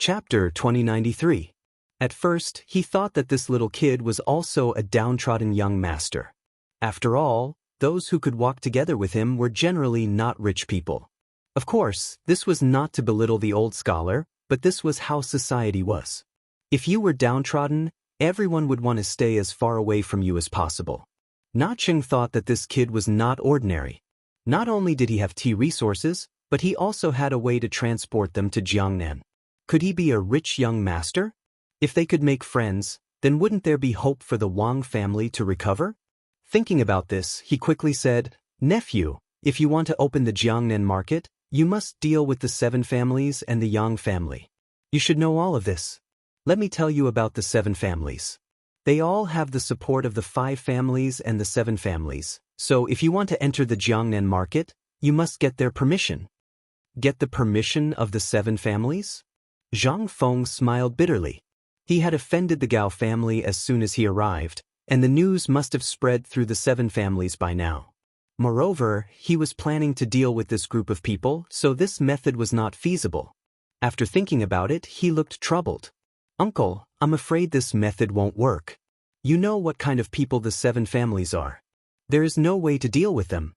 Chapter 2093. At first, he thought that this little kid was also a downtrodden young master. After all, those who could walk together with him were generally not rich people. Of course, this was not to belittle the old scholar, but this was how society was. If you were downtrodden, everyone would want to stay as far away from you as possible. Na Cheng thought that this kid was not ordinary. Not only did he have tea resources, but he also had a way to transport them to Chang'an. Could he be a rich young master? If they could make friends, then wouldn't there be hope for the Wang family to recover? Thinking about this, he quickly said, "Nephew, if you want to open the Jiangnan market, you must deal with the 7 families and the Yang family. You should know all of this. Let me tell you about the 7 families. They all have the support of the 5 families and the 7 families, so if you want to enter the Jiangnan market, you must get their permission." Get the permission of the 7 families? Zhang Feng smiled bitterly. He had offended the Gao family as soon as he arrived, and the news must have spread through the 7 families by now. Moreover, he was planning to deal with this group of people, so this method was not feasible. After thinking about it, he looked troubled. "Uncle, I'm afraid this method won't work. You know what kind of people the 7 families are. There is no way to deal with them."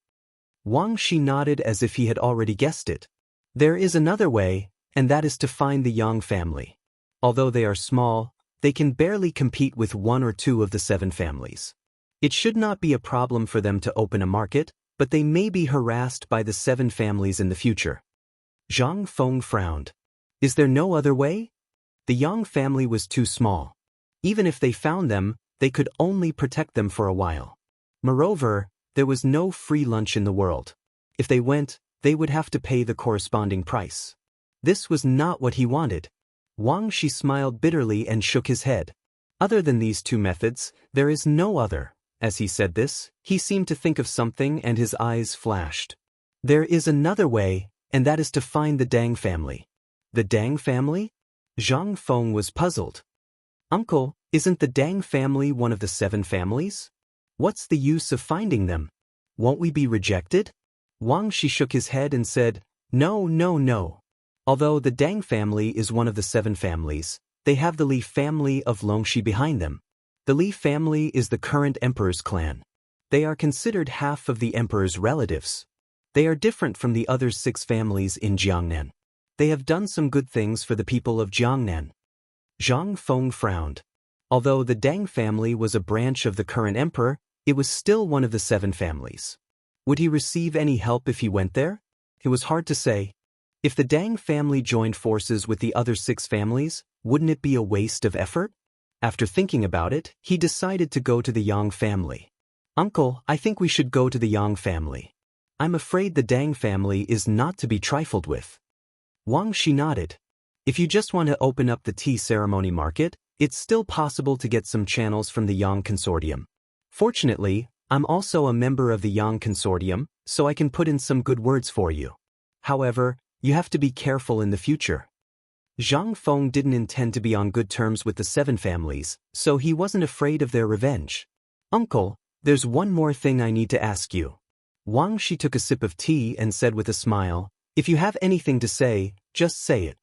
Wang Shi nodded as if he had already guessed it. "There is another way, and that is to find the Yang family. Although they are small, they can barely compete with 1 or 2 of the 7 families. It should not be a problem for them to open a market, but they may be harassed by the 7 families in the future." Zhang Feng frowned. "Is there no other way?" The Yang family was too small. Even if they found them, they could only protect them for a while. Moreover, there was no free lunch in the world. If they went, they would have to pay the corresponding price. This was not what he wanted. Wang Shi smiled bitterly and shook his head. "Other than these 2 methods, there is no other." As he said this, he seemed to think of something and his eyes flashed. "There is another way, and that is to find the Dang family." "The Dang family?" Zhang Feng was puzzled. "Uncle, isn't the Dang family one of the 7 families? What's the use of finding them? Won't we be rejected?" Wang Shi shook his head and said, "No, no, no. Although the Dang family is one of the 7 families, they have the Li family of Longxi behind them. The Li family is the current emperor's clan. They are considered half of the emperor's relatives. They are different from the other 6 families in Jiangnan. They have done some good things for the people of Jiangnan." Zhang Feng frowned. Although the Dang family was a branch of the current emperor, it was still one of the 7 families. Would he receive any help if he went there? It was hard to say. If the Dang family joined forces with the other 6 families, wouldn't it be a waste of effort? After thinking about it, he decided to go to the Yang family. "Uncle, I think we should go to the Yang family. I'm afraid the Dang family is not to be trifled with." Wang Shi nodded. "If you just want to open up the tea ceremony market, it's still possible to get some channels from the Yang consortium. Fortunately, I'm also a member of the Yang consortium, so I can put in some good words for you. However, you have to be careful in the future." Zhang Feng didn't intend to be on good terms with the 7 families, so he wasn't afraid of their revenge. "Uncle, there's one more thing I need to ask you." Wang Shi took a sip of tea and said with a smile, "If you have anything to say, just say it.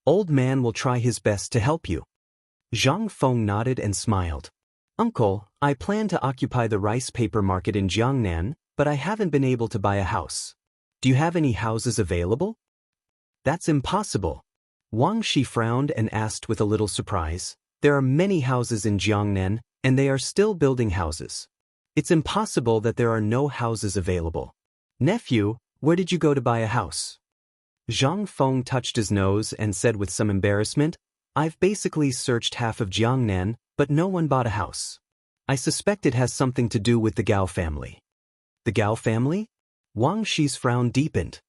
Old man will try his best to help you." Zhang Feng nodded and smiled. "Uncle, I plan to occupy the rice paper market in Jiangnan, but I haven't been able to buy a house. Do you have any houses available?" "That's impossible." Wang Shi frowned and asked with a little surprise. "There are many houses in Jiangnan, and they are still building houses. It's impossible that there are no houses available. Nephew, where did you go to buy a house?" Zhang Feng touched his nose and said with some embarrassment, "I've basically searched half of Jiangnan, but no one bought a house. I suspect it has something to do with the Gao family." "The Gao family?" Wang Shi's frown deepened.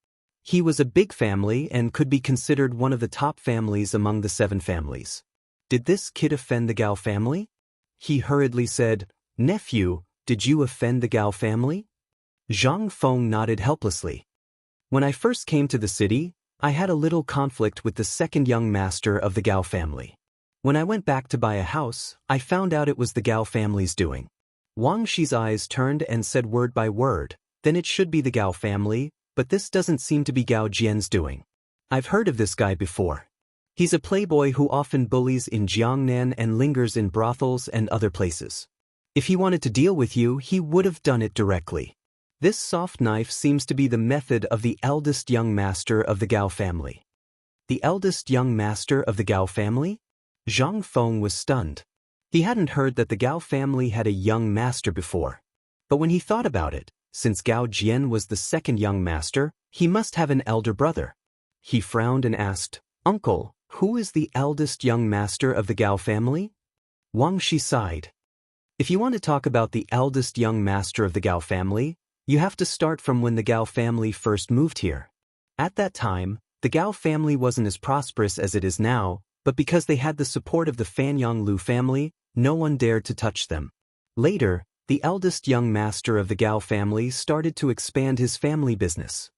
He was a big family and could be considered one of the top families among the 7 families. Did this kid offend the Gao family? He hurriedly said, "Nephew, did you offend the Gao family?" Zhang Feng nodded helplessly. "When I first came to the city, I had a little conflict with the 2nd young master of the Gao family. When I went back to buy a house, I found out it was the Gao family's doing." Wang Shi's eyes turned and said word by word, "Then it should be the Gao family, but this doesn't seem to be Gao Jian's doing. I've heard of this guy before. He's a playboy who often bullies in Chang'an and lingers in brothels and other places. If he wanted to deal with you, he would have done it directly. This soft knife seems to be the method of the eldest young master of the Gao family. The eldest young master of the Gao family? Zhang Feng was stunned. He hadn't heard that the Gao family had a young master before. But when he thought about it, since Gao Jian was the second young master, he must have an elder brother. He frowned and asked, "Uncle, who is the eldest young master of the Gao family?" Wang Shi sighed. If you want to talk about the eldest young master of the Gao family, you have to start from when the Gao family first moved here. At that time, the Gao family wasn't as prosperous as it is now, but because they had the support of the Fanyang Lu family, no one dared to touch them. Later, the eldest young master of the Gao family started to expand his family business.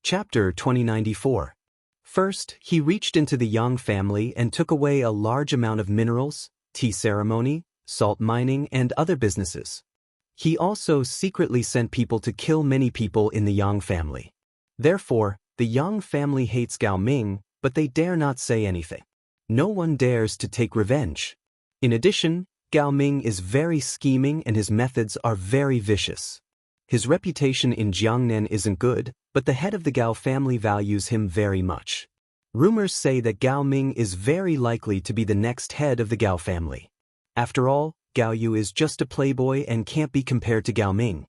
Chapter 2094. First, he reached into the Yang family and took away a large amount of minerals, tea ceremony, salt mining, and other businesses. He also secretly sent people to kill many people in the Yang family. Therefore, the Yang family hates Gao Ming, but they dare not say anything. No one dares to take revenge. In addition, Gao Ming is very scheming and his methods are very vicious. His reputation in Jiangnan isn't good, but the head of the Gao family values him very much. Rumors say that Gao Ming is very likely to be the next head of the Gao family. After all, Gao Yu is just a playboy and can't be compared to Gao Ming.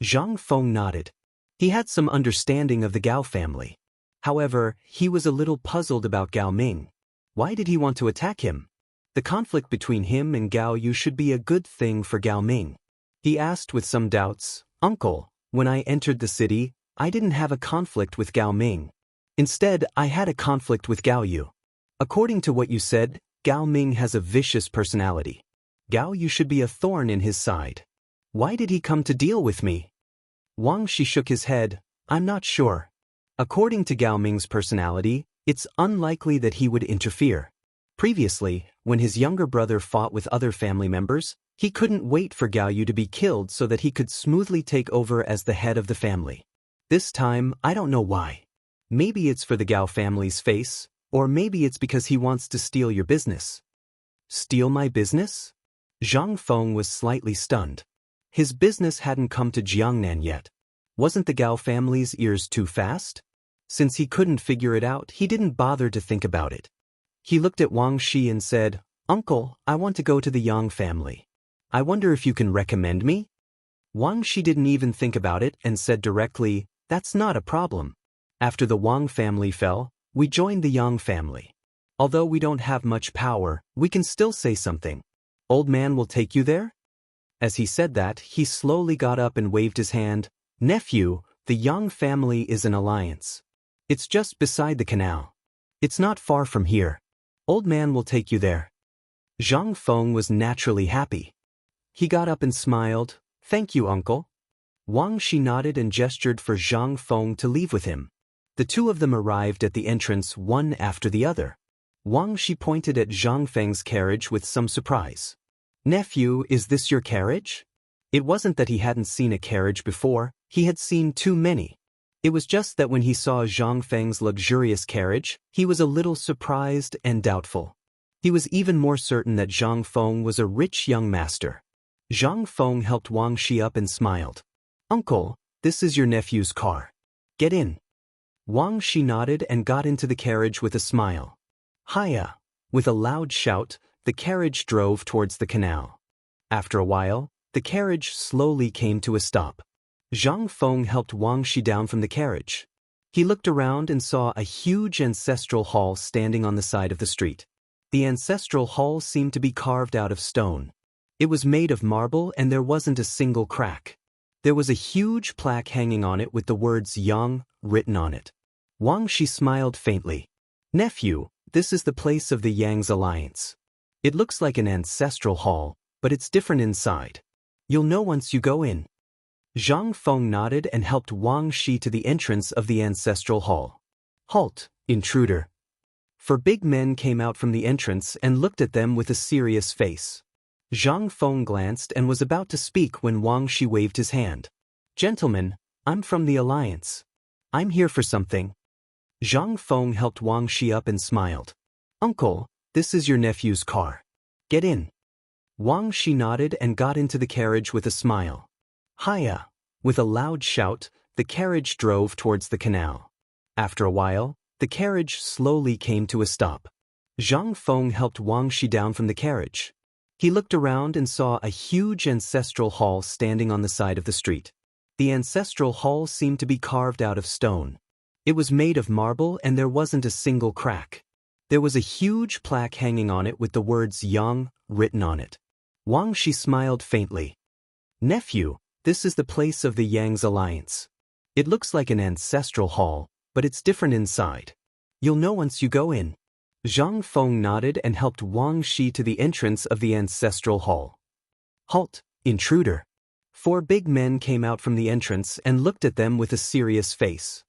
Zhang Feng nodded. He had some understanding of the Gao family. However, he was a little puzzled about Gao Ming. Why did he want to attack him? The conflict between him and Gao Yu should be a good thing for Gao Ming. He asked with some doubts, "Uncle, when I entered the city, I didn't have a conflict with Gao Ming. Instead, I had a conflict with Gao Yu. According to what you said, Gao Ming has a vicious personality. Gao Yu should be a thorn in his side. Why did he come to deal with me?" Wang Shi shook his head. "I'm not sure. According to Gao Ming's personality, it's unlikely that he would interfere. Previously, when his younger brother fought with other family members, he couldn't wait for Gao Yu to be killed so that he could smoothly take over as the head of the family. This time, I don't know why. Maybe it's for the Gao family's face, or maybe it's because he wants to steal your business." "Steal my business?" Zhang Feng was slightly stunned. His business hadn't come to Jiangnan yet. Wasn't the Gao family's ears too fast? Since he couldn't figure it out, he didn't bother to think about it. He looked at Wang Shi and said, "Uncle, I want to go to the Yang family. I wonder if you can recommend me?" Wang Shi didn't even think about it and said directly, "That's not a problem. After the Wang family fell, we joined the Yang family. Although we don't have much power, we can still say something. Old man will take you there?" As he said that, he slowly got up and waved his hand. "Nephew, the Yang family is an alliance. It's just beside the canal. It's not far from here. Old man will take you there." Zhang Feng was naturally happy. He got up and smiled. "Thank you, uncle." Wang Shi nodded and gestured for Zhang Feng to leave with him. The two of them arrived at the entrance one after the other. Wang Shi pointed at Zhang Feng's carriage with some surprise. "Nephew, is this your carriage?" It wasn't that he hadn't seen a carriage before, he had seen too many. It was just that when he saw Zhang Feng's luxurious carriage, he was a little surprised and doubtful. He was even more certain that Zhang Feng was a rich young master. Zhang Feng helped Wang Shi up and smiled. "Uncle, this is your nephew's car. Get in." Wang Shi nodded and got into the carriage with a smile. "Hiya!" With a loud shout, the carriage drove towards the canal. After a while, the carriage slowly came to a stop. Zhang Feng helped Wang Shi down from the carriage. He looked around and saw a huge ancestral hall standing on the side of the street. The ancestral hall seemed to be carved out of stone. It was made of marble and there wasn't a single crack. There was a huge plaque hanging on it with the words Yang written on it. Wang Shi smiled faintly. "Nephew, this is the place of the Yang's alliance. It looks like an ancestral hall, but it's different inside. You'll know once you go in." Zhang Feng nodded and helped Wang Shi to the entrance of the ancestral hall. "Halt, intruder." Four big men came out from the entrance and looked at them with a serious face. Zhang Feng glanced and was about to speak when Wang Shi waved his hand. "Gentlemen, I'm from the alliance. I'm here for something." Zhang Feng helped Wang Shi up and smiled. "Uncle, this is your nephew's car. Get in." Wang Shi nodded and got into the carriage with a smile. "Hiya!" With a loud shout, the carriage drove towards the canal. After a while, the carriage slowly came to a stop. Zhang Feng helped Wang Shi down from the carriage. He looked around and saw a huge ancestral hall standing on the side of the street. The ancestral hall seemed to be carved out of stone. It was made of marble and there wasn't a single crack. There was a huge plaque hanging on it with the words Yang written on it. Wang Shi smiled faintly. "Nephew, this is the place of the Yang's alliance. It looks like an ancestral hall, but it's different inside. You'll know once you go in." Zhang Feng nodded and helped Wang Shi to the entrance of the ancestral hall. "Halt, intruder." 4 big men came out from the entrance and looked at them with a serious face.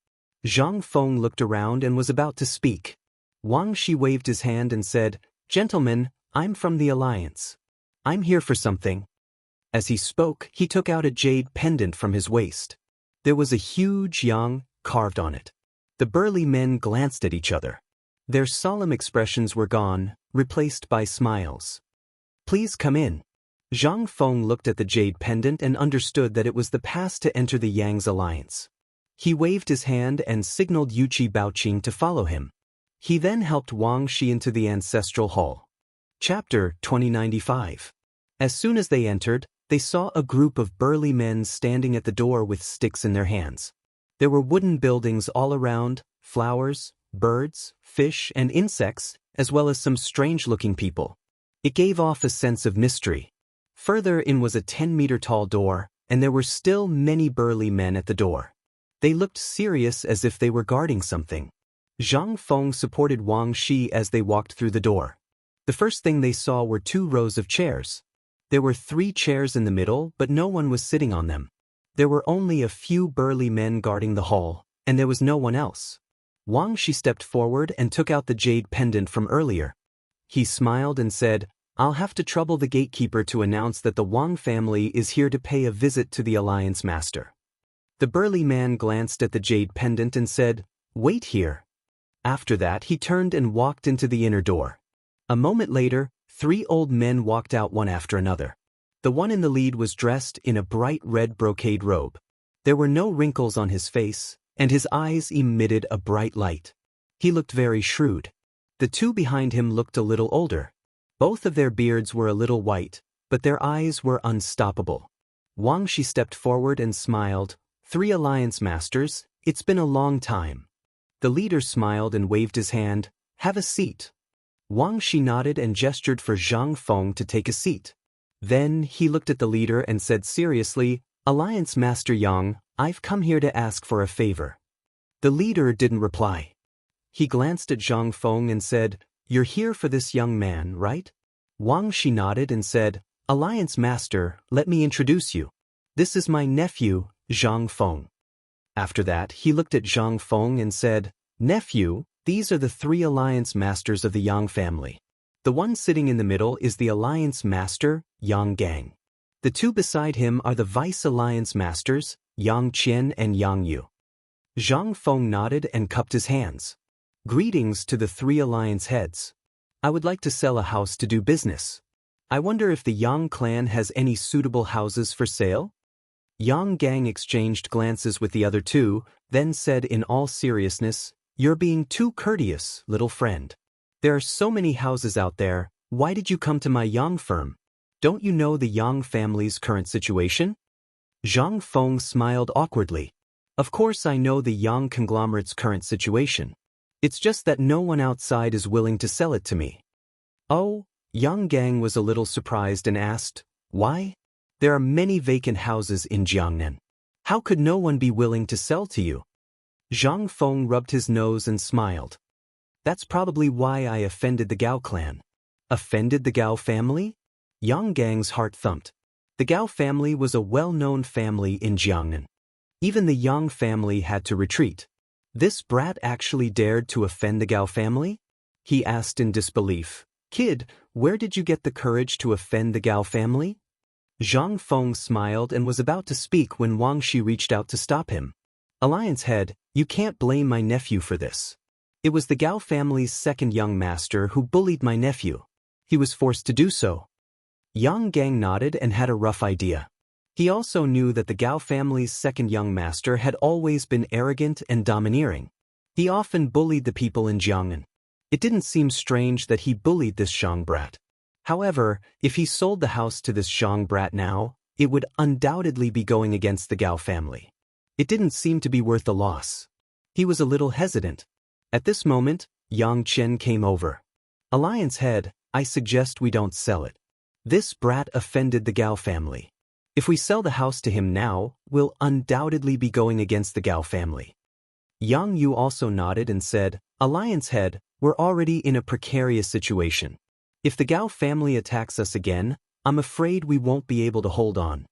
Zhang Feng looked around and was about to speak. Wang Shi waved his hand and said, "Gentlemen, I'm from the alliance. I'm here for something." As he spoke, he took out a jade pendant from his waist. There was a huge yang carved on it. The burly men glanced at each other. Their solemn expressions were gone, replaced by smiles. "Please come in." Zhang Feng looked at the jade pendant and understood that it was the pass to enter the Yang's alliance. He waved his hand and signaled Yuqi Baoqing to follow him. He then helped Wang Shi into the ancestral hall. Chapter 2095. As soon as they entered, they saw a group of burly men standing at the door with sticks in their hands. There were wooden buildings all around, flowers, birds, fish, and insects, as well as some strange-looking people. It gave off a sense of mystery. Further in was a 10-meter-tall door, and there were still many burly men at the door. They looked serious as if they were guarding something. Zhang Feng supported Wang Shi as they walked through the door. The first thing they saw were 2 rows of chairs. There were 3 chairs in the middle, but no one was sitting on them. There were only a few burly men guarding the hall, and there was no one else. Wang Shi stepped forward and took out the jade pendant from earlier. He smiled and said, "I'll have to trouble the gatekeeper to announce that the Wang family is here to pay a visit to the Alliance Master." The burly man glanced at the jade pendant and said, "Wait here." After that, he turned and walked into the inner door. A moment later, 3 old men walked out one after another. The one in the lead was dressed in a bright red brocade robe. There were no wrinkles on his face, and his eyes emitted a bright light. He looked very shrewd. The 2 behind him looked a little older. Both of their beards were a little white, but their eyes were unstoppable. Wang Shi stepped forward and smiled. "3 Alliance Masters, it's been a long time." The leader smiled and waved his hand. "Have a seat." Wang Shi nodded and gestured for Zhang Feng to take a seat. Then he looked at the leader and said seriously, "Alliance Master Yang, I've come here to ask for a favor." The leader didn't reply. He glanced at Zhang Feng and said, "You're here for this young man, right?" Wang Shi nodded and said, "Alliance Master, let me introduce you. This is my nephew, Zhang Feng." After that, he looked at Zhang Feng and said, "Nephew, these are the 3 Alliance Masters of the Yang family. The one sitting in the middle is the Alliance Master, Yang Gang. The 2 beside him are the Vice Alliance Masters, Yang Qian and Yang Yu." Zhang Feng nodded and cupped his hands. "Greetings to the 3 Alliance heads. I would like to sell a house to do business. I wonder if the Yang clan has any suitable houses for sale?" Yang Gang exchanged glances with the other 2, then said in all seriousness, "You're being too courteous, little friend. There are so many houses out there, why did you come to my Yang firm? Don't you know the Yang family's current situation?" Zhang Feng smiled awkwardly. "Of course I know the Yang conglomerate's current situation. It's just that no one outside is willing to sell it to me." "Oh," Yang Gang was a little surprised and asked, "Why? There are many vacant houses in Jiangnan. How could no one be willing to sell to you?" Zhang Feng rubbed his nose and smiled. "That's probably why I offended the Gao clan." "Offended the Gao family?" Yang Gang's heart thumped. The Gao family was a well-known family in Jiangnan. Even the Yang family had to retreat. This brat actually dared to offend the Gao family? He asked in disbelief. "Kid, where did you get the courage to offend the Gao family?" Zhang Feng smiled and was about to speak when Wang Shi reached out to stop him. "Alliance head, you can't blame my nephew for this. It was the Gao family's second young master who bullied my nephew. He was forced to do so. Yang Gang nodded and had a rough idea. He also knew that the Gao family's second young master had always been arrogant and domineering. He often bullied the people in Chang'an. It didn't seem strange that he bullied this Shang brat. However, if he sold the house to this Shang brat now, it would undoubtedly be going against the Gao family. It didn't seem to be worth the loss. He was a little hesitant. At this moment, Yang Chen came over. Alliance head, I suggest we don't sell it. This brat offended the Gao family. If we sell the house to him now, we'll undoubtedly be going against the Gao family. Yang Yu also nodded and said, Alliance head, we're already in a precarious situation. If the Gao family attacks us again, I'm afraid we won't be able to hold on.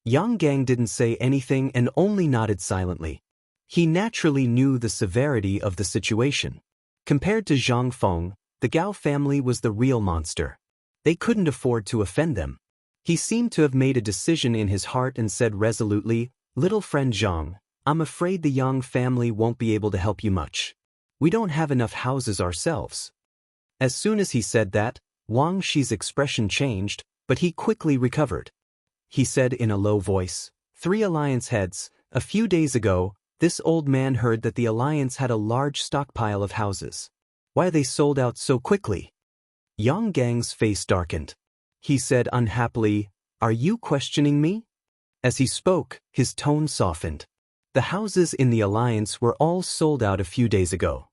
Yang Gang didn't say anything and only nodded silently. He naturally knew the severity of the situation. Compared to Zhang Feng, the Gao family was the real monster. They couldn't afford to offend them. He seemed to have made a decision in his heart and said resolutely, Little friend Zhang, I'm afraid the Yang family won't be able to help you much. We don't have enough houses ourselves. As soon as he said that, Wang Shi's expression changed, but he quickly recovered. He said in a low voice, 3 alliance heads, a few days ago, this old man heard that the alliance had a large stockpile of houses. Why they sold out so quickly? Yang Gang's face darkened. He said unhappily, Are you questioning me? As he spoke, his tone softened. The houses in the alliance were all sold out a few days ago.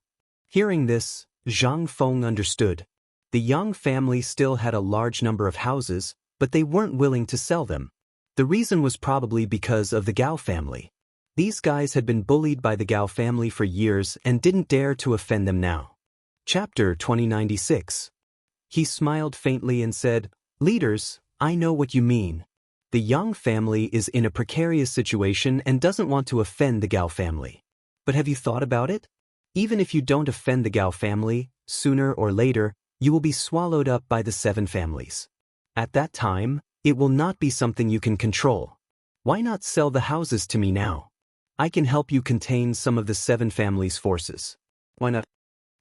Hearing this, Zhang Feng understood. The Yang family still had a large number of houses, but they weren't willing to sell them. The reason was probably because of the Gao family. These guys had been bullied by the Gao family for years and didn't dare to offend them now. Chapter 2096. He smiled faintly and said, Leaders, I know what you mean. The Yang family is in a precarious situation and doesn't want to offend the Gao family. But have you thought about it? Even if you don't offend the Gao family, sooner or later, you will be swallowed up by the 7 families. At that time, it will not be something you can control. Why not sell the houses to me now? I can help you contain some of the 7 families' forces. Why not?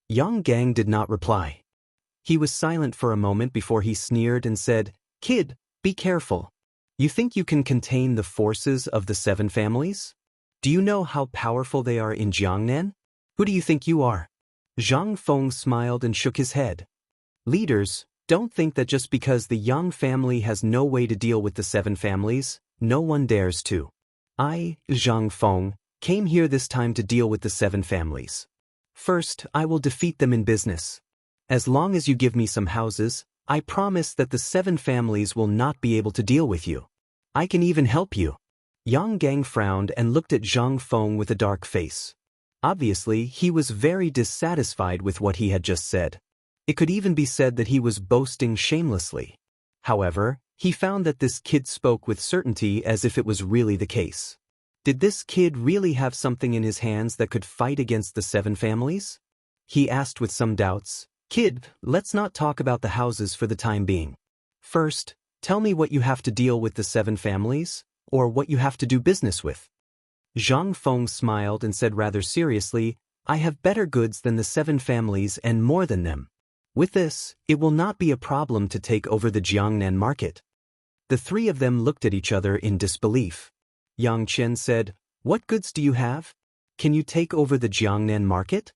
Yang Gang did not reply. He was silent for a moment before he sneered and said, Kid, be careful. You think you can contain the forces of the 7 families? Do you know how powerful they are in Jiangnan? Who do you think you are? Zhang Feng smiled and shook his head. Leaders, don't think that just because the Yang family has no way to deal with the 7 families, no one dares to. I, Zhang Feng, came here this time to deal with the 7 families. First, I will defeat them in business. As long as you give me some houses, I promise that the 7 families will not be able to deal with you. I can even help you. Yang Gang frowned and looked at Zhang Feng with a dark face. Obviously, he was very dissatisfied with what he had just said. It could even be said that he was boasting shamelessly. However, he found that this kid spoke with certainty as if it was really the case. Did this kid really have something in his hands that could fight against the 7 families? He asked with some doubts, Kid, let's not talk about the houses for the time being. First, tell me what you have to deal with the 7 families, or what you have to do business with. Zhang Feng smiled and said rather seriously, I have better goods than the 7 families and more than them. With this, it will not be a problem to take over the Jiangnan market. The 3 of them looked at each other in disbelief. Yang Chen said, What goods do you have? Can you take over the Jiangnan market?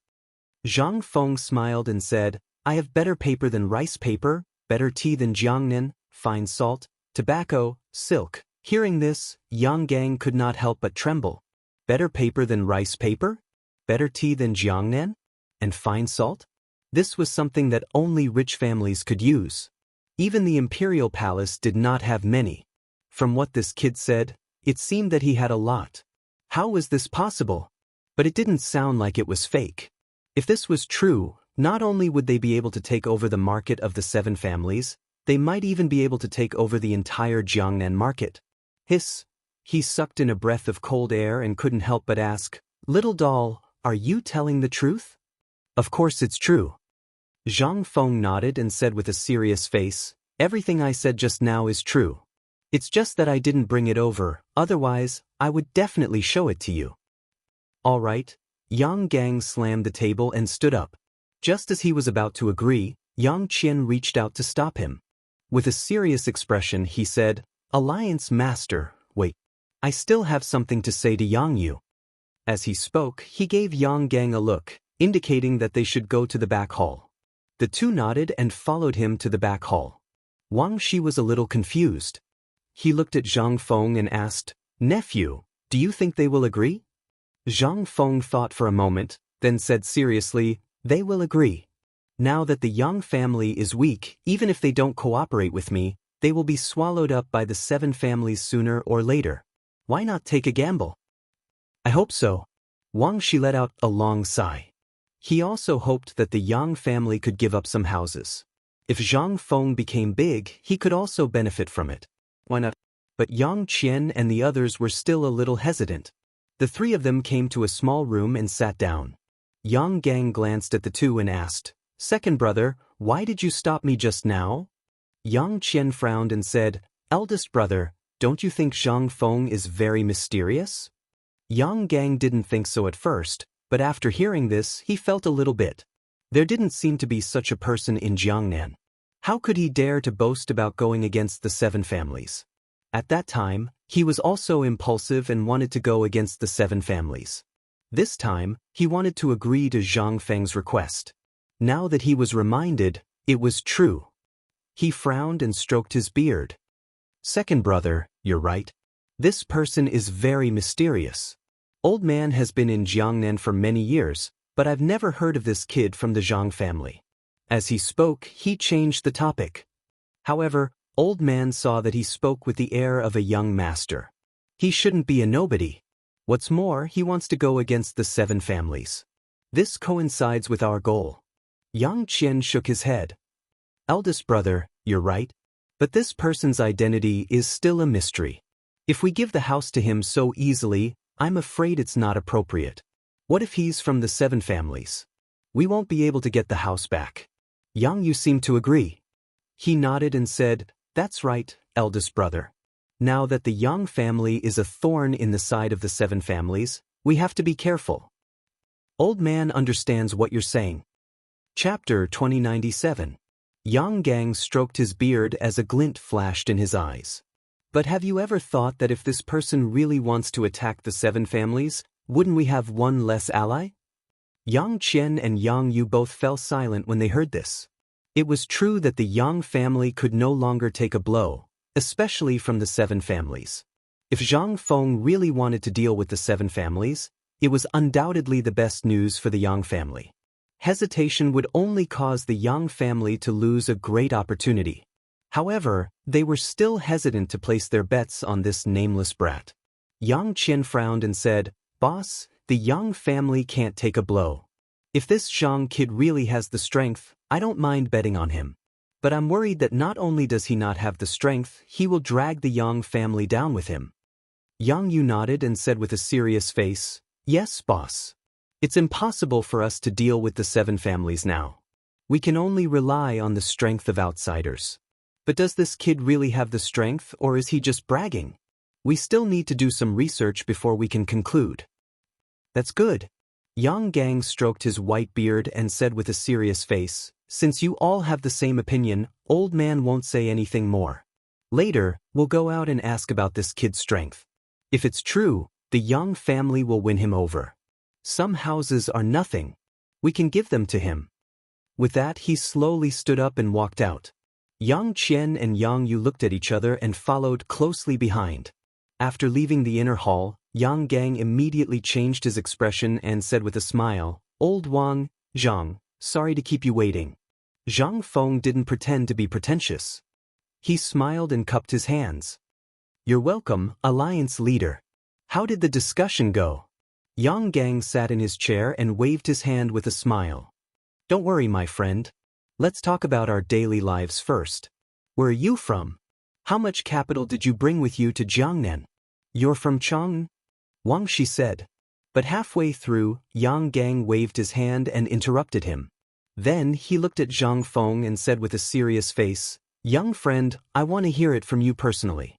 Zhang Feng smiled and said, I have better paper than rice paper, better tea than Jiangnan, fine salt, tobacco, silk. Hearing this, Yang Gang could not help but tremble. Better paper than rice paper? Better tea than Jiangnan? And fine salt? This was something that only rich families could use. Even the imperial palace did not have many. From what this kid said, it seemed that he had a lot. How was this possible? But it didn't sound like it was fake. If this was true, not only would they be able to take over the market of the 7 families, they might even be able to take over the entire Jiangnan market. Hiss! He sucked in a breath of cold air and couldn't help but ask, Little doll, are you telling the truth? Of course it's true. Zhang Feng nodded and said with a serious face, Everything I said just now is true. It's just that I didn't bring it over, otherwise, I would definitely show it to you. All right, Yang Gang slammed the table and stood up. Just as he was about to agree, Yang Qian reached out to stop him. With a serious expression, he said, "Alliance Master, wait. I still have something to say to Yang Yu." As he spoke, he gave Yang Gang a look, indicating that they should go to the back hall. The two nodded and followed him to the back hall. Wang Shi was a little confused. He looked at Zhang Feng and asked, "Nephew, do you think they will agree?" Zhang Feng thought for a moment, then said seriously, "They will agree. Now that the Yang family is weak, even if they don't cooperate with me, they will be swallowed up by the 7 families sooner or later. Why not take a gamble?" "I hope so." Wang Shi let out a long sigh. He also hoped that the Yang family could give up some houses. If Zhang Feng became big, he could also benefit from it. Why not? But Yang Qian and the others were still a little hesitant. The 3 of them came to a small room and sat down. Yang Gang glanced at the 2 and asked, "Second brother, why did you stop me just now?" Yang Qian frowned and said, "Eldest brother, don't you think Zhang Feng is very mysterious?" Yang Gang didn't think so at first, but after hearing this, he felt a little bit. There didn't seem to be such a person in Jiangnan. How could he dare to boast about going against the 7 families? At that time, he was also impulsive and wanted to go against the 7 families. This time, he wanted to agree to Zhang Feng's request. Now that he was reminded, it was true. He frowned and stroked his beard. "Second brother, you're right. This person is very mysterious. Old man has been in Jiangnan for many years, but I've never heard of this kid from the Zhang family." As he spoke, he changed the topic. However, Old Man saw that he spoke with the air of a young master. He shouldn't be a nobody. What's more, he wants to go against the 7 families. This coincides with our goal. Yang Qian shook his head. "Eldest brother, you're right. But this person's identity is still a mystery. If we give the house to him so easily, I'm afraid it's not appropriate. What if he's from the 7 families? We won't be able to get the house back." Yang Yu seemed to agree. He nodded and said, "That's right, eldest brother. Now that the Yang family is a thorn in the side of the 7 families, we have to be careful." Old Man understands what you're saying. Chapter 2097. Yang Gang stroked his beard as a glint flashed in his eyes. "But have you ever thought that if this person really wants to attack the 7 families, wouldn't we have one less ally?" Yang Qian and Yang Yu both fell silent when they heard this. It was true that the Yang family could no longer take a blow, especially from the 7 families. If Zhang Feng really wanted to deal with the 7 families, it was undoubtedly the best news for the Yang family. Hesitation would only cause the Yang family to lose a great opportunity. However, they were still hesitant to place their bets on this nameless brat. Yang Qian frowned and said, "Boss, the Yang family can't take a blow. If this Zhang kid really has the strength, I don't mind betting on him. But I'm worried that not only does he not have the strength, he will drag the Yang family down with him." Yang Yu nodded and said with a serious face, "Yes, boss. It's impossible for us to deal with the 7 families now. We can only rely on the strength of outsiders. But does this kid really have the strength, or is he just bragging? We still need to do some research before we can conclude." "That's good." Yang Gang stroked his white beard and said with a serious face, "Since you all have the same opinion, Old Man won't say anything more. Later, we'll go out and ask about this kid's strength. If it's true, the Yang family will win him over. Some houses are nothing. We can give them to him." With that, he slowly stood up and walked out. Yang Qian and Yang Yu looked at each other and followed closely behind. After leaving the inner hall, Yang Gang immediately changed his expression and said with a smile, "Old Wang, Zhang, sorry to keep you waiting." Zhang Feng didn't pretend to be pretentious. He smiled and cupped his hands. "You're welcome, Alliance Leader. How did the discussion go?" Yang Gang sat in his chair and waved his hand with a smile. "Don't worry, my friend. Let's talk about our daily lives first. Where are you from? How much capital did you bring with you to Jiangnan?" "You're from Chang'an?" Wang Shi said. But halfway through, Yang Gang waved his hand and interrupted him. Then he looked at Zhang Feng and said with a serious face, "Young friend, I want to hear it from you personally."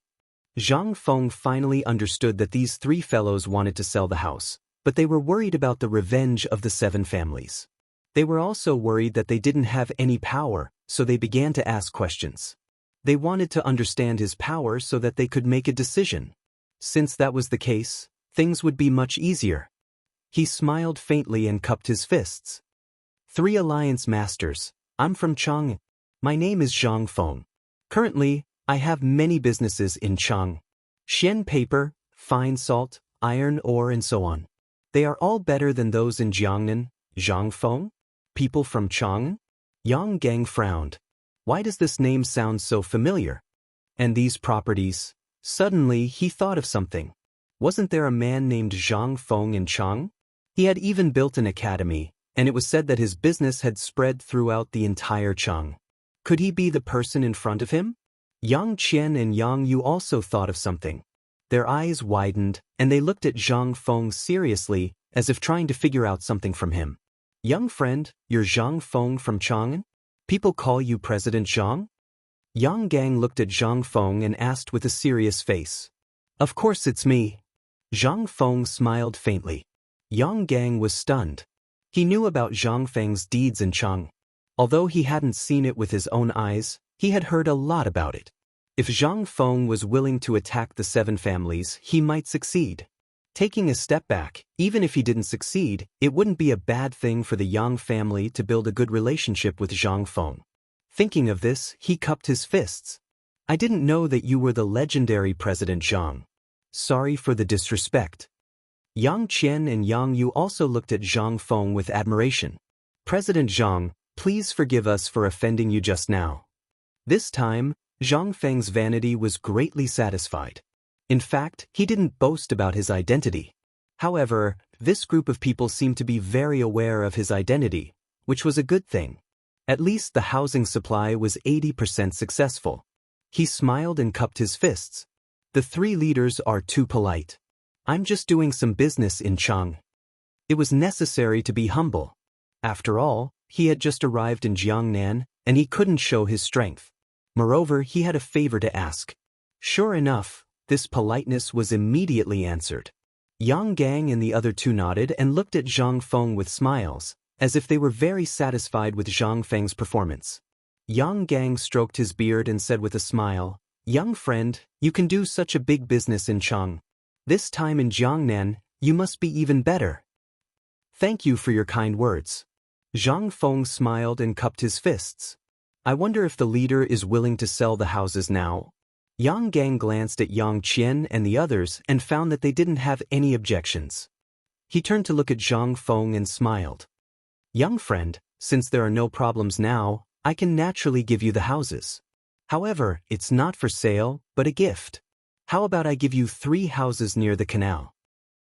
Zhang Feng finally understood that these 3 fellows wanted to sell the house, but they were worried about the revenge of the 7 families. They were also worried that they didn't have any power, so they began to ask questions. They wanted to understand his power so that they could make a decision. Since that was the case, things would be much easier. He smiled faintly and cupped his fists. 3 Alliance Masters, I'm from Chang'an. My name is Zhang Feng. Currently, I have many businesses in Chang'an. Xian paper, fine salt, iron ore and so on. They are all better than those in Jiangnan. Zhang Feng? People from Chang'an? Yang Gang frowned. Why does this name sound so familiar? And these properties? Suddenly, he thought of something. Wasn't there a man named Zhang Feng in Chang'an? He had even built an academy, and it was said that his business had spread throughout the entire Chang'an. Could he be the person in front of him? Yang Qian and Yang Yu also thought of something. Their eyes widened, and they looked at Zhang Feng seriously, as if trying to figure out something from him. Young friend, you're Zhang Feng from Chang'an? People call you President Zhang? Yang Gang looked at Zhang Feng and asked with a serious face. Of course it's me. Zhang Feng smiled faintly. Yang Gang was stunned. He knew about Zhang Feng's deeds in Chang'an. Although he hadn't seen it with his own eyes, he had heard a lot about it. If Zhang Feng was willing to attack the 7 families, he might succeed. Taking a step back, even if he didn't succeed, it wouldn't be a bad thing for the Yang family to build a good relationship with Zhang Feng. Thinking of this, he cupped his fists. I didn't know that you were the legendary President Zhang. Sorry for the disrespect. Yang Qian and Yang Yu also looked at Zhang Feng with admiration. President Zhang, please forgive us for offending you just now. This time, Zhang Feng's vanity was greatly satisfied. In fact, he didn't boast about his identity. However, this group of people seemed to be very aware of his identity, which was a good thing. At least the housing supply was 80% successful. He smiled and cupped his fists. The 3 leaders are too polite. I'm just doing some business in Chang'an. It was necessary to be humble. After all, he had just arrived in Jiangnan, and he couldn't show his strength. Moreover, he had a favor to ask. Sure enough, this politeness was immediately answered. Yang Gang and the other 2 nodded and looked at Zhang Feng with smiles, as if they were very satisfied with Zhang Feng's performance. Yang Gang stroked his beard and said with a smile, Young friend, you can do such a big business in Chang'an. This time in Jiangnan, you must be even better. Thank you for your kind words. Zhang Feng smiled and cupped his fists. I wonder if the leader is willing to sell the houses now. Yang Gang glanced at Yang Qian and the others and found that they didn't have any objections. He turned to look at Zhang Feng and smiled. Young friend, since there are no problems now, I can naturally give you the houses. However, it's not for sale, but a gift. How about I give you 3 houses near the canal?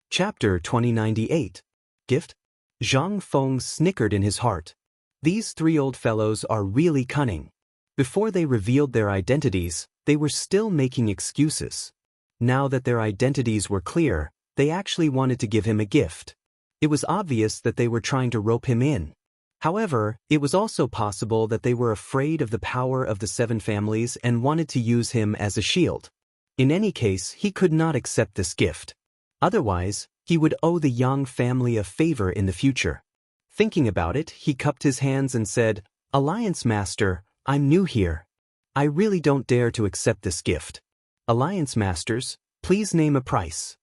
Chapter 2098. Gift? Zhang Feng snickered in his heart. These 3 old fellows are really cunning. Before they revealed their identities, they were still making excuses. Now that their identities were clear, they actually wanted to give him a gift. It was obvious that they were trying to rope him in. However, it was also possible that they were afraid of the power of the 7 families and wanted to use him as a shield. In any case, he could not accept this gift. Otherwise, he would owe the Yang family a favor in the future. Thinking about it, he cupped his hands and said, Alliance Master, I'm new here. I really don't dare to accept this gift. Alliance Masters, please name a price.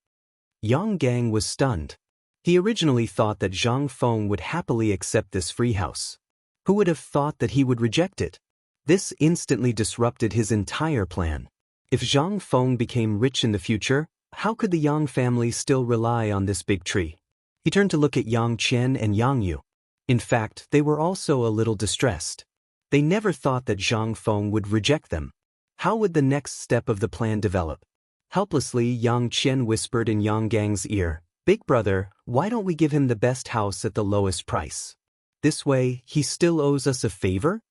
Yang Gang was stunned. He originally thought that Zhang Feng would happily accept this free house. Who would have thought that he would reject it? This instantly disrupted his entire plan. If Zhang Feng became rich in the future, how could the Yang family still rely on this big tree? He turned to look at Yang Qian and Yang Yu. In fact, they were also a little distressed. They never thought that Zhang Feng would reject them. How would the next step of the plan develop? Helplessly, Yang Qian whispered in Yang Gang's ear, Big brother, why don't we give him the best house at the lowest price? This way, he still owes us a favor?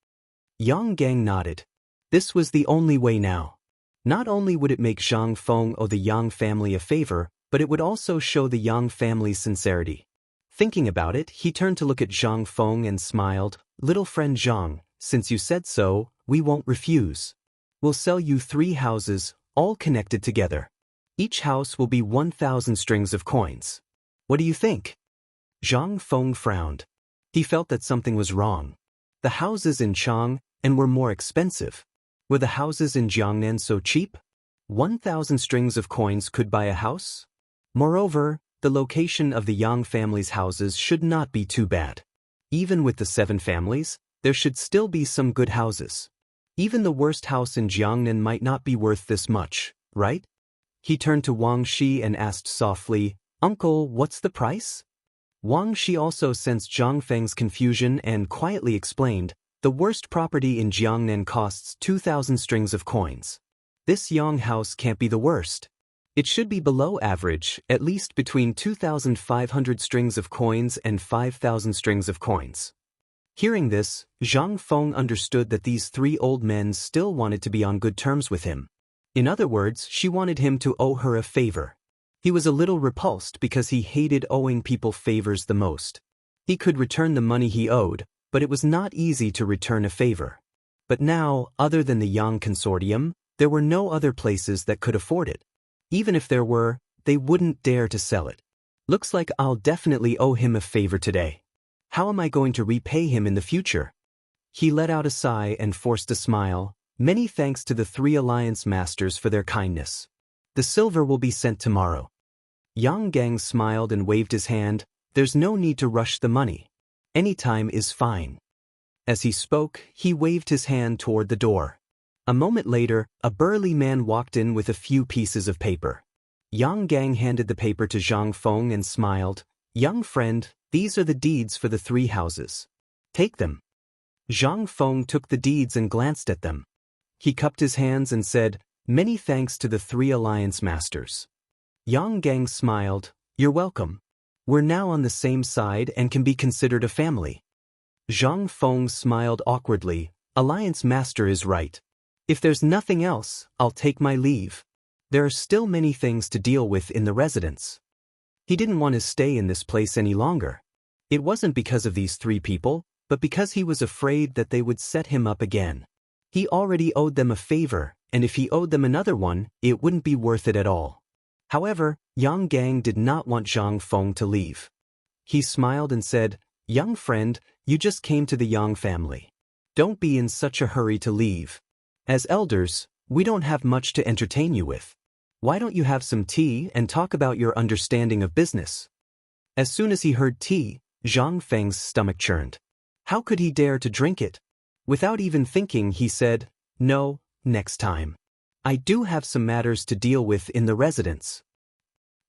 Yang Gang nodded. This was the only way now. Not only would it make Zhang Feng owe the Yang family a favor, but it would also show the Yang family's sincerity. Thinking about it, he turned to look at Zhang Feng and smiled, Little friend Zhang, since you said so, we won't refuse. We'll sell you 3 houses, all connected together. Each house will be 1,000 strings of coins. What do you think? Zhang Feng frowned. He felt that something was wrong. The houses in Chang'an were more expensive. Were the houses in Jiangnan so cheap? 1,000 strings of coins could buy a house? Moreover, the location of the Yang family's houses should not be too bad. Even with the 7 families, there should still be some good houses. Even the worst house in Jiangnan might not be worth this much, right? He turned to Wang Shi and asked softly, "Uncle, what's the price?" Wang Shi also sensed Zhang Feng's confusion and quietly explained, "The worst property in Jiangnan costs 2,000 strings of coins. This Yang house can't be the worst. It should be below average, at least between 2,500 strings of coins and 5,000 strings of coins." Hearing this, Zhang Feng understood that these 3 old men still wanted to be on good terms with him. In other words, she wanted him to owe her a favor. He was a little repulsed because he hated owing people favors the most. He could return the money he owed, but it was not easy to return a favor. But now, other than the Yang Consortium, there were no other places that could afford it. Even if there were, they wouldn't dare to sell it. Looks like I'll definitely owe him a favor today. How am I going to repay him in the future? He let out a sigh and forced a smile. Many thanks to the 3 alliance masters for their kindness. The silver will be sent tomorrow. Yang Gang smiled and waved his hand. There's no need to rush the money. Any time is fine. As he spoke, he waved his hand toward the door. A moment later, a burly man walked in with a few pieces of paper. Yang Gang handed the paper to Zhang Feng and smiled. "Young friend, these are the deeds for the 3 houses. Take them." Zhang Feng took the deeds and glanced at them. He cupped his hands and said, "Many thanks to the 3 alliance masters." Yang Gang smiled. "You're welcome. We're now on the same side and can be considered a family." Zhang Feng smiled awkwardly. "Alliance master is right. If there's nothing else, I'll take my leave. There are still many things to deal with in the residence." He didn't want to stay in this place any longer. It wasn't because of these 3 people, but because he was afraid that they would set him up again. He already owed them a favor, and if he owed them another one, it wouldn't be worth it at all. However, Yang Gang did not want Zhang Feng to leave. He smiled and said, "Young friend, you just came to the Yang family. Don't be in such a hurry to leave. As elders, we don't have much to entertain you with. Why don't you have some tea and talk about your understanding of business?" As soon as he heard tea, Zhang Feng's stomach churned. How could he dare to drink it? Without even thinking, he said, "No, next time. I do have some matters to deal with in the residence."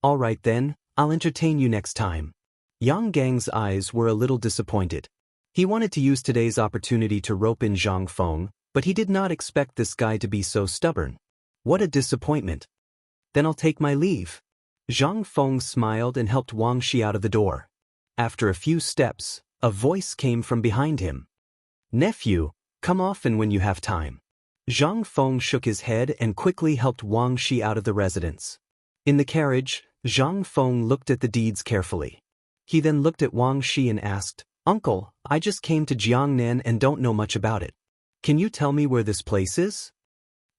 "All right then, I'll entertain you next time." Yang Gang's eyes were a little disappointed. He wanted to use today's opportunity to rope in Zhang Feng, but he did not expect this guy to be so stubborn. What a disappointment. "Then I'll take my leave." Zhang Feng smiled and helped Wang Shi out of the door. After a few steps, a voice came from behind him. "Nephew, come often when you have time." Zhang Feng shook his head and quickly helped Wang Shi out of the residence. In the carriage, Zhang Feng looked at the deeds carefully. He then looked at Wang Shi and asked, "Uncle, I just came to Jiangnan and don't know much about it. Can you tell me where this place is?"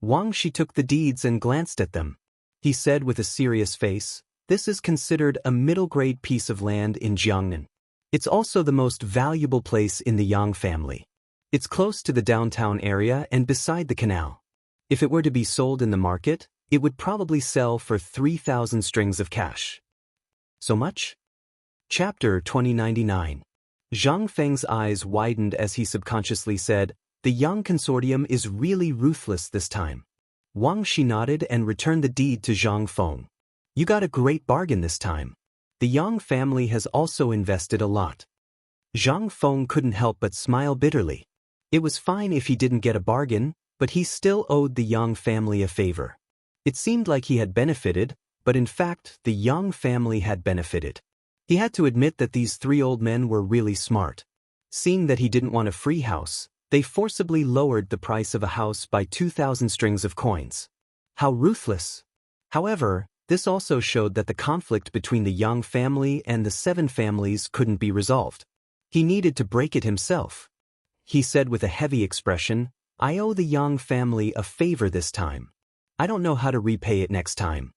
Wang Shi took the deeds and glanced at them. He said with a serious face, "This is considered a middle-grade piece of land in Jiangnan. It's also the most valuable place in the Yang family. It's close to the downtown area and beside the canal. If it were to be sold in the market, it would probably sell for 3,000 strings of cash." So much? Chapter 2099. Zhang Feng's eyes widened as he subconsciously said, "The Yang Consortium is really ruthless this time." Wang Shi nodded and returned the deed to Zhang Feng. "You got a great bargain this time. The Yang family has also invested a lot." Zhang Feng couldn't help but smile bitterly. It was fine if he didn't get a bargain, but he still owed the Yang family a favor. It seemed like he had benefited, but in fact, the Yang family had benefited. He had to admit that these 3 old men were really smart. Seeing that he didn't want a free house, they forcibly lowered the price of a house by 2,000 strings of coins. How ruthless! However, this also showed that the conflict between the Yang family and the 7 families couldn't be resolved. He needed to break it himself. He said with a heavy expression, "I owe the Yang family a favor this time. I don't know how to repay it next time."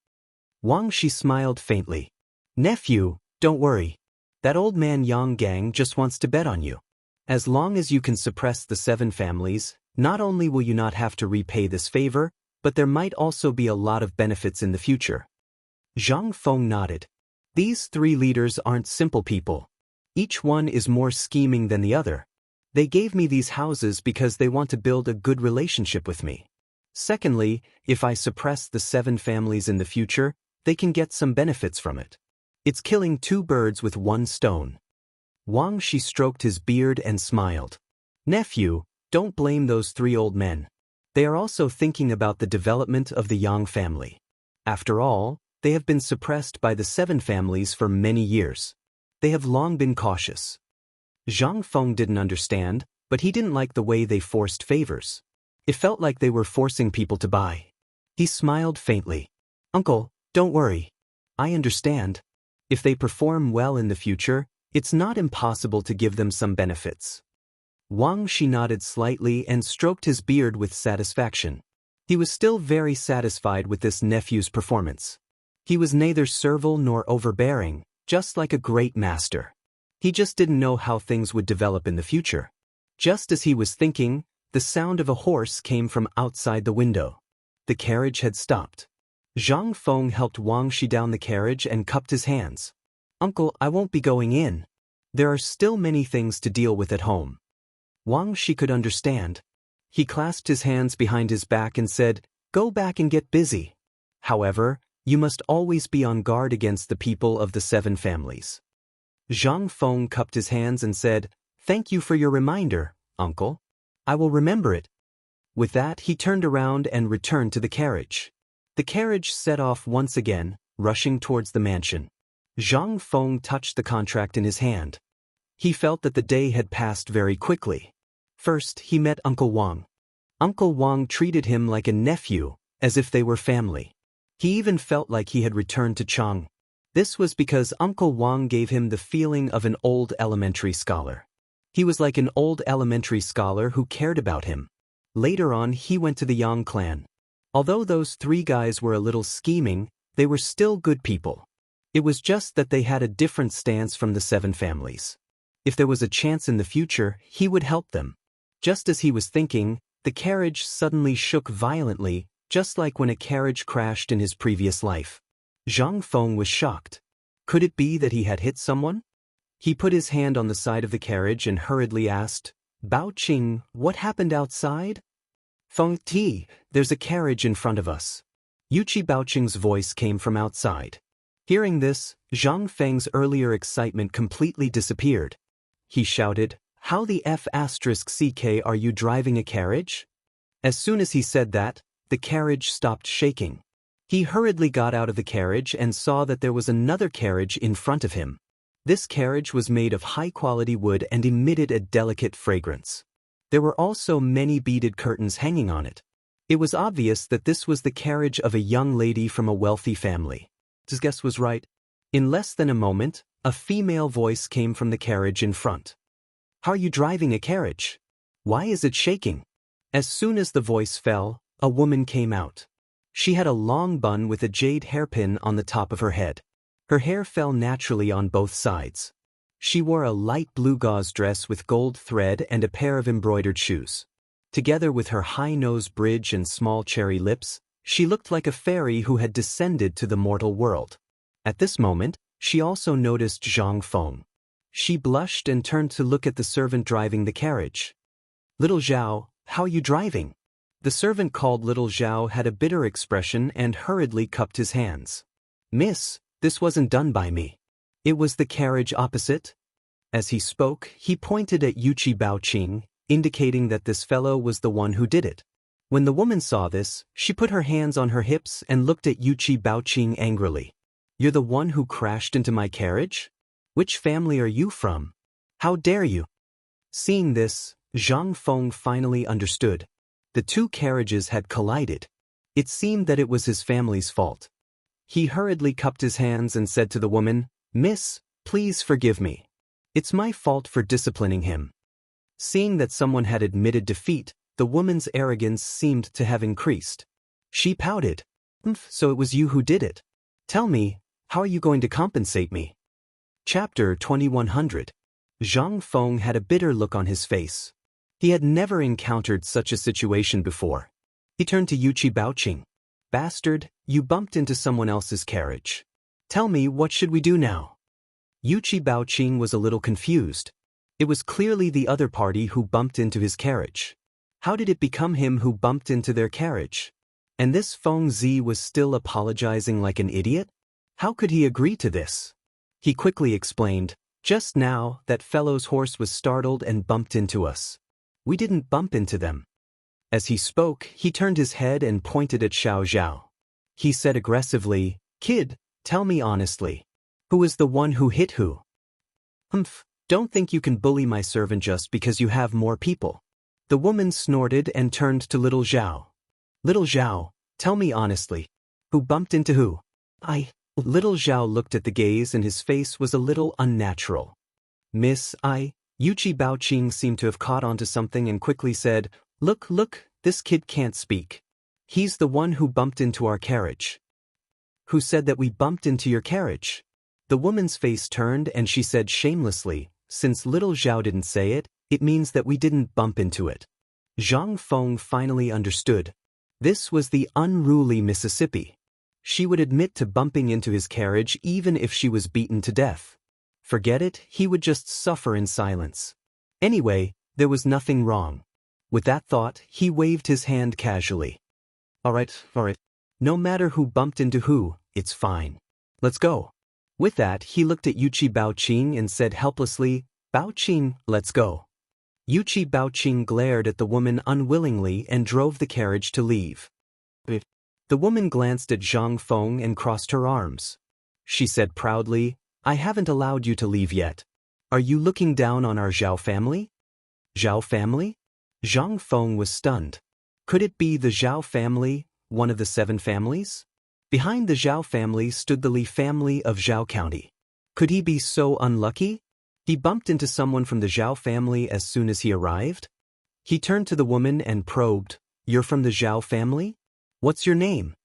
Wang Shi smiled faintly. "Nephew, don't worry. That old man Yang Gang just wants to bet on you. As long as you can suppress the 7 families, not only will you not have to repay this favor, but there might also be a lot of benefits in the future. Zhang Feng nodded. These 3 leaders aren't simple people. Each one is more scheming than the other. They gave me these houses because they want to build a good relationship with me. Secondly, if I suppress the 7 families in the future, they can get some benefits from it. It's killing 2 birds with 1 stone. Wang Shi stroked his beard and smiled. Nephew, don't blame those 3 old men. They are also thinking about the development of the Yang family. After all, they have been suppressed by the 7 families for many years. They have long been cautious. Zhang Feng didn't understand, but he didn't like the way they forced favors. It felt like they were forcing people to buy. He smiled faintly. Uncle, don't worry. I understand. If they perform well in the future, it's not impossible to give them some benefits. Wang Shi nodded slightly and stroked his beard with satisfaction. He was still very satisfied with this nephew's performance. He was neither servile nor overbearing, just like a great master. He just didn't know how things would develop in the future. Just as he was thinking, the sound of a horse came from outside the window. The carriage had stopped. Zhang Feng helped Wang Shi down the carriage and cupped his hands. Uncle, I won't be going in. There are still many things to deal with at home. Wang Shi could understand. He clasped his hands behind his back and said, Go back and get busy. However, you must always be on guard against the people of the 7 families. Zhang Feng cupped his hands and said, Thank you for your reminder, Uncle. I will remember it. With that, he turned around and returned to the carriage. The carriage set off once again, rushing towards the mansion. Zhang Feng touched the contract in his hand. He felt that the day had passed very quickly. First, he met Uncle Wang. Uncle Wang treated him like a nephew, as if they were family. He even felt like he had returned to Chang'an. This was because Uncle Wang gave him the feeling of an old elementary scholar. He was like an old elementary scholar who cared about him. Later on, he went to the Yang clan. Although those 3 guys were a little scheming, they were still good people. It was just that they had a different stance from the 7 families. If there was a chance in the future, he would help them. Just as he was thinking, the carriage suddenly shook violently, just like when a carriage crashed in his previous life. Zhang Feng was shocked. Could it be that he had hit someone? He put his hand on the side of the carriage and hurriedly asked, Bao Qing, what happened outside? Feng Ti, there's a carriage in front of us. Yuchi Baoqing's voice came from outside. Hearing this, Zhang Feng's earlier excitement completely disappeared. He shouted, How the F***ck are you driving a carriage? As soon as he said that, the carriage stopped shaking. He hurriedly got out of the carriage and saw that there was another carriage in front of him. This carriage was made of high-quality wood and emitted a delicate fragrance. There were also many beaded curtains hanging on it. It was obvious that this was the carriage of a young lady from a wealthy family. His guess was right. In less than a moment, a female voice came from the carriage in front. How are you driving a carriage? Why is it shaking? As soon as the voice fell, a woman came out. She had a long bun with a jade hairpin on the top of her head. Her hair fell naturally on both sides. She wore a light blue gauze dress with gold thread and a pair of embroidered shoes. Together with her high nose bridge and small cherry lips, she looked like a fairy who had descended to the mortal world. At this moment, she also noticed Zhang Feng. She blushed and turned to look at the servant driving the carriage. Little Zhao, how are you driving? The servant called Little Zhao had a bitter expression and hurriedly cupped his hands. Miss, this wasn't done by me. It was the carriage opposite. As he spoke, he pointed at Yuchi Baoqing, indicating that this fellow was the one who did it. When the woman saw this, she put her hands on her hips and looked at Yuchi Baoqing angrily. You're the one who crashed into my carriage? Which family are you from? How dare you? Seeing this, Zhang Feng finally understood. The 2 carriages had collided. It seemed that it was his family's fault. He hurriedly cupped his hands and said to the woman, Miss, please forgive me. It's my fault for disciplining him. Seeing that someone had admitted defeat, the woman's arrogance seemed to have increased. She pouted. So it was you who did it. Tell me, how are you going to compensate me? Chapter 2100. Zhang Feng had a bitter look on his face. He had never encountered such a situation before. He turned to Yuchi Baoqing. Bastard, you bumped into someone else's carriage. Tell me, what should we do now? Yuchi Baoqing was a little confused. It was clearly the other party who bumped into his carriage. How did it become him who bumped into their carriage? And this Feng Zi was still apologizing like an idiot? How could he agree to this? He quickly explained, just now, that fellow's horse was startled and bumped into us. We didn't bump into them. As he spoke, he turned his head and pointed at Xiao Zhao. He said aggressively, Kid, tell me honestly. Who is the one who hit who? Humph, don't think you can bully my servant just because you have more people. The woman snorted and turned to little Zhao. Little Zhao, tell me honestly. Who bumped into who? Little Zhao looked at the gaze and his face was a little unnatural. Yuchi Baoqing seemed to have caught on to something and quickly said, Look, this kid can't speak. He's the one who bumped into our carriage. Who said that we bumped into your carriage? The woman's face turned and she said shamelessly, since little Zhao didn't say it, it means that we didn't bump into it. Zhang Feng finally understood. This was the unruly Mississippi. She would admit to bumping into his carriage even if she was beaten to death. Forget it, he would just suffer in silence. Anyway, there was nothing wrong. With that thought, he waved his hand casually. All right. No matter who bumped into who, it's fine. Let's go. With that, he looked at Yuchi Baoqing and said helplessly, Baoqing, let's go. Yuchi Baoqing glared at the woman unwillingly and drove the carriage to leave. The woman glanced at Zhang Feng and crossed her arms. She said proudly, I haven't allowed you to leave yet. Are you looking down on our Zhao family? Zhao family? Zhang Feng was stunned. Could it be the Zhao family, one of the 7 families? Behind the Zhao family stood the Li family of Zhao County. Could he be so unlucky? He bumped into someone from the Zhao family as soon as he arrived? He turned to the woman and probed, You're from the Zhao family? What's your name?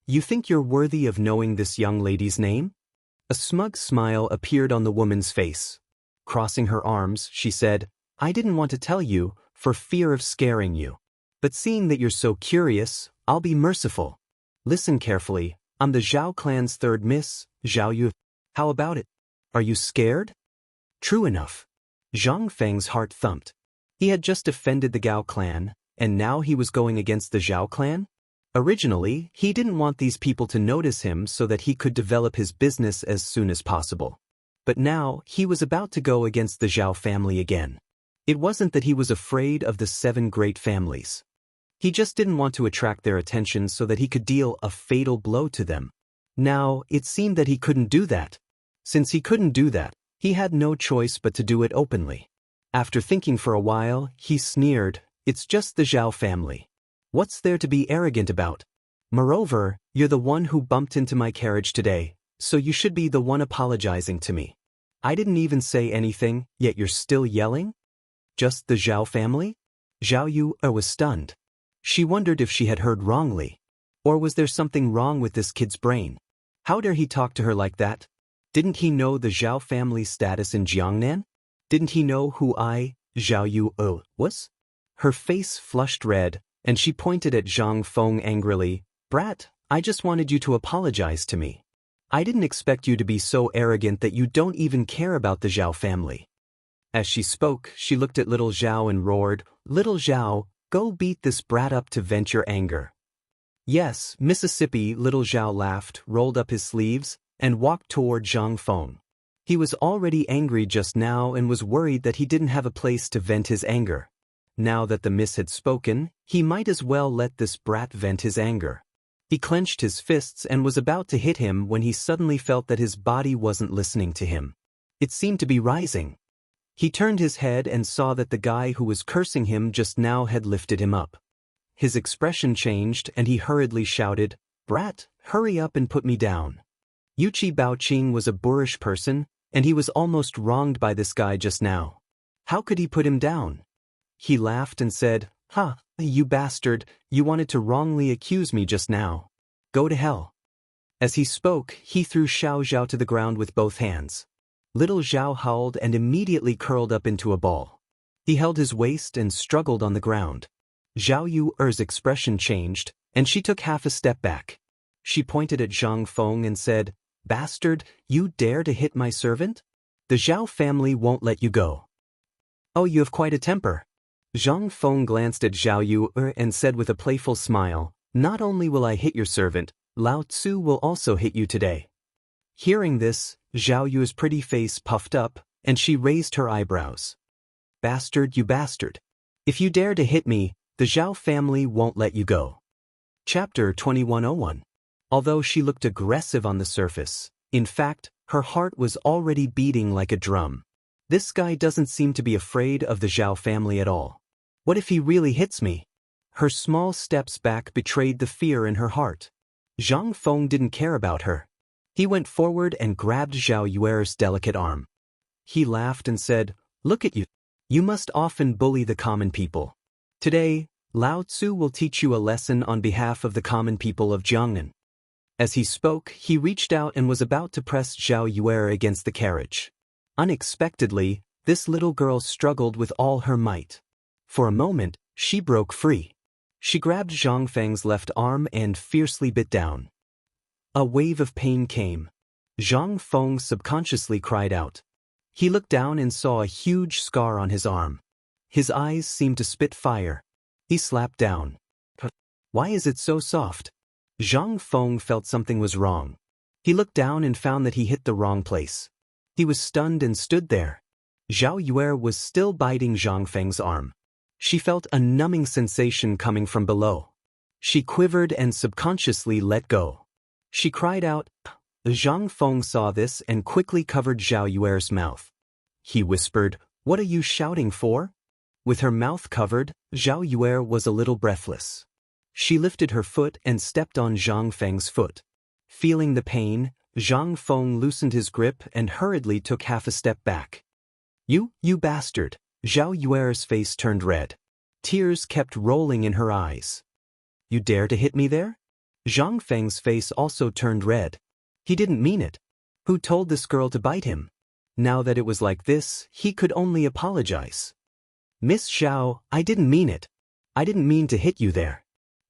You think you're worthy of knowing this young lady's name? A smug smile appeared on the woman's face. Crossing her arms, she said, I didn't want to tell you, for fear of scaring you. But seeing that you're so curious, I'll be merciful. Listen carefully, I'm the Zhao clan's 3rd miss, Zhao Yu. How about it? Are you scared? True enough. Zhang Feng's heart thumped. He had just offended the Gao clan, and now he was going against the Zhao clan? Originally, he didn't want these people to notice him so that he could develop his business as soon as possible. But now, he was about to go against the Zhao family again. It wasn't that he was afraid of the 7 great families. He just didn't want to attract their attention so that he could deal a fatal blow to them. Now, it seemed that he couldn't do that. Since he couldn't do that, he had no choice but to do it openly. After thinking for a while, he sneered, It's just the Zhao family. What's there to be arrogant about? Moreover, you're the one who bumped into my carriage today, so you should be the one apologizing to me. I didn't even say anything, yet you're still yelling? Just the Zhao family? Zhao Yu was stunned. She wondered if she had heard wrongly. Or was there something wrong with this kid's brain? How dare he talk to her like that? Didn't he know the Zhao family's status in Jiangnan? Didn't he know who Zhao Yu, was? Her face flushed red, and she pointed at Zhang Feng angrily. Brat, I just wanted you to apologize to me. I didn't expect you to be so arrogant that you don't even care about the Zhao family. As she spoke, she looked at little Zhao and roared, Little Zhao, go beat this brat up to vent your anger. Yes, Mississippi, little Zhao laughed, rolled up his sleeves, and walked toward Zhang Feng. He was already angry just now and was worried that he didn't have a place to vent his anger. Now that the miss had spoken, he might as well let this brat vent his anger. He clenched his fists and was about to hit him when he suddenly felt that his body wasn't listening to him. It seemed to be rising. He turned his head and saw that the guy who was cursing him just now had lifted him up. His expression changed and he hurriedly shouted, Brat, hurry up and put me down. Yuchi Baoqing was a boorish person, and he was almost wronged by this guy just now. How could he put him down? He laughed and said, You bastard, you wanted to wrongly accuse me just now. Go to hell. As he spoke, he threw Xiao Zhao to the ground with both hands. Little Zhao howled and immediately curled up into a ball. He held his waist and struggled on the ground. Zhao Yuer's expression changed, and she took half a step back. She pointed at Zhang Feng and said, "Bastard, you dare to hit my servant? The Zhao family won't let you go." "Oh, you have quite a temper." Zhang Feng glanced at Zhao Yuer and said with a playful smile, "Not only will I hit your servant, Lao Tzu will also hit you today." Hearing this, Zhao Yu's pretty face puffed up, and she raised her eyebrows. "Bastard, you bastard. If you dare to hit me, the Zhao family won't let you go." Chapter 2101. Although she looked aggressive on the surface, in fact, her heart was already beating like a drum. This guy doesn't seem to be afraid of the Zhao family at all. What if he really hits me? Her small steps back betrayed the fear in her heart. Zhang Feng didn't care about her. He went forward and grabbed Zhao Yuer's delicate arm. He laughed and said, "Look at you. You must often bully the common people. Today, Lao Tzu will teach you a lesson on behalf of the common people of Chang'an." As he spoke, he reached out and was about to press Zhao Yuer against the carriage. Unexpectedly, this little girl struggled with all her might. For a moment, she broke free. She grabbed Zhang Feng's left arm and fiercely bit down. A wave of pain came. Zhang Feng subconsciously cried out. He looked down and saw a huge scar on his arm. His eyes seemed to spit fire. He slapped down. "Why is it so soft?" Zhang Feng felt something was wrong. He looked down and found that he hit the wrong place. He was stunned and stood there. Zhao Yuer was still biting Zhang Feng's arm. She felt a numbing sensation coming from below. She quivered and subconsciously let go. She cried out. Zhang Feng saw this and quickly covered Zhao Yuer's mouth. He whispered, "What are you shouting for?" With her mouth covered, Zhao Yuer was a little breathless. She lifted her foot and stepped on Zhang Feng's foot. Feeling the pain, Zhang Feng loosened his grip and hurriedly took half a step back. You bastard." Zhao Yuer's face turned red. Tears kept rolling in her eyes. "You dare to hit me there?" Zhang Feng's face also turned red. He didn't mean it. Who told this girl to bite him? Now that it was like this, he could only apologize. "Miss Zhao, I didn't mean it. I didn't mean to hit you there."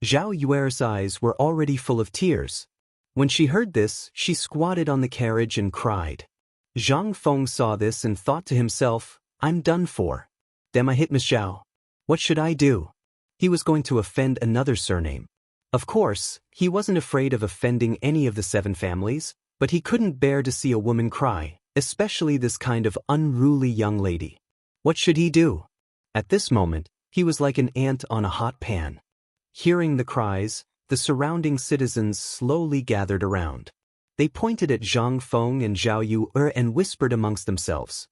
Zhao Yuer's eyes were already full of tears. When she heard this, she squatted on the carriage and cried. Zhang Feng saw this and thought to himself, "I'm done for. Damn, I hit Miss Zhao. What should I do?" He was going to offend another surname. Of course, he wasn't afraid of offending any of the 7 families, but he couldn't bear to see a woman cry, especially this kind of unruly young lady. What should he do? At this moment, he was like an ant on a hot pan. Hearing the cries, the surrounding citizens slowly gathered around. They pointed at Zhang Feng and Zhao Yuer and whispered amongst themselves.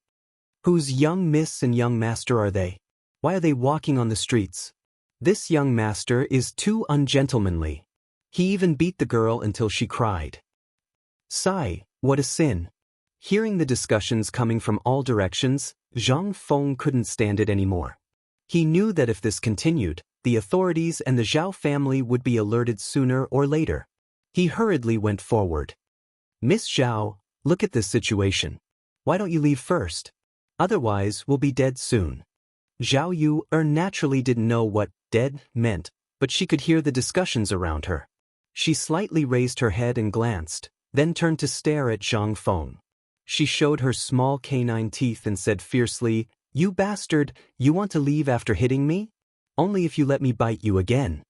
"Whose young miss and young master are they? Why are they walking on the streets? This young master is too ungentlemanly. He even beat the girl until she cried. Sigh, what a sin." Hearing the discussions coming from all directions, Zhang Feng couldn't stand it anymore. He knew that if this continued, the authorities and the Zhao family would be alerted sooner or later. He hurriedly went forward. "Miss Zhao, look at this situation. Why don't you leave first? Otherwise, we'll be dead soon." Zhao Yuer naturally didn't know what dead meant, but she could hear the discussions around her. She slightly raised her head and glanced, then turned to stare at Zhang Feng. She showed her small canine teeth and said fiercely, "You bastard, you want to leave after hitting me? Only if you let me bite you again."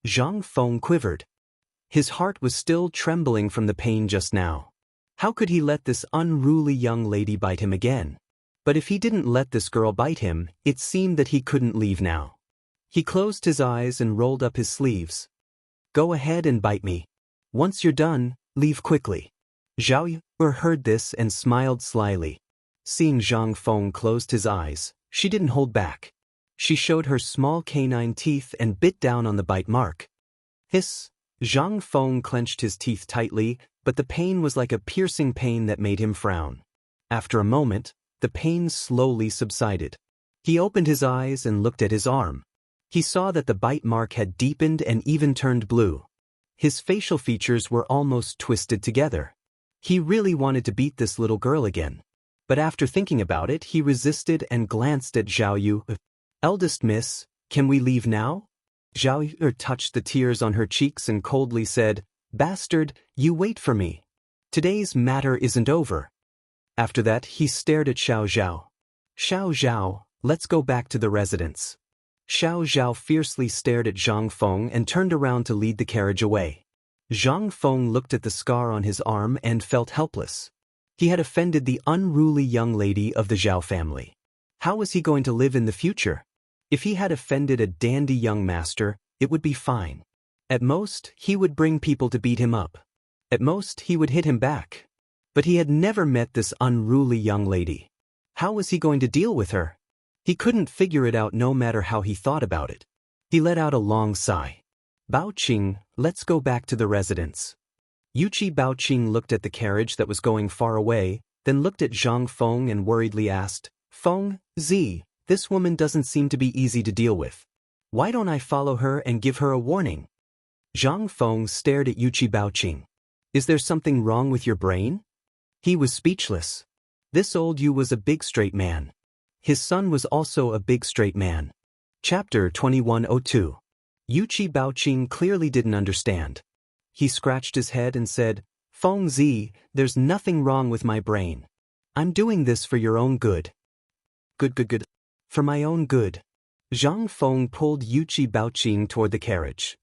Zhang Feng quivered. His heart was still trembling from the pain just now. How could he let this unruly young lady bite him again? But if he didn't let this girl bite him, it seemed that he couldn't leave now. He closed his eyes and rolled up his sleeves. "Go ahead and bite me. Once you're done, leave quickly." Zhao Yuer heard this and smiled slyly. Seeing Zhang Feng closed his eyes, she didn't hold back. She showed her small canine teeth and bit down on the bite mark. Hiss! Zhang Feng clenched his teeth tightly, but the pain was like a piercing pain that made him frown. After a moment, the pain slowly subsided. He opened his eyes and looked at his arm. He saw that the bite mark had deepened and even turned blue. His facial features were almost twisted together. He really wanted to beat this little girl again. But after thinking about it, he resisted and glanced at Zhao Yu. "Eldest miss, can we leave now?" Zhao Yu touched the tears on her cheeks and coldly said, "Bastard, you wait for me. Today's matter isn't over." After that, he stared at Xiao Zhao. "Xiao Zhao, let's go back to the residence." Xiao Zhao fiercely stared at Zhang Feng and turned around to lead the carriage away. Zhang Feng looked at the scar on his arm and felt helpless. He had offended the unruly young lady of the Zhao family. How was he going to live in the future? If he had offended a dandy young master, it would be fine. At most, he would bring people to beat him up. At most, he would hit him back. But he had never met this unruly young lady. How was he going to deal with her? He couldn't figure it out no matter how he thought about it. He let out a long sigh. "Baoqing, let's go back to the residence." Yuqi Baoqing looked at the carriage that was going far away, then looked at Zhang Feng and worriedly asked, "Feng, Z, this woman doesn't seem to be easy to deal with. Why don't I follow her and give her a warning?" Zhang Feng stared at Yuqi Baoqing. "Is there something wrong with your brain?" He was speechless. This old Yu was a big straight man. His son was also a big straight man. Chapter 2102. Yuqi Baoqing clearly didn't understand. He scratched his head and said, "Feng Zi, there's nothing wrong with my brain. I'm doing this for your own good." Good. For my own good. Zhang Feng pulled Yuqi Baoqing toward the carriage.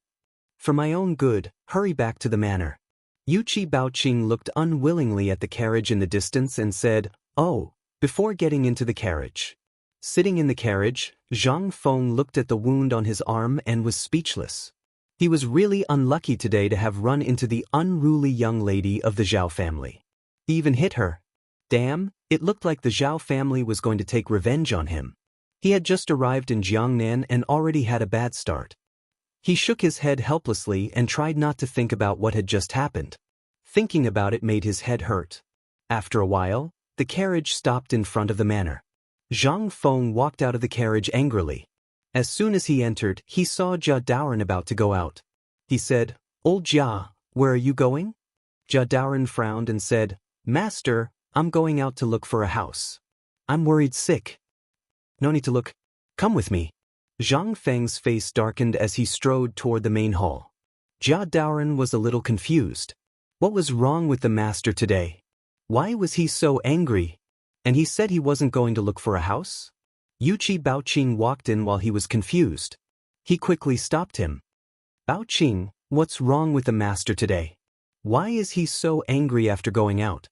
"For my own good, hurry back to the manor." Yuqi Baoqing looked unwillingly at the carriage in the distance and said, "Oh," before getting into the carriage. Sitting in the carriage, Zhang Feng looked at the wound on his arm and was speechless. He was really unlucky today to have run into the unruly young lady of the Zhao family. He even hit her. Damn, it looked like the Zhao family was going to take revenge on him. He had just arrived in Jiangnan and already had a bad start. He shook his head helplessly and tried not to think about what had just happened. Thinking about it made his head hurt. After a while, the carriage stopped in front of the manor. Zhang Feng walked out of the carriage angrily. As soon as he entered, he saw Jia Daoren about to go out. He said, "Old Jia, where are you going?" Jia Daoren frowned and said, "Master, I'm going out to look for a house. I'm worried sick." "No need to look. Come with me." Zhang Feng's face darkened as he strode toward the main hall. Jia Daoren was a little confused. What was wrong with the master today? Why was he so angry? And he said he wasn't going to look for a house? Yuqi Baoqing walked in while he was confused. He quickly stopped him. "Baoqing, what's wrong with the master today? Why is he so angry after going out?"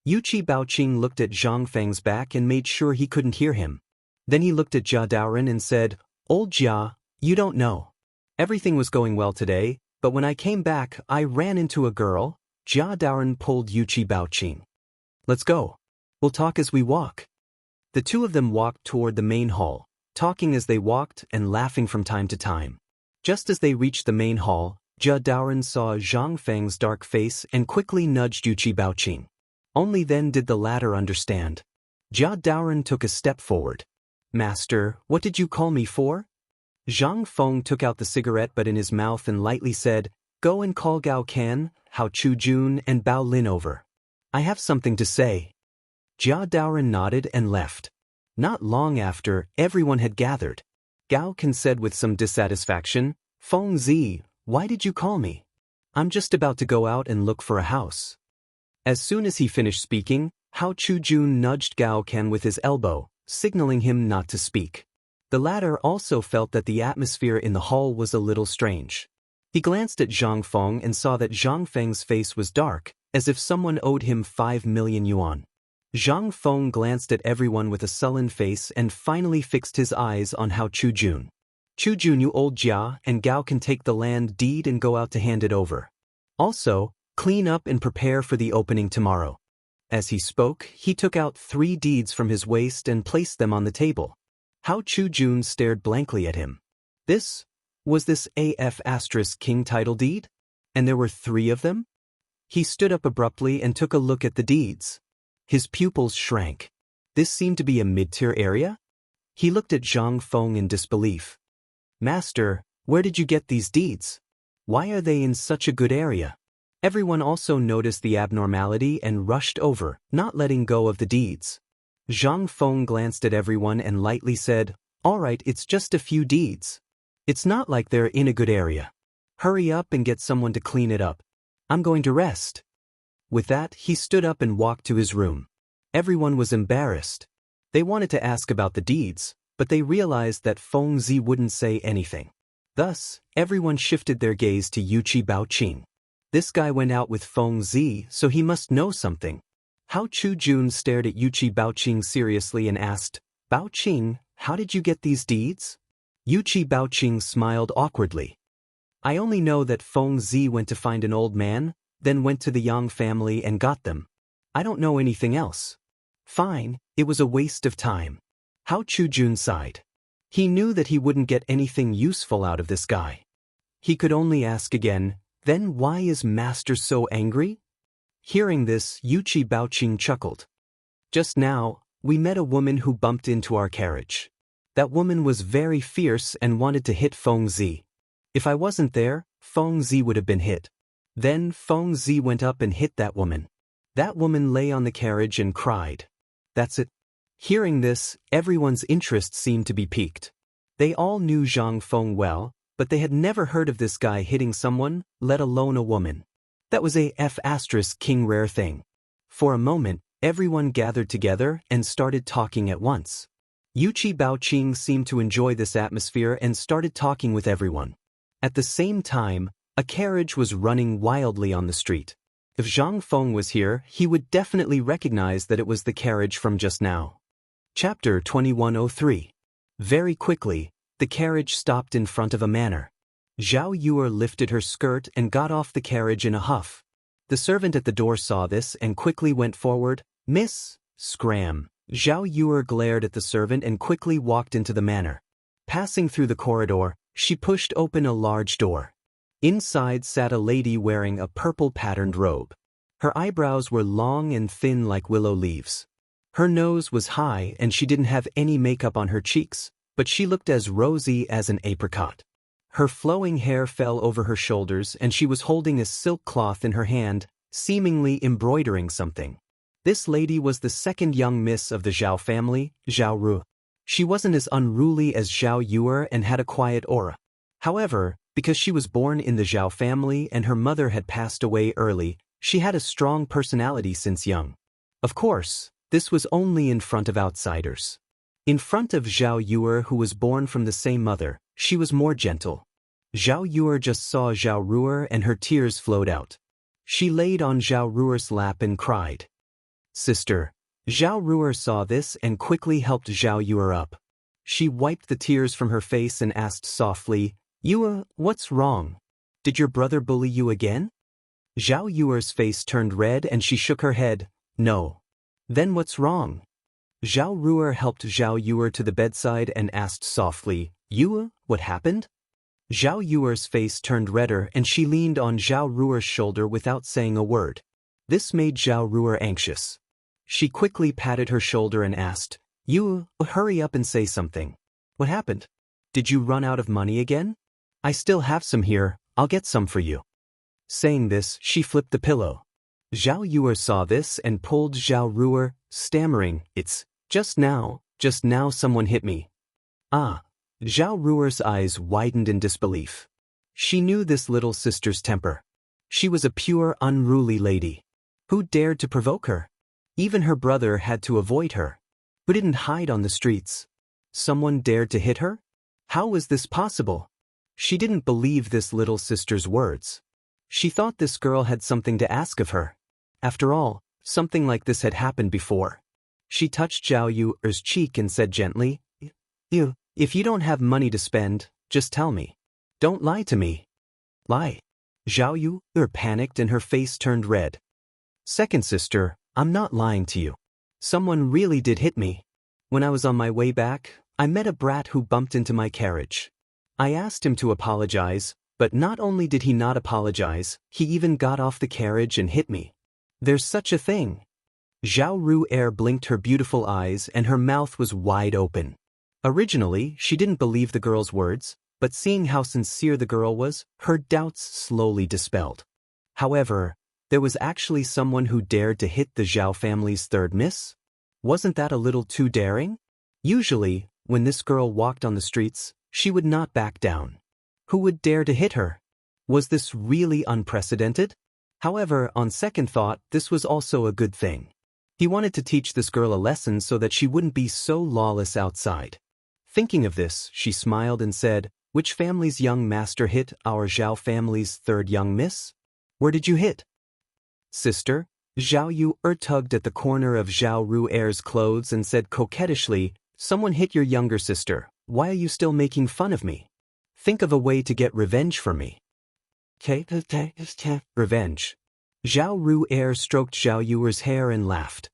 Yuqi Baoqing looked at Zhang Feng's back and made sure he couldn't hear him. Then he looked at Jia Daoren and said, "Old Jia, you don't know. Everything was going well today, but when I came back, I ran into a girl." Jia Daoren pulled Yuqi Baoqing. "Let's go. We'll talk as we walk." The two of them walked toward the main hall, talking as they walked and laughing from time to time. Just as they reached the main hall, Jia Daoren saw Zhang Feng's dark face and quickly nudged Yuqi Baoqing. Only then did the latter understand. Jia Daoren took a step forward. "Master, what did you call me for?" Zhang Feng took out the cigarette butt in his mouth and lightly said, "Go and call Gao Kan, Hao Chujun, and Bao Lin over. I have something to say." Jia Daoren nodded and left. Not long after, everyone had gathered. Gao Kan said with some dissatisfaction, "Feng Zi, why did you call me? I'm just about to go out and look for a house." As soon as he finished speaking, Hao Chujun nudged Gao Kan with his elbow, signaling him not to speak. The latter also felt that the atmosphere in the hall was a little strange. He glanced at Zhang Feng and saw that Zhang Feng's face was dark, as if someone owed him 5 million yuan. Zhang Feng glanced at everyone with a sullen face and finally fixed his eyes on Hao Chujun. "Chujun, you old Jia, and Gao can take the land deed and go out to hand it over. Also, clean up and prepare for the opening tomorrow." As he spoke, he took out 3 deeds from his waist and placed them on the table. Hao Chujun stared blankly at him. Was this AF * king title deed? And there were 3 of them? He stood up abruptly and took a look at the deeds. His pupils shrank. This seemed to be a mid-tier area? He looked at Zhang Feng in disbelief. "Master, where did you get these deeds? Why are they in such a good area? Everyone also noticed the abnormality and rushed over, not letting go of the deeds. Zhang Feng glanced at everyone and lightly said, "All right, it's just a few deeds. It's not like they're in a good area. Hurry up and get someone to clean it up. I'm going to rest." With that, he stood up and walked to his room. Everyone was embarrassed. They wanted to ask about the deeds, but they realized that Feng Zi wouldn't say anything. Thus, everyone shifted their gaze to Yuqi Baoqing. This guy went out with Feng Zi, so he must know something. Hao Chu-jun stared at Yuqi Baoqing seriously and asked, "Baoqing, how did you get these deeds?" Yuqi Baoqing smiled awkwardly. "I only know that Feng Zi went to find an old man, then went to the Yang family and got them. I don't know anything else." "Fine, it was a waste of time." Hao Chu-jun sighed. He knew that he wouldn't get anything useful out of this guy. He could only ask again, "Then why is Master so angry?" Hearing this, Yuqi Baoqing chuckled. "Just now, we met a woman who bumped into our carriage. That woman was very fierce and wanted to hit Feng Zi. If I wasn't there, Feng Zi would have been hit. Then Feng Zi went up and hit that woman. That woman lay on the carriage and cried. That's it." Hearing this, everyone's interest seemed to be piqued. They all knew Zhang Feng well, but they had never heard of this guy hitting someone, let alone a woman. That was a F***king rare thing. For a moment, everyone gathered together and started talking at once. Yuqi Baoqing seemed to enjoy this atmosphere and started talking with everyone. At the same time, a carriage was running wildly on the street. If Zhang Feng was here, he would definitely recognize that it was the carriage from just now. Chapter 2103. Very quickly, the carriage stopped in front of a manor. Zhao Yuer lifted her skirt and got off the carriage in a huff. The servant at the door saw this and quickly went forward. "Miss, scram." Zhao Yuer glared at the servant and quickly walked into the manor. Passing through the corridor, she pushed open a large door. Inside sat a lady wearing a purple patterned robe. Her eyebrows were long and thin like willow leaves. Her nose was high and she didn't have any makeup on her cheeks, but she looked as rosy as an apricot. Her flowing hair fell over her shoulders and she was holding a silk cloth in her hand, seemingly embroidering something. This lady was the second young miss of the Zhao family, Zhao Ru. She wasn't as unruly as Zhao Yuer and had a quiet aura. However, because she was born in the Zhao family and her mother had passed away early, she had a strong personality since young. Of course, this was only in front of outsiders. In front of Zhao Yuer, who was born from the same mother, she was more gentle. Zhao Yuer just saw Zhao Ruer and her tears flowed out. She laid on Zhao Ruer's lap and cried. "Sister." Zhao Ruer saw this and quickly helped Zhao Yuer up. She wiped the tears from her face and asked softly, "Yuer, what's wrong? Did your brother bully you again?" Zhao Yuer's face turned red and she shook her head. "No." "Then what's wrong?" Zhao Ruer helped Zhao Yuer to the bedside and asked softly, "Yuer, what happened?" Zhao Yuer's face turned redder and she leaned on Zhao Ruer's shoulder without saying a word. This made Zhao Ruer anxious. She quickly patted her shoulder and asked, "Yuer, hurry up and say something. What happened? Did you run out of money again? I still have some here, I'll get some for you." Saying this, she flipped the pillow. Zhao Yuer saw this and pulled Zhao Ruer, stammering, "It's just now someone hit me." "Ah." Zhao Ruer's eyes widened in disbelief. She knew this little sister's temper. She was a pure, unruly lady. Who dared to provoke her? Even her brother had to avoid her. Who didn't hide on the streets? Someone dared to hit her? How was this possible? She didn't believe this little sister's words. She thought this girl had something to ask of her. After all, something like this had happened before. She touched Zhao Yuer's cheek and said gently, If you don't have money to spend, just tell me. Don't lie to me." "Lie?" Zhao Yuer panicked and her face turned red. "Second sister, I'm not lying to you. Someone really did hit me. When I was on my way back, I met a brat who bumped into my carriage. I asked him to apologize, but not only did he not apologize, he even got off the carriage and hit me. There's such a thing." Zhao Ruer blinked her beautiful eyes and her mouth was wide open. Originally, she didn't believe the girl's words, but seeing how sincere the girl was, her doubts slowly dispelled. However, there was actually someone who dared to hit the Zhao family's third miss? Wasn't that a little too daring? Usually, when this girl walked on the streets, she would not back down. Who would dare to hit her? Was this really unprecedented? However, on second thought, this was also a good thing. He wanted to teach this girl a lesson so that she wouldn't be so lawless outside. Thinking of this, she smiled and said, "Which family's young master hit our Zhao family's third young miss? Where did you hit?" "Sister." Zhao Yu tugged at the corner of Zhao Ru'er's clothes and said coquettishly, "Someone hit your younger sister. Why are you still making fun of me? Think of a way to get revenge for me." Revenge. Zhao Ru'er stroked Zhao Yuer's hair and laughed.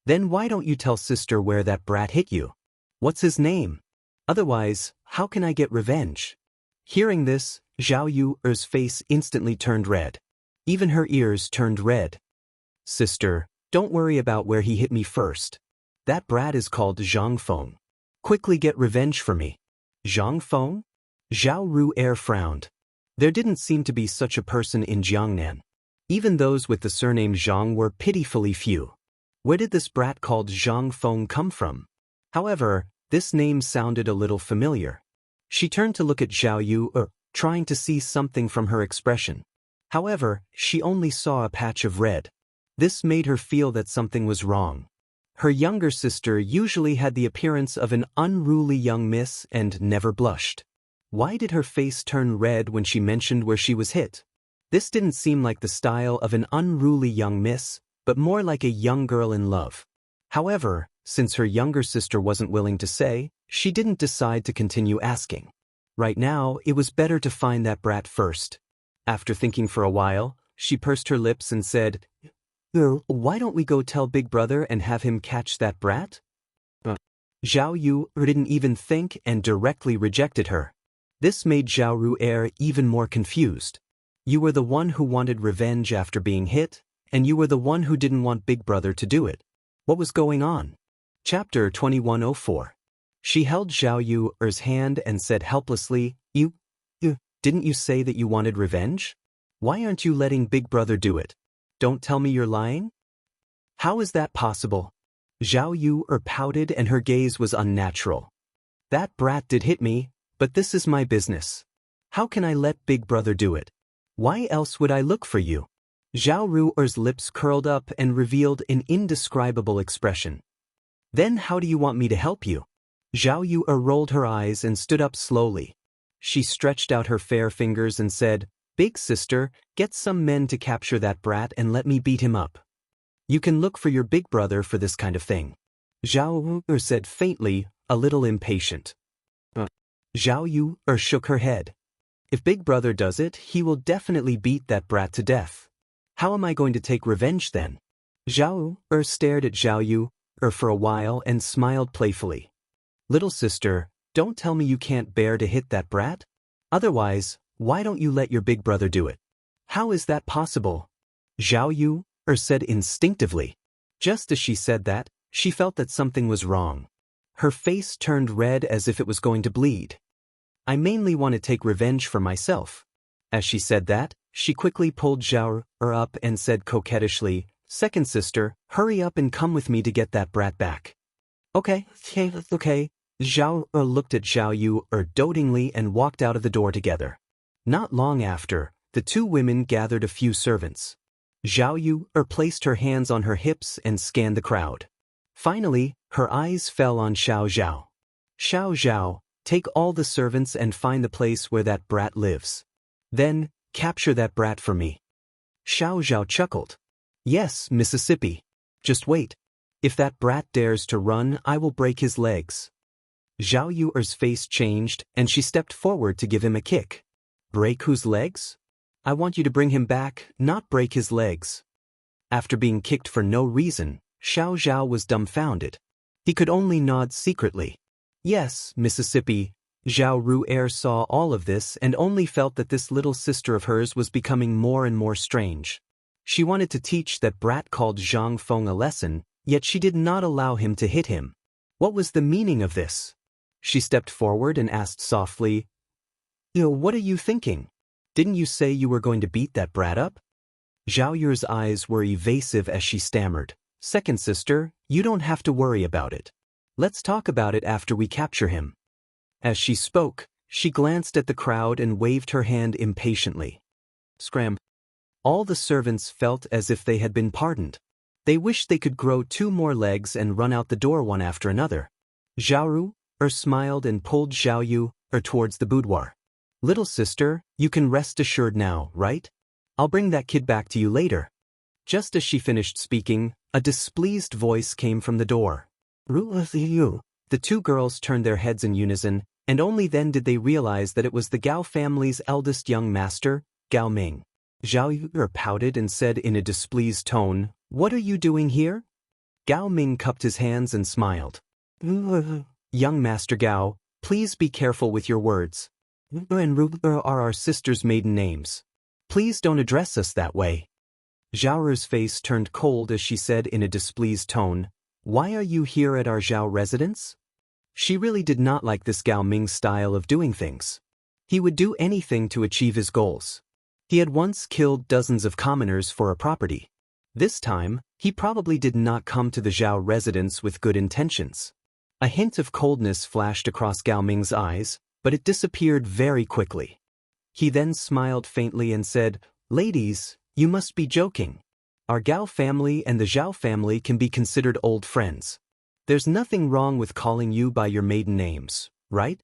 "Then why don't you tell sister where that brat hit you? What's his name? Otherwise, how can I get revenge?" Hearing this, Zhao Yuer's face instantly turned red. Even her ears turned red. "Sister, don't worry about where he hit me first. That brat is called Zhang Feng. Quickly get revenge for me." "Zhang Feng?" Zhao Ru'er frowned. There didn't seem to be such a person in Jiangnan. Even those with the surname Zhang were pitifully few. Where did this brat called Zhang Feng come from? However, this name sounded a little familiar. She turned to look at Zhao Yu, trying to see something from her expression. However, she only saw a patch of red. This made her feel that something was wrong. Her younger sister usually had the appearance of an unruly young miss and never blushed. Why did her face turn red when she mentioned where she was hit? This didn't seem like the style of an unruly young miss, but more like a young girl in love. However, since her younger sister wasn't willing to say, she didn't decide to continue asking. Right now, it was better to find that brat first. After thinking for a while, she pursed her lips and said, "Why don't we go tell Big Brother and have him catch that brat?" Zhao Yu didn't even think and directly rejected her. This made Zhao Ru'er even more confused. You were the one who wanted revenge after being hit, and you were the one who didn't want Big Brother to do it. What was going on? Chapter 2104. She held Zhao Yu's hand and said helplessly, Didn't you say that you wanted revenge? Why aren't you letting Big Brother do it? Don't tell me you're lying? How is that possible?" Zhao Yu pouted and her gaze was unnatural. "That brat did hit me, but this is my business. How can I let Big Brother do it? Why else would I look for you?" Zhao Ru'er's lips curled up and revealed an indescribable expression. "Then how do you want me to help you?" Zhao Yu rolled her eyes and stood up slowly. She stretched out her fair fingers and said, "Big sister, get some men to capture that brat and let me beat him up. You can look for your big brother for this kind of thing." Zhao Yu said faintly, a little impatient. Zhao Yu shook her head. "If Big Brother does it, he will definitely beat that brat to death. How am I going to take revenge then?" Zhao stared at Zhao Yu for a while and smiled playfully. "Little sister, don't tell me you can't bear to hit that brat? Otherwise, why don't you let your big brother do it?" "How is that possible?" Zhao Yu said instinctively. Just as she said that, she felt that something was wrong. Her face turned red as if it was going to bleed. "I mainly want to take revenge for myself." As she said that, she quickly pulled Zhao up and said coquettishly, "Second sister, hurry up and come with me to get that brat back." Okay. Zhao looked at Zhao Yu dotingly and walked out of the door together. Not long after, the two women gathered a few servants. Zhao Yu placed her hands on her hips and scanned the crowd. Finally, her eyes fell on Xiao Zhao. "Xiao Zhao, take all the servants and find the place where that brat lives. Then, capture that brat for me." Xiao Zhao chuckled. "Yes, Mississippi. Just wait. If that brat dares to run, I will break his legs." Zhao Yu's face changed, and she stepped forward to give him a kick. "Break whose legs? I want you to bring him back, not break his legs." After being kicked for no reason, Xiao Zhao was dumbfounded. He could only nod secretly. "Yes, Mississippi." Zhao Ru'er saw all of this and only felt that this little sister of hers was becoming more and more strange. She wanted to teach that brat called Zhang Feng a lesson, yet she did not allow him to hit him. What was the meaning of this? She stepped forward and asked softly, What are you thinking? Didn't you say you were going to beat that brat up? Zhao Yu's eyes were evasive as she stammered. Second sister, you don't have to worry about it. Let's talk about it after we capture him. As she spoke, she glanced at the crowd and waved her hand impatiently. Scram. All the servants felt as if they had been pardoned. They wished they could grow 2 more legs and run out the door one after another. Zhao Yu smiled and pulled Zhao Yu towards the boudoir. Little sister, you can rest assured now, right? I'll bring that kid back to you later. Just as she finished speaking, a displeased voice came from the door. The 2 girls turned their heads in unison, and only then did they realize that it was the Gao family's eldest young master, Gao Ming. Zhao Yu pouted and said in a displeased tone, "What are you doing here?" Gao Ming cupped his hands and smiled. Young Master Gao, please be careful with your words. And Ru are our sisters' maiden names. Please don't address us that way. Zhao Ru's face turned cold as she said in a displeased tone, "Why are you here at our Zhao residence?" She really did not like this Gao Ming's style of doing things. He would do anything to achieve his goals. He had once killed dozens of commoners for a property. This time, he probably did not come to the Zhao residence with good intentions. A hint of coldness flashed across Gao Ming's eyes, but it disappeared very quickly. He then smiled faintly and said, "Ladies, you must be joking. Our Gao family and the Zhao family can be considered old friends. There's nothing wrong with calling you by your maiden names, right?"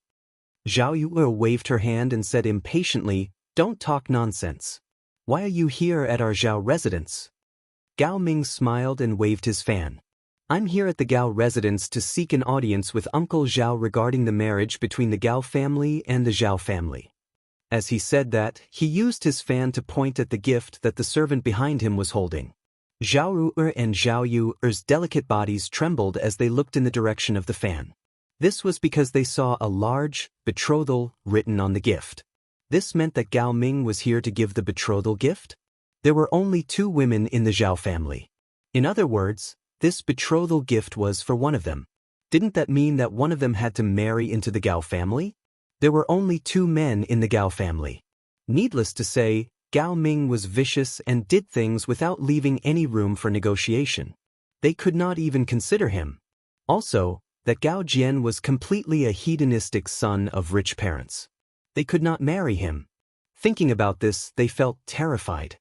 Zhao Yu waved her hand and said impatiently, "Don't talk nonsense. Why are you here at our Zhao residence?" Gao Ming smiled and waved his fan. "I'm here at the Gao residence to seek an audience with Uncle Zhao regarding the marriage between the Gao family and the Zhao family." As he said that, he used his fan to point at the gift that the servant behind him was holding. Zhao Ru and Zhao Yu's delicate bodies trembled as they looked in the direction of the fan. This was because they saw a large betrothal written on the gift. This meant that Gao Ming was here to give the betrothal gift? There were only 2 women in the Zhao family. In other words, this betrothal gift was for one of them. Didn't that mean that one of them had to marry into the Gao family? There were only 2 men in the Gao family. Needless to say, Gao Ming was vicious and did things without leaving any room for negotiation. They could not even consider him. Also, that Gao Jian was completely a hedonistic son of rich parents. They could not marry him. Thinking about this, they felt terrified.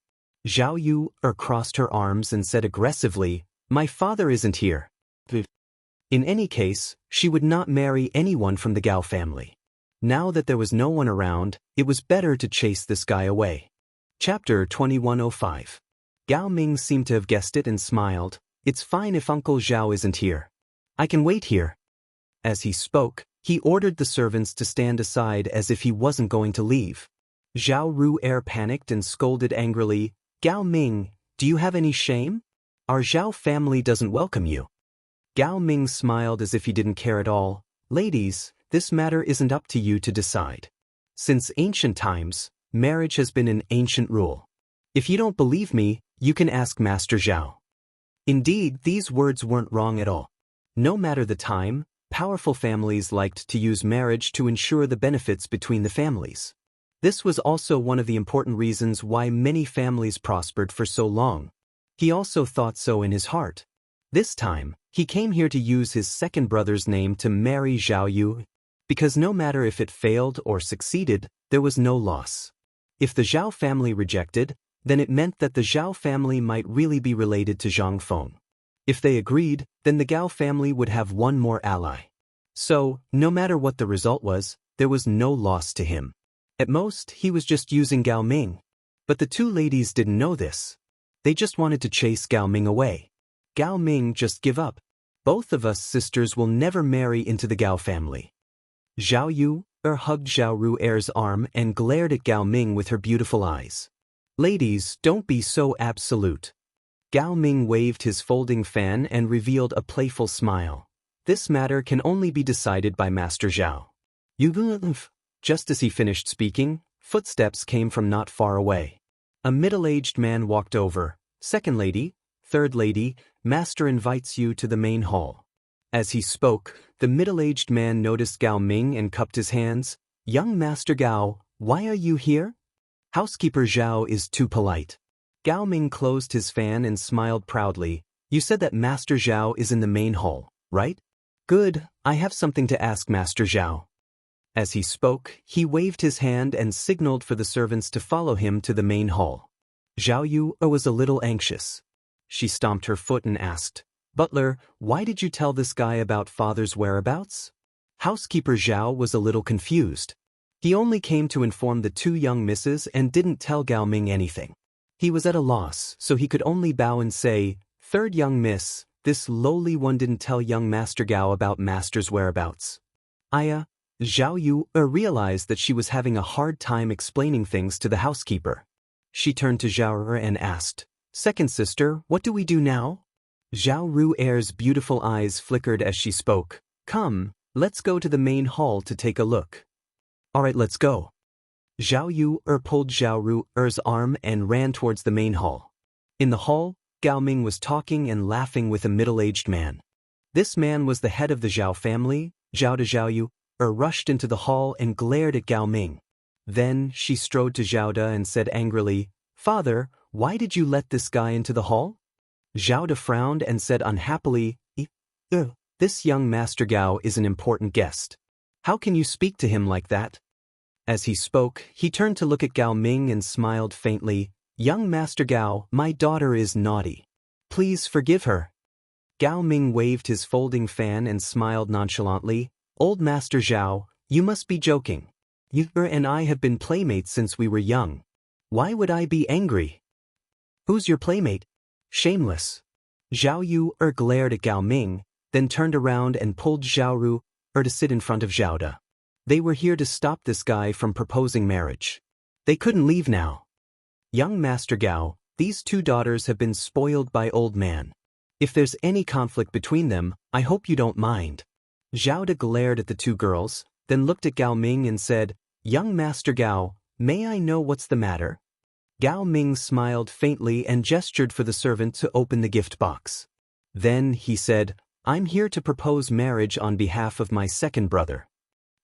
Zhao Yu crossed her arms and said aggressively, "My father isn't here." In any case, she would not marry anyone from the Gao family. Now that there was no one around, it was better to chase this guy away. Chapter 2105. Gao Ming seemed to have guessed it and smiled. "It's fine if Uncle Zhao isn't here. I can wait here." As he spoke, he ordered the servants to stand aside as if he wasn't going to leave. Zhao Ru panicked and scolded angrily, "Gao Ming, do you have any shame? Our Zhao family doesn't welcome you." Gao Ming smiled as if he didn't care at all. "Ladies, this matter isn't up to you to decide. Since ancient times, marriage has been an ancient rule. If you don't believe me, you can ask Master Zhao." Indeed, these words weren't wrong at all. No matter the time, powerful families liked to use marriage to ensure the benefits between the families. This was also one of the important reasons why many families prospered for so long. He also thought so in his heart. This time, he came here to use his second brother's name to marry Zhao Yu, because no matter if it failed or succeeded, there was no loss. If the Zhao family rejected, then it meant that the Zhao family might really be related to Zhang Feng. If they agreed, then the Gao family would have one more ally. So, no matter what the result was, there was no loss to him. At most, he was just using Gao Ming. But the 2 ladies didn't know this. They just wanted to chase Gao Ming away. "Gao Ming, just give up. Both of us sisters will never marry into the Gao family." Zhao Yu hugged Zhao Ru's arm and glared at Gao Ming with her beautiful eyes. "Ladies, don't be so absolute." Gao Ming waved his folding fan and revealed a playful smile. "This matter can only be decided by Master Zhao." Just as he finished speaking, footsteps came from not far away. A middle-aged man walked over. "Second lady, third lady, Master invites you to the main hall." As he spoke, the middle-aged man noticed Gao Ming and cupped his hands. "Young Master Gao, Why are you here? Housekeeper Zhao is too polite. Gao Ming closed his fan and smiled proudly. You said that Master Zhao is in the main hall, right? Good, I have something to ask Master Zhao. As he spoke, he waved his hand and signaled for the servants to follow him to the main hall. Zhao Yu was a little anxious. She stomped her foot and asked, Butler, why did you tell this guy about father's whereabouts? Housekeeper Zhao was a little confused. He only came to inform the two young misses and didn't tell Gao Ming anything. He was at a loss, so he could only bow and say, Third young miss, this lowly one didn't tell young Master Gao about Master's whereabouts. Zhao Yu realized that she was having a hard time explaining things to the housekeeper. She turned to Zhao and asked, Second sister, what do we do now? Zhao Ru'er's beautiful eyes flickered as she spoke. Come, let's go to the main hall to take a look. Alright, let's go. Zhao Yu pulled Zhao Ru'er's arm and ran towards the main hall. In the hall, Gao Ming was talking and laughing with a middle-aged man. This man was the head of the Zhao family. Zhao Yu rushed into the hall and glared at Gao Ming. Then she strode to Zhao De and said angrily, Father, why did you let this guy into the hall? Zhao De frowned and said unhappily, This young Master Gao is an important guest. How can you speak to him like that? As he spoke, he turned to look at Gao Ming and smiled faintly. Young Master Gao, my daughter is naughty. Please forgive her. Gao Ming waved his folding fan and smiled nonchalantly. Old Master Zhao, you must be joking. You and I have been playmates since we were young. Why would I be angry? Who's your playmate? Shameless. Zhao Yu glared at Gao Ming, then turned around and pulled Zhao Ru to sit in front of Zhao De. They were here to stop this guy from proposing marriage. They couldn't leave now. Young Master Gao, these two daughters have been spoiled by old man. If there's any conflict between them, I hope you don't mind. Zhao De glared at the two girls, then looked at Gao Ming and said, Young Master Gao, may I know what's the matter? Gao Ming smiled faintly and gestured for the servant to open the gift box. Then he said, I'm here to propose marriage on behalf of my second brother.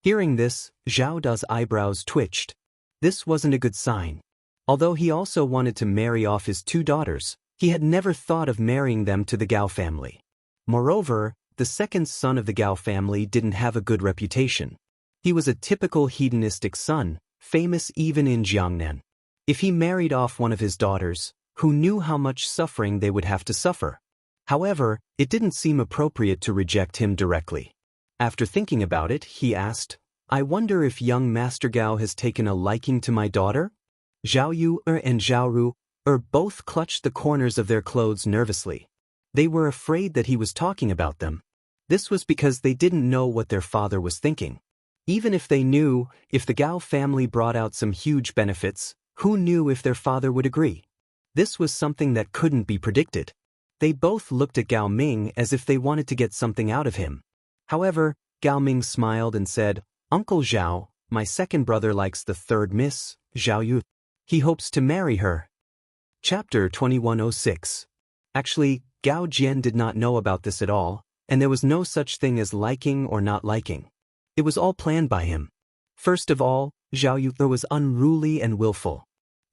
Hearing this, Zhao De's eyebrows twitched. This wasn't a good sign. Although he also wanted to marry off his two daughters, he had never thought of marrying them to the Gao family. Moreover, the second son of the Gao family didn't have a good reputation. He was a typical hedonistic son, famous even in Chang'an. If he married off one of his daughters, who knew how much suffering they would have to suffer? However, it didn't seem appropriate to reject him directly. After thinking about it, he asked, I wonder if young Master Gao has taken a liking to my daughter? Zhao Yu and Zhao Ru both clutched the corners of their clothes nervously. They were afraid that he was talking about them. This was because they didn't know what their father was thinking. Even if they knew, if the Gao family brought out some huge benefits, who knew if their father would agree? This was something that couldn't be predicted. They both looked at Gao Ming as if they wanted to get something out of him. However, Gao Ming smiled and said, Uncle Zhao, my second brother likes the third miss, Zhao Yu. He hopes to marry her. Chapter 2106. Actually, Gao Jian did not know about this at all, and there was no such thing as liking or not liking. It was all planned by him. First of all, Zhao Yu was unruly and willful.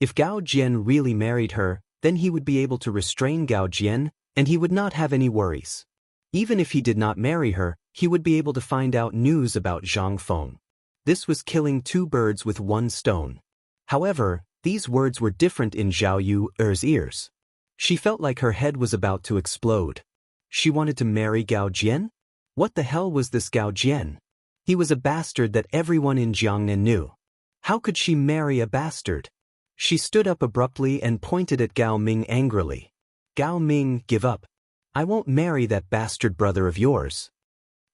If Gao Jian really married her, then he would be able to restrain Gao Jian, and he would not have any worries. Even if he did not marry her, he would be able to find out news about Zhang Feng. This was killing two birds with one stone. However, these words were different in Zhao Yu's ears. She felt like her head was about to explode. She wanted to marry Gao Jian? What the hell was this Gao Jian? He was a bastard that everyone in Jiangnan knew. How could she marry a bastard? She stood up abruptly and pointed at Gao Ming angrily. Gao Ming, give up. I won't marry that bastard brother of yours.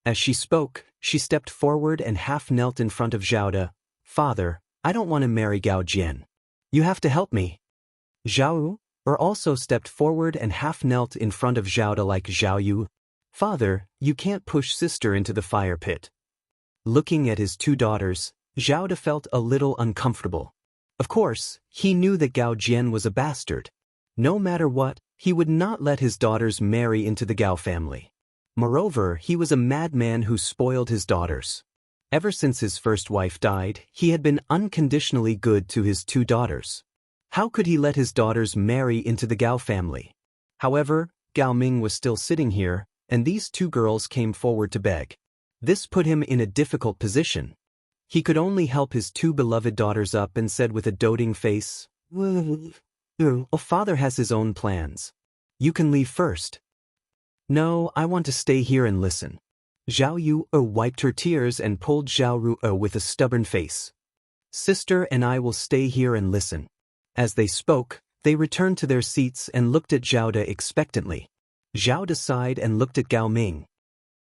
As she spoke, she stepped forward and half knelt in front of Zhao De. Father, I don't want to marry Gao Jian. You have to help me. Zhao also stepped forward and half knelt in front of Zhao De like Zhao Yu. Father, you can't push sister into the fire pit. Looking at his two daughters, Zhao De felt a little uncomfortable. Of course, he knew that Gao Jian was a bastard. No matter what, he would not let his daughters marry into the Gao family. Moreover, he was a madman who spoiled his daughters. Ever since his first wife died, he had been unconditionally good to his two daughters. How could he let his daughters marry into the Gao family? However, Gao Ming was still sitting here, and these two girls came forward to beg. This put him in a difficult position. He could only help his two beloved daughters up and said with a doting face, "Father has his own plans. You can leave first." "No, I want to stay here and listen." Zhao Yu wiped her tears and pulled Zhao Ru with a stubborn face. "Sister and I will stay here and listen." As they spoke, they returned to their seats and looked at Zhao De expectantly. Zhao De sighed and looked at Gao Ming.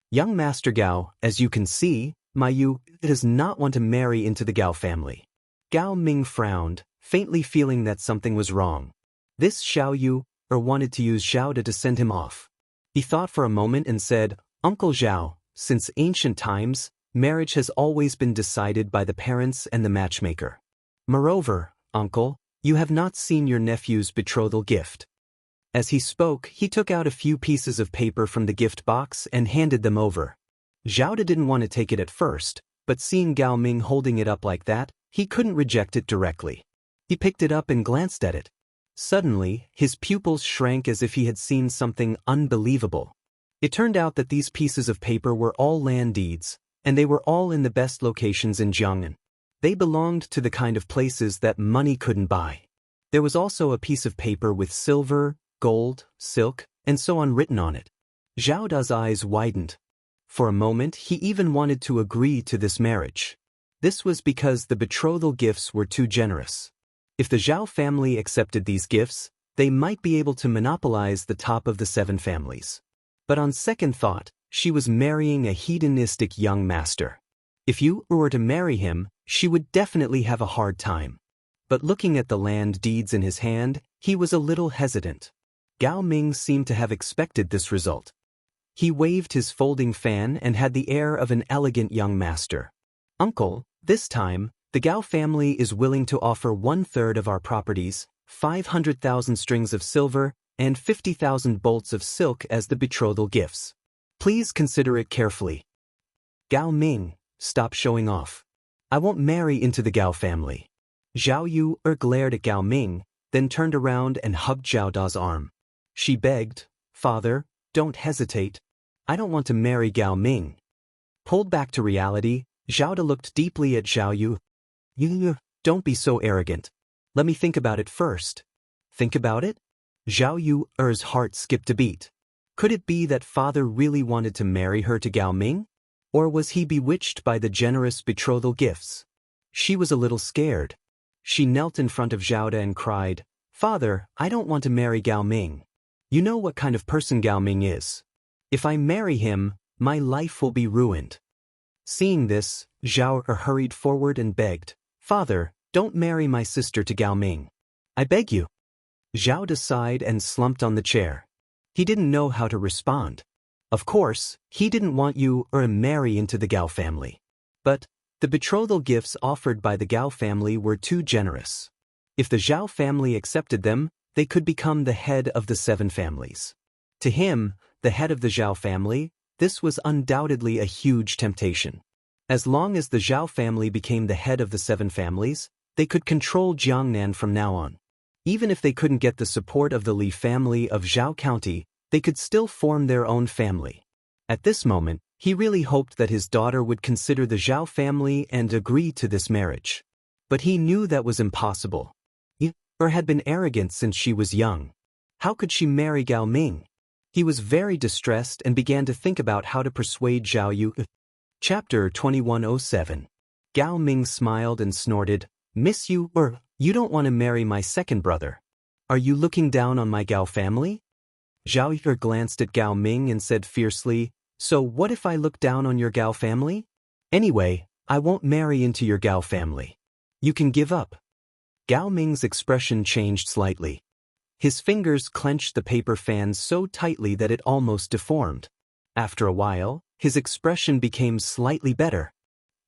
"Young Master Gao, as you can see, my Yu does not want to marry into the Gao family." Gao Ming frowned, faintly feeling that something was wrong. This Xiao Yu wanted to use Zhao De to send him off. He thought for a moment and said, "Uncle Zhao, since ancient times, marriage has always been decided by the parents and the matchmaker. Moreover, uncle, you have not seen your nephew's betrothal gift." As he spoke, he took out a few pieces of paper from the gift box and handed them over. Zhao De didn't want to take it at first, but seeing Gao Ming holding it up like that, he couldn't reject it directly. He picked it up and glanced at it. Suddenly, his pupils shrank as if he had seen something unbelievable. It turned out that these pieces of paper were all land deeds, and they were all in the best locations in Chang'an. They belonged to the kind of places that money couldn't buy. There was also a piece of paper with silver, gold, silk, and so on written on it. Zhao Da's eyes widened. For a moment, he even wanted to agree to this marriage. This was because the betrothal gifts were too generous. If the Zhao family accepted these gifts, they might be able to monopolize the top of the 7 families. But on second thought, she was marrying a hedonistic young master. If you were to marry him, she would definitely have a hard time. But looking at the land deeds in his hand, he was a little hesitant. Gao Ming seemed to have expected this result. He waved his folding fan and had the air of an elegant young master. "Uncle, this time, the Gao family is willing to offer 1/3 of our properties, 500,000 strings of silver, and 50,000 bolts of silk as the betrothal gifts. Please consider it carefully." "Gao Ming, stop showing off. I won't marry into the Gao family." Zhao Yu glared at Gao Ming, then turned around and hugged Zhao Da's arm. She begged, "Father, don't hesitate. I don't want to marry Gao Ming." Pulled back to reality, Zhao Da looked deeply at Zhao Yu. "You, don't be so arrogant. Let me think about it first." "Think about it?" Zhao Yu's heart skipped a beat. Could it be that father really wanted to marry her to Gao Ming? Or was he bewitched by the generous betrothal gifts? She was a little scared. She knelt in front of Zhao Da and cried, "Father, I don't want to marry Gao Ming. You know what kind of person Gao Ming is. If I marry him, my life will be ruined." Seeing this, Zhao hurried forward and begged, "Father, don't marry my sister to Gao Ming. I beg you." Zhao Da sighed and slumped on the chair. He didn't know how to respond. Of course, he didn't want you to marry into the Gao family. But the betrothal gifts offered by the Gao family were too generous. If the Zhao family accepted them, they could become the head of the 7 families. To him, the head of the Zhao family, this was undoubtedly a huge temptation. As long as the Zhao family became the head of the 7 families, they could control Jiangnan from now on. Even if they couldn't get the support of the Li family of Zhao County, they could still form their own family. At this moment, he really hoped that his daughter would consider the Zhao family and agree to this marriage. But he knew that was impossible. Or had been arrogant since she was young. How could she marry Gao Ming? He was very distressed and began to think about how to persuade Zhao Yu. Chapter 2107. Gao Ming smiled and snorted, "Miss Yu, you don't want to marry my second brother. Are you looking down on my Gao family?" Zhao Yu glanced at Gao Ming and said fiercely, "So what if I look down on your Gao family? Anyway, I won't marry into your Gao family. You can give up." Gao Ming's expression changed slightly. His fingers clenched the paper fan so tightly that it almost deformed. After a while, his expression became slightly better.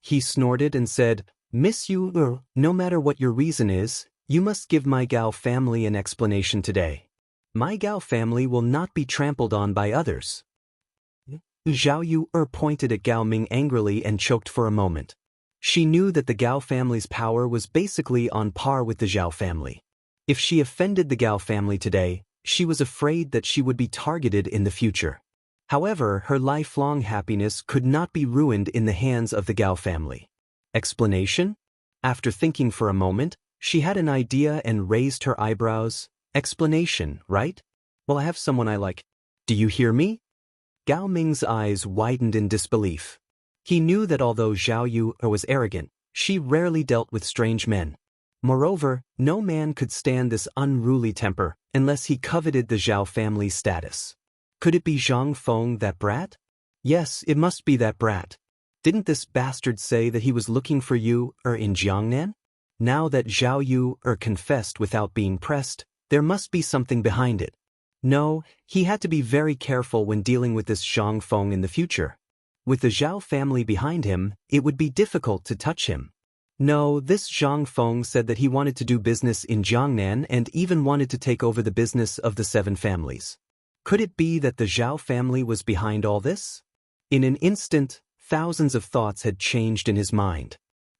He snorted and said, "Miss Yu, no matter what your reason is, you must give my Gao family an explanation today. My Gao family will not be trampled on by others." Zhao Yu pointed at Gao Ming angrily and choked for a moment. She knew that the Gao family's power was basically on par with the Zhao family. If she offended the Gao family today, she was afraid that she would be targeted in the future. However, her lifelong happiness could not be ruined in the hands of the Gao family. Explanation? After thinking for a moment, she had an idea and raised her eyebrows. Explanation, right? Well, I have someone I like. Do you hear me? Gao Ming's eyes widened in disbelief. He knew that although Zhao Yu was arrogant, she rarely dealt with strange men. Moreover, no man could stand this unruly temper unless he coveted the Zhao family's status. Could it be Zhang Feng, that brat? Yes, it must be that brat. Didn't this bastard say that he was looking for you in Jiangnan? Now that Zhao Yu confessed without being pressed, there must be something behind it. No, he had to be very careful when dealing with this Zhang Feng in the future. With the Zhao family behind him, it would be difficult to touch him. No, this Zhang Feng said that he wanted to do business in Jiangnan and even wanted to take over the business of the 7 families. Could it be that the Zhao family was behind all this? In an instant, thousands of thoughts had changed in his mind.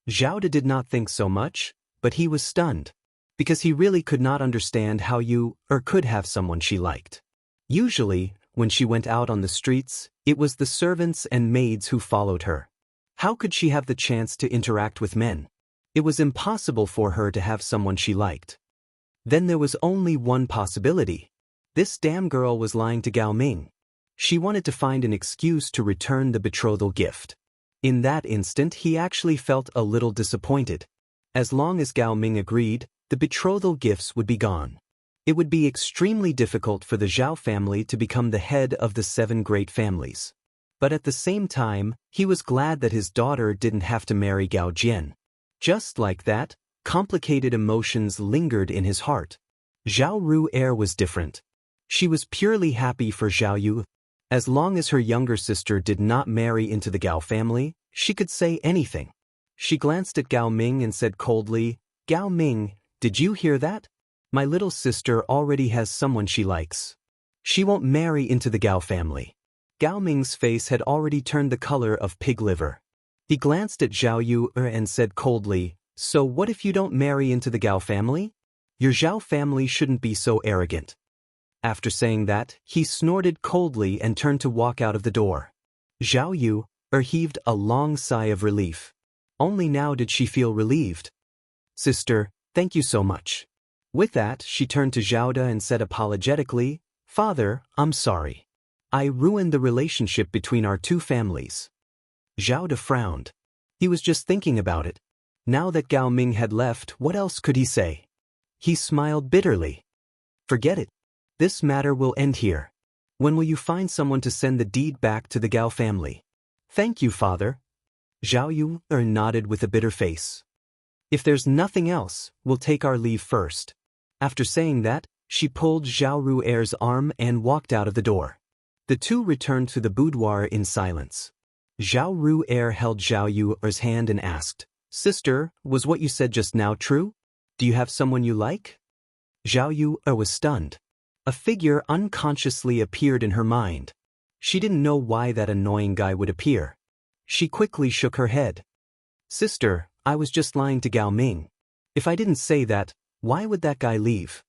Zhao De did not think so much, but he was stunned, because he really could not understand how you could have someone she liked. Usually, when she went out on the streets, it was the servants and maids who followed her. How could she have the chance to interact with men? It was impossible for her to have someone she liked. Then there was only one possibility. This damn girl was lying to Gao Ming. She wanted to find an excuse to return the betrothal gift. In that instant, he actually felt a little disappointed. As long as Gao Ming agreed, the betrothal gifts would be gone. It would be extremely difficult for the Zhao family to become the head of the 7 great families. But at the same time, he was glad that his daughter didn't have to marry Gao Jian. Just like that, complicated emotions lingered in his heart. Zhao Ru'er was different. She was purely happy for Zhao Yu. As long as her younger sister did not marry into the Gao family, she could say anything. She glanced at Gao Ming and said coldly, "Gao Ming, did you hear that? My little sister already has someone she likes. She won't marry into the Gao family." Gao Ming's face had already turned the color of pig liver. He glanced at Zhao Yu and said coldly, "So what if you don't marry into the Gao family? Your Zhao family shouldn't be so arrogant." After saying that, he snorted coldly and turned to walk out of the door. Zhao Yu heaved a long sigh of relief. Only now did she feel relieved. "Sister, thank you so much." With that, she turned to Zhao De and said apologetically, "Father, I'm sorry. I ruined the relationship between our 2 families." Zhao De frowned. He was just thinking about it. Now that Gao Ming had left, what else could he say? He smiled bitterly. "Forget it. This matter will end here. When will you find someone to send the deed back to the Gao family?" "Thank you, father." Zhao Yu nodded with a bitter face. "If there's nothing else, we'll take our leave first." After saying that, she pulled Zhao Ru'er's arm and walked out of the door. The 2 returned to the boudoir in silence. Zhao Ru'er held Zhao Yu's hand and asked, "Sister, was what you said just now true? Do you have someone you like?" Zhao Yu was stunned. A figure unconsciously appeared in her mind. She didn't know why that annoying guy would appear. She quickly shook her head. "Sister, I was just lying to Gao Ming. If I didn't say that, why would that guy leave?"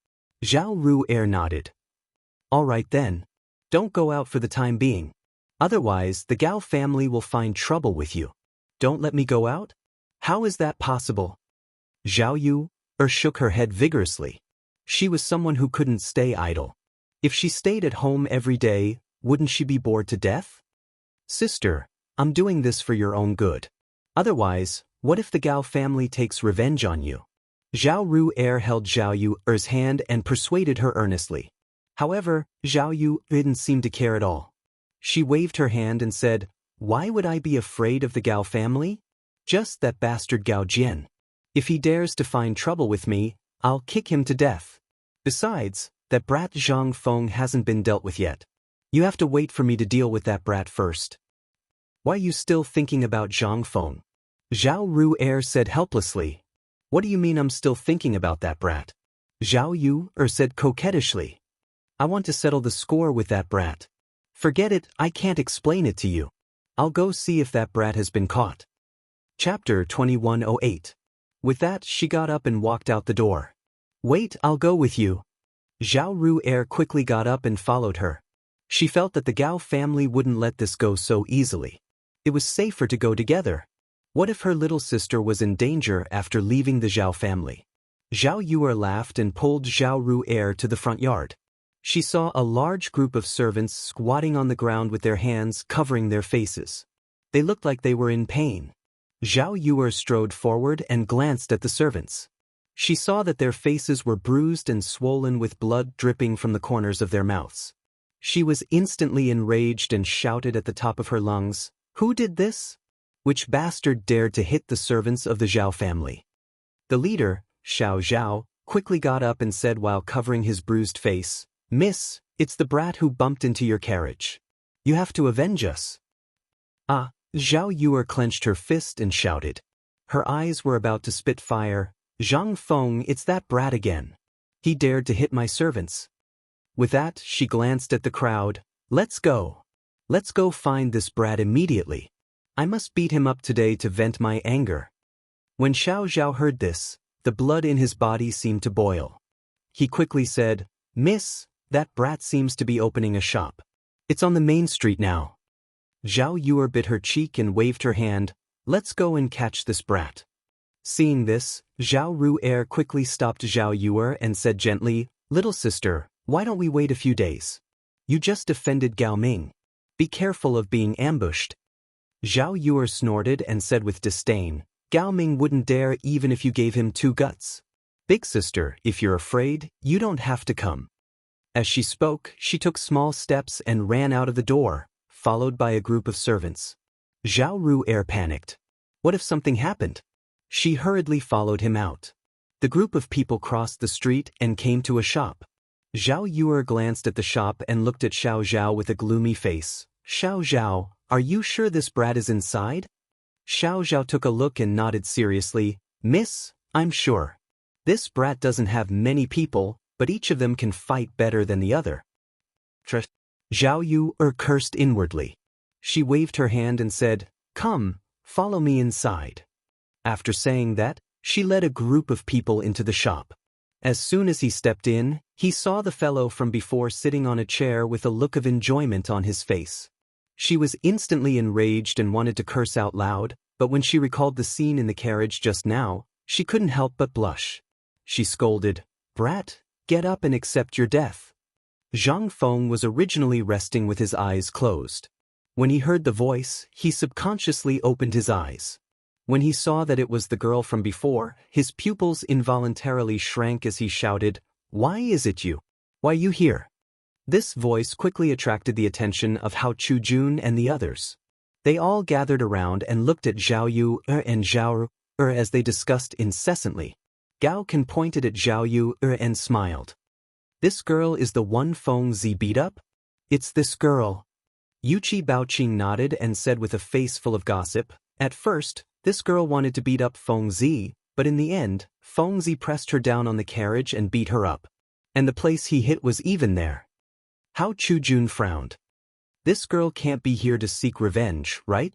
Zhao Ru'er nodded. "All right then. Don't go out for the time being. Otherwise, the Gao family will find trouble with you." "Don't let me go out? How is that possible?" Zhao Yu shook her head vigorously. She was someone who couldn't stay idle. If she stayed at home every day, wouldn't she be bored to death? "Sister, I'm doing this for your own good. Otherwise, what if the Gao family takes revenge on you?" Zhao Ru'er held Zhao Yu's hand and persuaded her earnestly. However, Zhao Yu didn't seem to care at all. She waved her hand and said, "Why would I be afraid of the Gao family? Just that bastard Gao Jian. If he dares to find trouble with me, I'll kick him to death. Besides, that brat Zhang Feng hasn't been dealt with yet. You have to wait for me to deal with that brat first." "Why are you still thinking about Zhang Feng?" Zhao Ru'er said helplessly. "What do you mean I'm still thinking about that brat?" Zhao Yu said coquettishly. "I want to settle the score with that brat. Forget it, I can't explain it to you. I'll go see if that brat has been caught. Chapter 2108. With that, she got up and walked out the door. Wait, I'll go with you. Zhao Ru'er quickly got up and followed her. She felt that the Gao family wouldn't let this go so easily. It was safer to go together. What if her little sister was in danger after leaving the Zhao family? Zhao Yuer laughed and pulled Zhao Ru'er to the front yard. She saw a large group of servants squatting on the ground with their hands covering their faces. They looked like they were in pain. Zhao Yuer strode forward and glanced at the servants. She saw that their faces were bruised and swollen with blood dripping from the corners of their mouths. She was instantly enraged and shouted at the top of her lungs, "Who did this? Which bastard dared to hit the servants of the Zhao family?" The leader, Xiao Zhao, quickly got up and said while covering his bruised face, "Miss, it's the brat who bumped into your carriage. You have to avenge us." Ah, Zhao Yuer clenched her fist and shouted. Her eyes were about to spit fire. "Zhang Feng, it's that brat again. He dared to hit my servants." With that, she glanced at the crowd. Let's go. Let's go find this brat immediately. I must beat him up today to vent my anger." When Xiao Zhao heard this, the blood in his body seemed to boil. He quickly said, "Miss, that brat seems to be opening a shop. It's on the main street now." Zhao Yuer bit her cheek and waved her hand. "Let's go and catch this brat." Seeing this, Zhao Ru'er quickly stopped Zhao Yuer and said gently, "Little sister, why don't we wait a few days? You just defended Gao Ming. Be careful of being ambushed." Zhao Yuer snorted and said with disdain, "Gao Ming wouldn't dare even if you gave him 2 guts. Big sister, if you're afraid, you don't have to come." As she spoke, she took small steps and ran out of the door, followed by a group of servants. Zhao Ru'er panicked. What if something happened? She hurriedly followed him out. The group of people crossed the street and came to a shop. Zhao Yuer glanced at the shop and looked at Xiao Zhao with a gloomy face. "Xiao Zhao, are you sure this brat is inside?" Xiao Zhao took a look and nodded seriously. "Miss, I'm sure. This brat doesn't have many people, but each of them can fight better than the other." Zhao Yuer cursed inwardly. She waved her hand and said, "Come, follow me inside." After saying that, she led a group of people into the shop. As soon as he stepped in, he saw the fellow from before sitting on a chair with a look of enjoyment on his face. She was instantly enraged and wanted to curse out loud, but when she recalled the scene in the carriage just now, she couldn't help but blush. She scolded, "Brat, get up and accept your death." Zhang Feng was originally resting with his eyes closed. When he heard the voice, he subconsciously opened his eyes. When he saw that it was the girl from before, his pupils involuntarily shrank as he shouted, "Why is it you? Why you here?" This voice quickly attracted the attention of Hao Chujun and the others. They all gathered around and looked at Zhao Yuer and Zhao Ru'er as they discussed incessantly. Gao Can pointed at Zhao Yuer and smiled. "This girl is the one Feng Zi beat up? It's this girl." Yuqi Baoqing nodded and said with a face full of gossip, "At first, this girl wanted to beat up Feng Zi, but in the end, Feng Zi pressed her down on the carriage and beat her up. And the place he hit was even there." Hao Chujun frowned. "This girl can't be here to seek revenge, right?"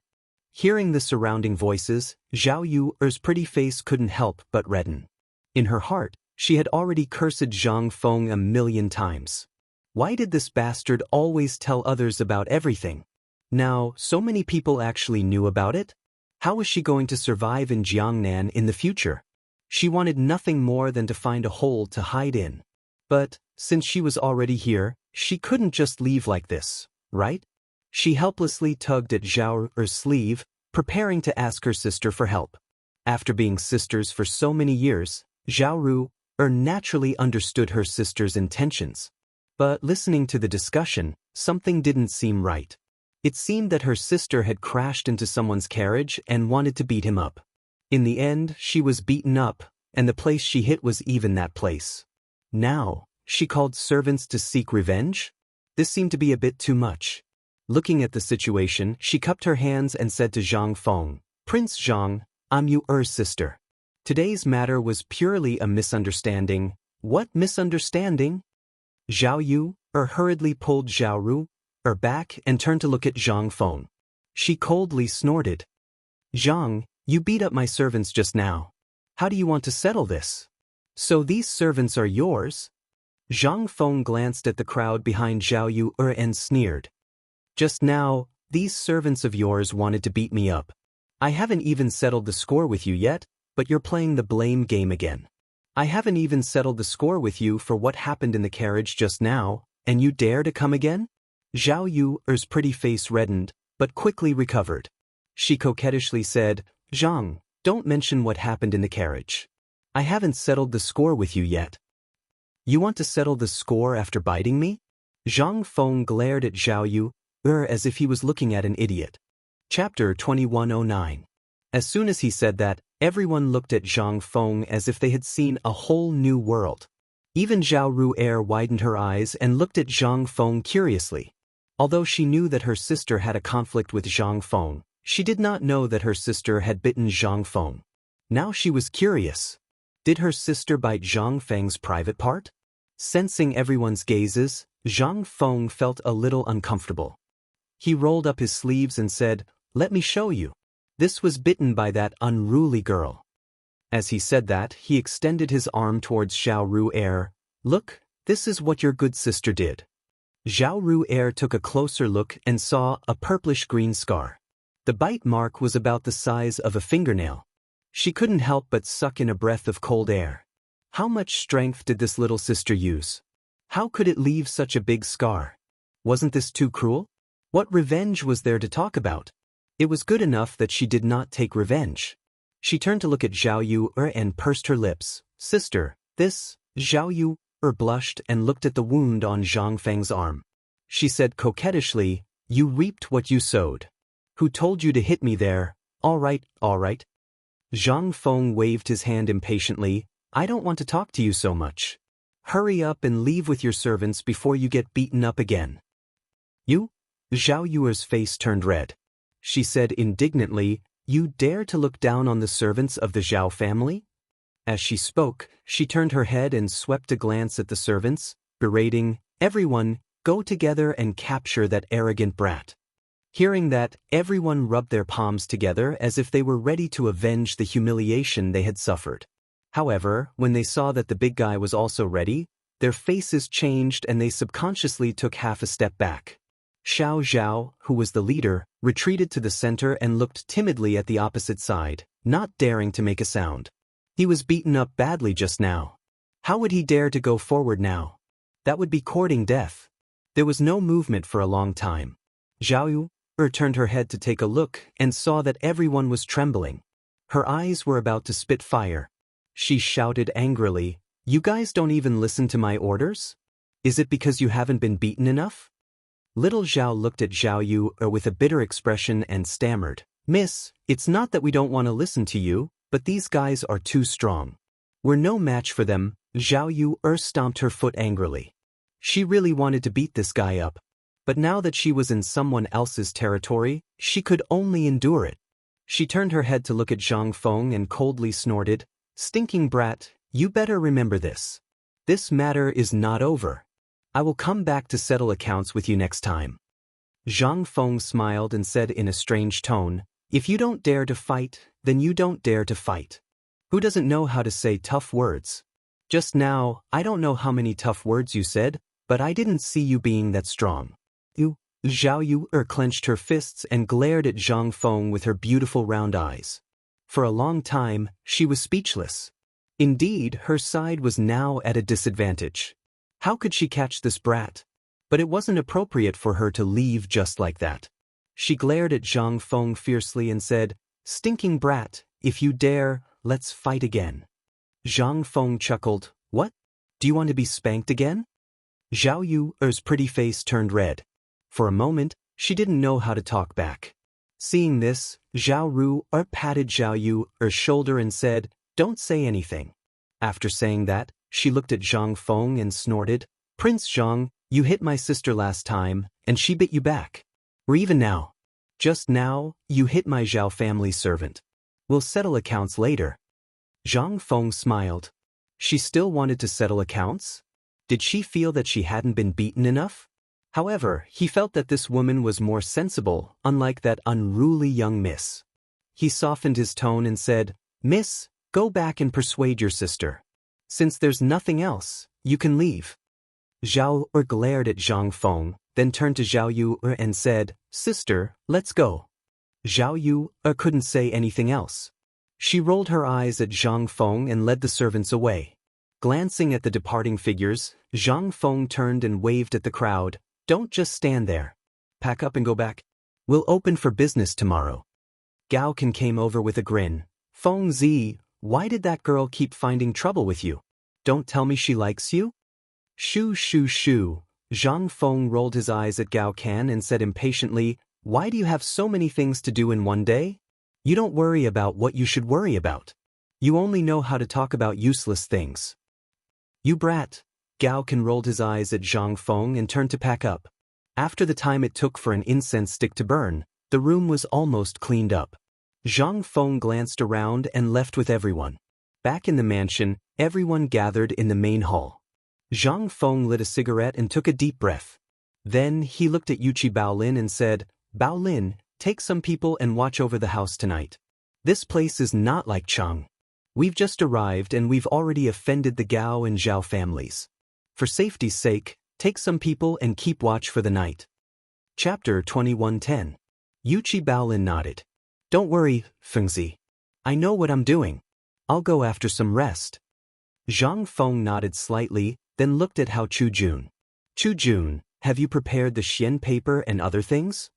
Hearing the surrounding voices, Zhao Yuer's pretty face couldn't help but redden. In her heart, she had already cursed Zhang Feng 1,000,000 times. Why did this bastard always tell others about everything? Now, so many people actually knew about it? How was she going to survive in Jiangnan in the future? She wanted nothing more than to find a hole to hide in. But, since she was already here, she couldn't just leave like this, right? She helplessly tugged at Zhao Ru'er's sleeve, preparing to ask her sister for help. After being sisters for so many years, Zhao Ru'er naturally understood her sister's intentions. But listening to the discussion, something didn't seem right. It seemed that her sister had crashed into someone's carriage and wanted to beat him up. In the end, she was beaten up, and the place she hit was even that place. Now, she called servants to seek revenge? This seemed to be a bit too much. Looking at the situation, she cupped her hands and said to Zhang Feng, "Prince Zhang, I'm Yuer's sister. Today's matter was purely a misunderstanding." "What misunderstanding?" Zhao Yuer hurriedly pulled Zhao back and turned to look at Zhang Feng. She coldly snorted. Zhang, you beat up my servants just now. How do you want to settle this? So these servants are yours? Zhang Feng glanced at the crowd behind Zhao Yu and sneered. Just now, these servants of yours wanted to beat me up. I haven't even settled the score with you yet, but you're playing the blame game again. I haven't even settled the score with you for what happened in the carriage just now, and you dare to come again? Zhao Yu's pretty face reddened, but quickly recovered. She coquettishly said, Zhang, don't mention what happened in the carriage. I haven't settled the score with you yet. You want to settle the score after biting me? Zhang Feng glared at Zhao Yu as if he was looking at an idiot. Chapter 2109. As soon as he said that, everyone looked at Zhang Feng as if they had seen a whole new world. Even Zhao Ru widened her eyes and looked at Zhang Feng curiously. Although she knew that her sister had a conflict with Zhang Feng, she did not know that her sister had bitten Zhang Feng. Now she was curious. Did her sister bite Zhang Feng's private part? Sensing everyone's gazes, Zhang Feng felt a little uncomfortable. He rolled up his sleeves and said, Let me show you. This was bitten by that unruly girl. As he said that, he extended his arm towards Zhao Ru. Look, this is what your good sister did. Zhao Ru took a closer look and saw a purplish-green scar. The bite mark was about the size of a fingernail. She couldn't help but suck in a breath of cold air. How much strength did this little sister use? How could it leave such a big scar? Wasn't this too cruel? What revenge was there to talk about? It was good enough that she did not take revenge. She turned to look at Zhao Yu and pursed her lips. Sister, this, Zhao Yu blushed and looked at the wound on Zhang Feng's arm. She said coquettishly, You reaped what you sowed. Who told you to hit me there? All right, all right. Zhang Feng waved his hand impatiently. I don't want to talk to you so much. Hurry up and leave with your servants before you get beaten up again. You? Zhao Yu's face turned red. She said indignantly, You dare to look down on the servants of the Zhao family? As she spoke, she turned her head and swept a glance at the servants, berating, Everyone, go together and capture that arrogant brat. Hearing that, everyone rubbed their palms together as if they were ready to avenge the humiliation they had suffered. However, when they saw that the big guy was also ready, their faces changed and they subconsciously took half a step back. Xiao Zhao, who was the leader, retreated to the center and looked timidly at the opposite side, not daring to make a sound. He was beaten up badly just now. How would he dare to go forward now? That would be courting death. There was no movement for a long time. Zhao Yu turned her head to take a look and saw that everyone was trembling. Her eyes were about to spit fire. She shouted angrily, You guys don't even listen to my orders? Is it because you haven't been beaten enough? Little Zhao looked at Zhao Yu with a bitter expression and stammered, Miss, it's not that we don't want to listen to you, but these guys are too strong. We're no match for them. Zhao Yu stomped her foot angrily. She really wanted to beat this guy up. But now that she was in someone else's territory, she could only endure it. She turned her head to look at Zhang Feng and coldly snorted, Stinking brat, you better remember this. This matter is not over. I will come back to settle accounts with you next time. Zhang Feng smiled and said in a strange tone, If you don't dare to fight, then you don't dare to fight. Who doesn't know how to say tough words? Just now, I don't know how many tough words you said, but I didn't see you being that strong. Zhao Yu clenched her fists and glared at Zhang Feng with her beautiful round eyes. For a long time, she was speechless. Indeed, her side was now at a disadvantage. How could she catch this brat? But it wasn't appropriate for her to leave just like that. She glared at Zhang Feng fiercely and said, Stinking brat, if you dare, let's fight again. Zhang Feng chuckled, What? Do you want to be spanked again? Zhao Yu's pretty face turned red. For a moment, she didn't know how to talk back. Seeing this, Zhao Ru patted Zhao Yu's shoulder and said, Don't say anything. After saying that, she looked at Zhang Feng and snorted, Prince Zhang, you hit my sister last time, and she bit you back. Or even now. Just now, you hit my Zhao family servant. We'll settle accounts later. Zhang Feng smiled. She still wanted to settle accounts? Did she feel that she hadn't been beaten enough? However, he felt that this woman was more sensible, unlike that unruly young miss. He softened his tone and said, "Miss, go back and persuade your sister. Since there's nothing else, you can leave." Zhao Yu glared at Zhang Feng, then turned to Zhao Yu and said, "Sister, let's go." Zhao Yu couldn't say anything else. She rolled her eyes at Zhang Feng and led the servants away. Glancing at the departing figures, Zhang Feng turned and waved at the crowd, "Don't just stand there. Pack up and go back. We'll open for business tomorrow." Gao Can came over with a grin. "Feng Zi, why did that girl keep finding trouble with you? Don't tell me she likes you?" "Shoo shoo shoo." Zhang Feng rolled his eyes at Gao Can and said impatiently, "Why do you have so many things to do in one day? You don't worry about what you should worry about. You only know how to talk about useless things." "You brat." Gao Can rolled his eyes at Zhang Feng and turned to pack up. After the time it took for an incense stick to burn, the room was almost cleaned up. Zhang Feng glanced around and left with everyone. Back in the mansion, everyone gathered in the main hall. Zhang Feng lit a cigarette and took a deep breath. Then he looked at Yuchi Baolin and said, "Baolin, take some people and watch over the house tonight. This place is not like Chang. We've just arrived and we've already offended the Gao and Zhao families. For safety's sake, take some people and keep watch for the night." Chapter 21:10. Yuchi Baolin nodded. "Don't worry, Fengzi. I know what I'm doing. I'll go after some rest." Zhang Feng nodded slightly, then looked at Hao Chujun. "Chujun, have you prepared the xian paper and other things?"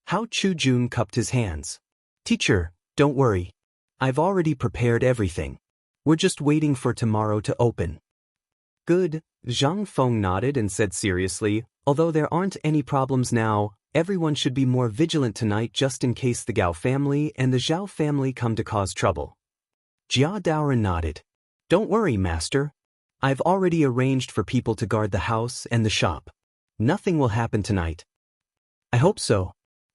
Hao Chujun cupped his hands. "Teacher, don't worry. I've already prepared everything. We're just waiting for tomorrow to open." "Good." Zhang Feng nodded and said seriously, "Although there aren't any problems now, everyone should be more vigilant tonight just in case the Gao family and the Zhao family come to cause trouble." Jia Daoren nodded. "Don't worry, Master. I've already arranged for people to guard the house and the shop. Nothing will happen tonight." "I hope so."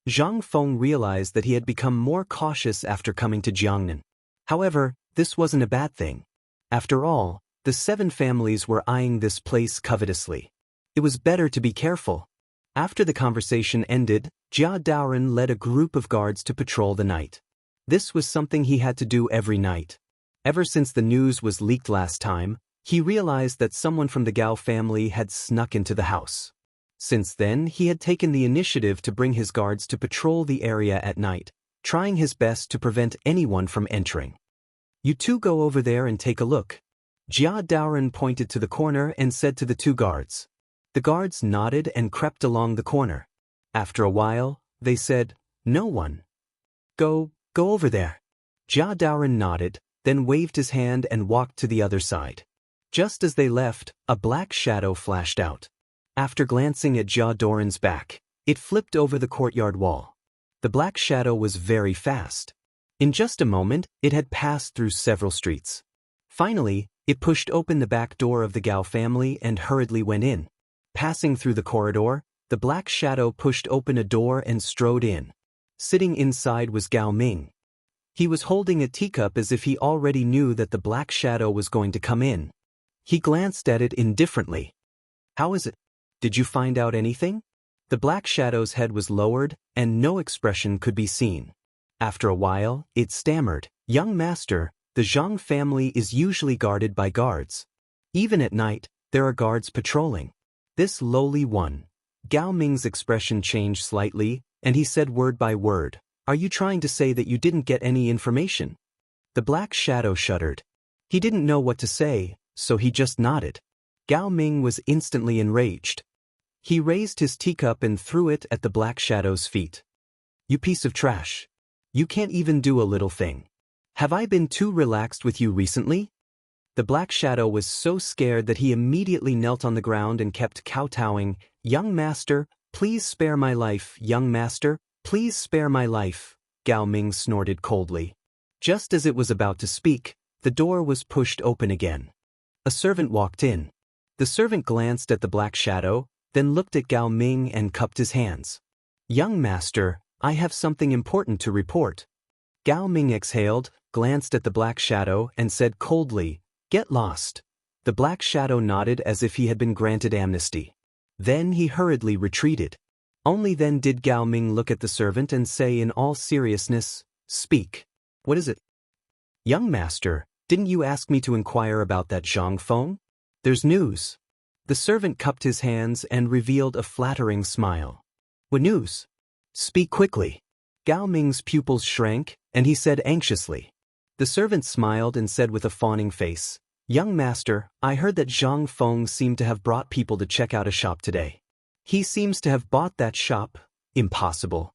Zhang Feng realized that he had become more cautious after coming to Jiangnan. However, this wasn't a bad thing. After all, the 7 families were eyeing this place covetously. It was better to be careful. After the conversation ended, Jia Daoren led a group of guards to patrol the night. This was something he had to do every night. Ever since the news was leaked last time, he realized that someone from the Gao family had snuck into the house. Since then, he had taken the initiative to bring his guards to patrol the area at night, trying his best to prevent anyone from entering. "You two go over there and take a look." Jia Daoren pointed to the corner and said to the 2 guards. The guards nodded and crept along the corner. After a while, they said, "No one." Go over there." Jia Daoren nodded, then waved his hand and walked to the other side. Just as they left, a black shadow flashed out. After glancing at Jia Daoren's back, it flipped over the courtyard wall. The black shadow was very fast. In just a moment, it had passed through several streets. Finally, it pushed open the back door of the Gao family and hurriedly went in. Passing through the corridor, the black shadow pushed open a door and strode in. Sitting inside was Gao Ming. He was holding a teacup as if he already knew that the black shadow was going to come in. He glanced at it indifferently. "How is it? Did you find out anything?" The black shadow's head was lowered, and no expression could be seen. After a while, it stammered, "Young master, the Zhang family is usually guarded by guards. Even at night, there are guards patrolling. This lowly one." Gao Ming's expression changed slightly, and he said word by word, "Are you trying to say that you didn't get any information?" The black shadow shuddered. He didn't know what to say, so he just nodded. Gao Ming was instantly enraged. He raised his teacup and threw it at the black shadow's feet. "You piece of trash. You can't even do a little thing. Have I been too relaxed with you recently?" The black shadow was so scared that he immediately knelt on the ground and kept kowtowing, "Young master, please spare my life, young master, please spare my life," Gao Ming snorted coldly. Just as it was about to speak, the door was pushed open again. A servant walked in. The servant glanced at the black shadow, then looked at Gao Ming and cupped his hands. "Young master, I have something important to report." Gao Ming exhaled, glanced at the black shadow, and said coldly, "Get lost." The black shadow nodded as if he had been granted amnesty. Then he hurriedly retreated. Only then did Gao Ming look at the servant and say in all seriousness, "Speak. What is it?" "Young master, didn't you ask me to inquire about that Zhang Feng? There's news." The servant cupped his hands and revealed a flattering smile. "What news? Speak quickly." Gao Ming's pupils shrank, and he said anxiously. The servant smiled and said with a fawning face, "Young master, I heard that Zhang Feng seemed to have brought people to check out a shop today. He seems to have bought that shop. Impossible."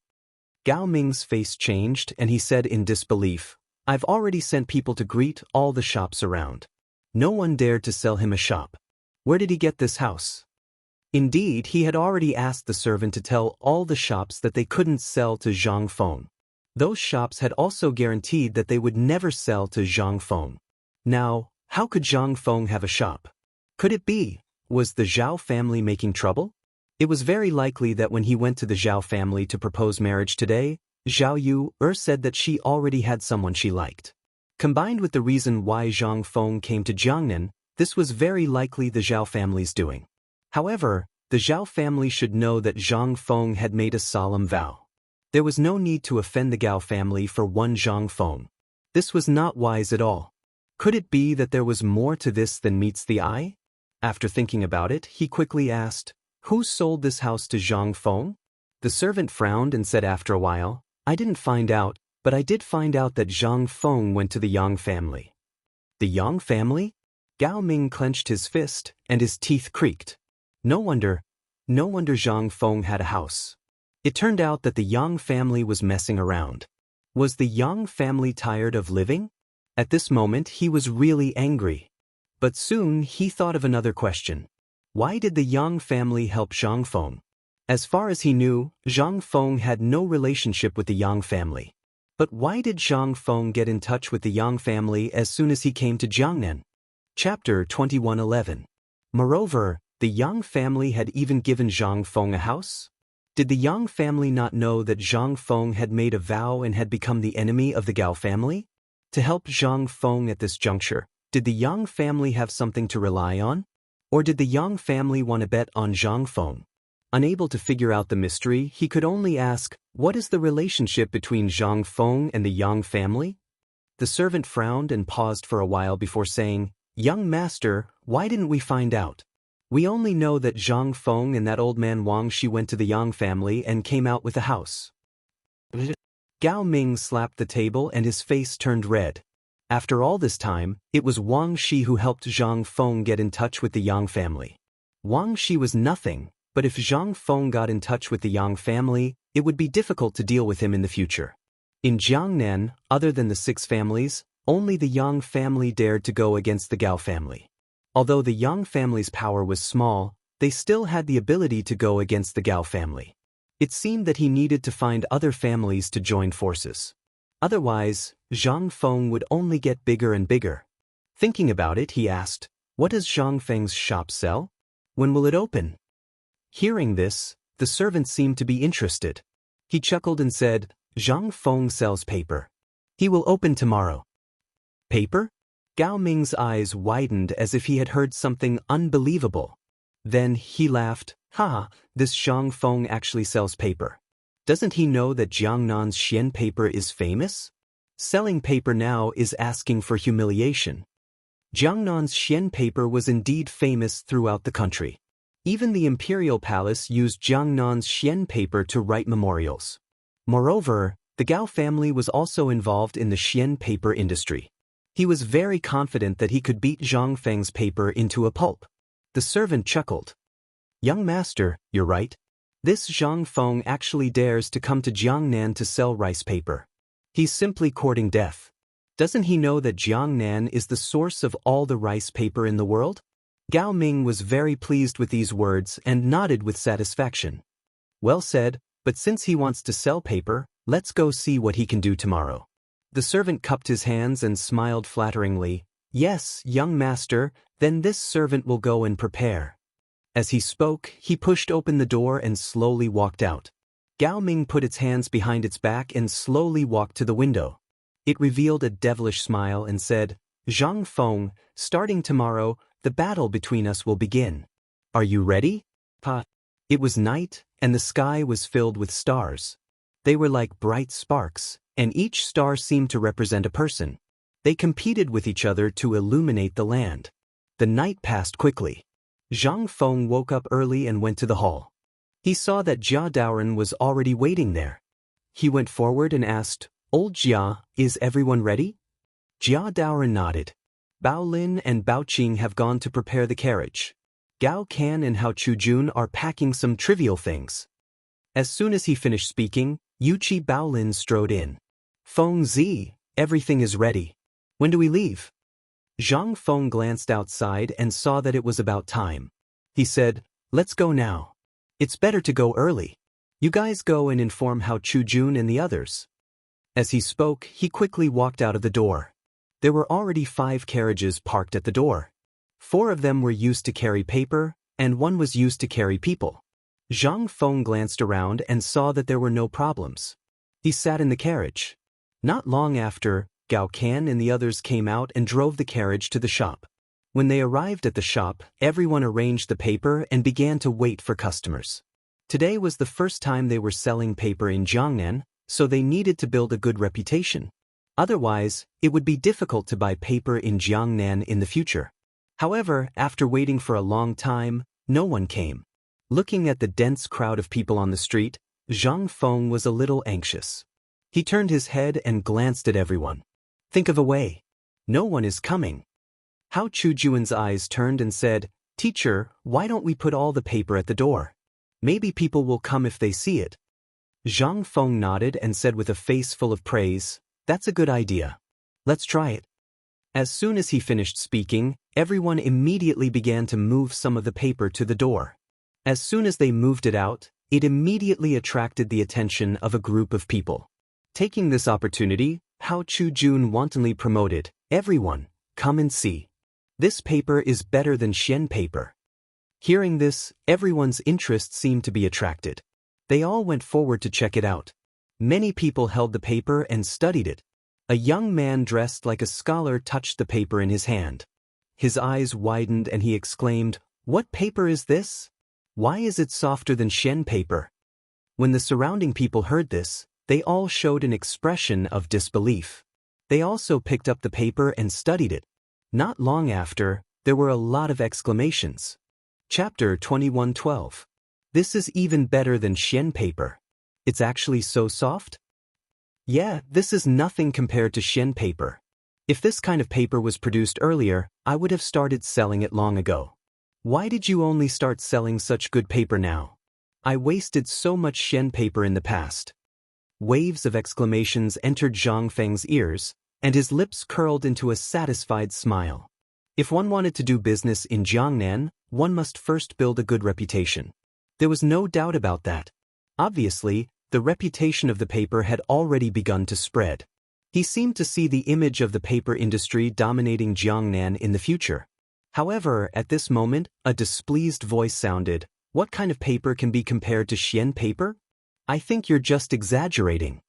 Gao Ming's face changed and he said in disbelief, "I've already sent people to greet all the shops around. No one dared to sell him a shop. Where did he get this house?" Indeed, he had already asked the servant to tell all the shops that they couldn't sell to Zhang Feng. Those shops had also guaranteed that they would never sell to Zhang Feng. Now, how could Zhang Feng have a shop? Could it be, was the Zhao family making trouble? It was very likely that when he went to the Zhao family to propose marriage today, Zhao Yu said that she already had someone she liked. Combined with the reason why Zhang Feng came to Chang'an, this was very likely the Zhao family's doing. However, the Zhao family should know that Zhang Feng had made a solemn vow. There was no need to offend the Gao family for one Zhang Feng. This was not wise at all. Could it be that there was more to this than meets the eye? After thinking about it, he quickly asked, "Who sold this house to Zhang Feng?" The servant frowned and said after a while, "I didn't find out, but I did find out that Zhang Feng went to the Yang family." The Yang family? Gao Ming clenched his fist, and his teeth creaked. No wonder Zhang Feng had a house. It turned out that the Yang family was messing around. Was the Yang family tired of living? At this moment he was really angry. But soon he thought of another question. Why did the Yang family help Zhang Feng? As far as he knew, Zhang Feng had no relationship with the Yang family. But why did Zhang Feng get in touch with the Yang family as soon as he came to Jiangnan? Chapter 21:11. Moreover, the Yang family had even given Zhang Feng a house? Did the Yang family not know that Zhang Feng had made a vow and had become the enemy of the Gao family? To help Zhang Feng at this juncture, did the Yang family have something to rely on? Or did the Yang family want to bet on Zhang Feng? Unable to figure out the mystery, he could only ask, what is the relationship between Zhang Feng and the Yang family? The servant frowned and paused for a while before saying, "Young master, why didn't we find out? We only know that Zhang Feng and that old man Wang Shi went to the Yang family and came out with a house." Gao Ming slapped the table and his face turned red. After all this time, it was Wang Shi who helped Zhang Feng get in touch with the Yang family. Wang Shi was nothing, but if Zhang Feng got in touch with the Yang family, it would be difficult to deal with him in the future. In Jiangnan, other than the 6 families, only the Yang family dared to go against the Gao family. Although the Yang family's power was small, they still had the ability to go against the Gao family. It seemed that he needed to find other families to join forces. Otherwise, Zhang Feng would only get bigger and bigger. Thinking about it, he asked, "What does Zhang Feng's shop sell? When will it open?" Hearing this, the servant seemed to be interested. He chuckled and said, "Zhang Feng sells paper. He will open tomorrow." Paper? Gao Ming's eyes widened as if he had heard something unbelievable. Then he laughed, "Ha, this Zhang Feng actually sells paper. Doesn't he know that Jiangnan's Xian paper is famous? Selling paper now is asking for humiliation." Jiangnan's Xian paper was indeed famous throughout the country. Even the imperial palace used Jiangnan's Xian paper to write memorials. Moreover, the Gao family was also involved in the Xian paper industry. He was very confident that he could beat Zhang Feng's paper into a pulp. The servant chuckled. "Young master, you're right. This Zhang Feng actually dares to come to Jiangnan to sell rice paper. He's simply courting death. Doesn't he know that Jiangnan is the source of all the rice paper in the world?" Gao Ming was very pleased with these words and nodded with satisfaction. "Well said, but since he wants to sell paper, let's go see what he can do tomorrow." The servant cupped his hands and smiled flatteringly. "Yes, young master, then this servant will go and prepare." As he spoke, he pushed open the door and slowly walked out. Gao Ming put its hands behind its back and slowly walked to the window. It revealed a devilish smile and said, "Zhang Feng, starting tomorrow, the battle between us will begin. Are you ready?" It was night, and the sky was filled with stars. They were like bright sparks, and each star seemed to represent a person. They competed with each other to illuminate the land. The night passed quickly. Zhang Feng woke up early and went to the hall. He saw that Jia Daoren was already waiting there. He went forward and asked, "Old Jia, is everyone ready?" Jia Daoren nodded. Bao Lin and Bao Qing have gone to prepare the carriage. Gao Can and Hao Chujun are packing some trivial things. As soon as he finished speaking, Yuchi Bao Lin strode in. "Feng Zi, everything is ready. When do we leave?" Zhang Feng glanced outside and saw that it was about time. He said, "Let's go now. It's better to go early. You guys go and inform Hao Chujun and the others." As he spoke, he quickly walked out of the door. There were already 5 carriages parked at the door. 4 of them were used to carry paper, and 1 was used to carry people. Zhang Feng glanced around and saw that there were no problems. He sat in the carriage. Not long after, Gao Can and the others came out and drove the carriage to the shop. When they arrived at the shop, everyone arranged the paper and began to wait for customers. Today was the first time they were selling paper in Chang'an, so they needed to build a good reputation. Otherwise, it would be difficult to buy paper in Jiangnan in the future. However, after waiting for a long time, no one came. Looking at the dense crowd of people on the street, Zhang Feng was a little anxious. He turned his head and glanced at everyone. "Think of a way. No one is coming." Hao Chujuan's eyes turned and said, "Teacher, why don't we put all the paper at the door? Maybe people will come if they see it." Zhang Feng nodded and said with a face full of praise, "That's a good idea. Let's try it." As soon as he finished speaking, everyone immediately began to move some of the paper to the door. As soon as they moved it out, it immediately attracted the attention of a group of people. Taking this opportunity, Hao Chujun wantonly promoted, "Everyone, come and see. This paper is better than Xian paper." Hearing this, everyone's interest seemed to be attracted. They all went forward to check it out. Many people held the paper and studied it. A young man dressed like a scholar touched the paper in his hand. His eyes widened and he exclaimed, "What paper is this? Why is it softer than Xian paper?" When the surrounding people heard this, they all showed an expression of disbelief. They also picked up the paper and studied it. Not long after, there were a lot of exclamations. Chapter 21:12. This is even better than Xian paper. It's actually so soft? Yeah, this is nothing compared to Xian paper. If this kind of paper was produced earlier, I would have started selling it long ago. Why did you only start selling such good paper now? I wasted so much Xian paper in the past. Waves of exclamations entered Zhang Feng's ears, and his lips curled into a satisfied smile. If one wanted to do business in Jiangnan, one must first build a good reputation. There was no doubt about that. Obviously, the reputation of the paper had already begun to spread. He seemed to see the image of the paper industry dominating Jiangnan in the future. However, at this moment, a displeased voice sounded, "What kind of paper can be compared to Xian paper? I think you're just exaggerating."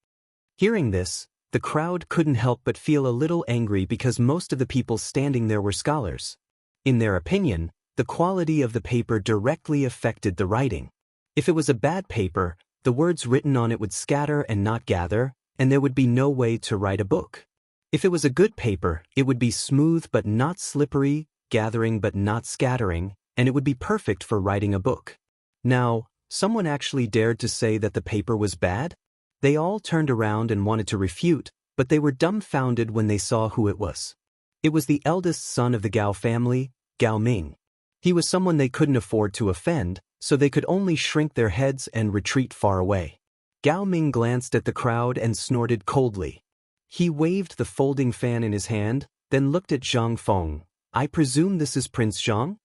Hearing this, the crowd couldn't help but feel a little angry because most of the people standing there were scholars. In their opinion, the quality of the paper directly affected the writing. If it was a bad paper, the words written on it would scatter and not gather, and there would be no way to write a book. If it was a good paper, it would be smooth but not slippery, gathering but not scattering, and it would be perfect for writing a book. Now, someone actually dared to say that the paper was bad? They all turned around and wanted to refute, but they were dumbfounded when they saw who it was. It was the eldest son of the Gao family, Gao Ming. He was someone they couldn't afford to offend, so they could only shrink their heads and retreat far away. Gao Ming glanced at the crowd and snorted coldly. He waved the folding fan in his hand, then looked at Zhang Feng. "I presume this is Prince Zhang?"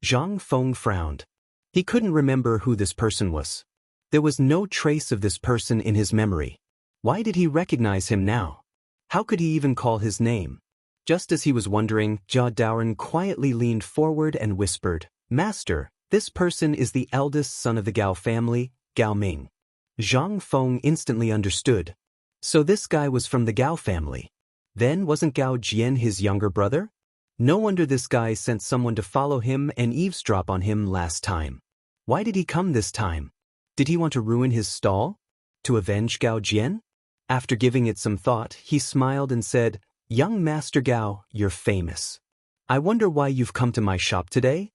Zhang Feng frowned. He couldn't remember who this person was. There was no trace of this person in his memory. Why did he recognize him now? How could he even call his name? Just as he was wondering, Jia Daoren quietly leaned forward and whispered, "Master, this person is the eldest son of the Gao family, Gao Ming." Zhang Feng instantly understood. So this guy was from the Gao family. Then wasn't Gao Jian his younger brother? No wonder this guy sent someone to follow him and eavesdrop on him last time. Why did he come this time? Did he want to ruin his stall? To avenge Gao Jian? After giving it some thought, he smiled and said, "Young Master Gao, you're famous. I wonder why you've come to my shop today?"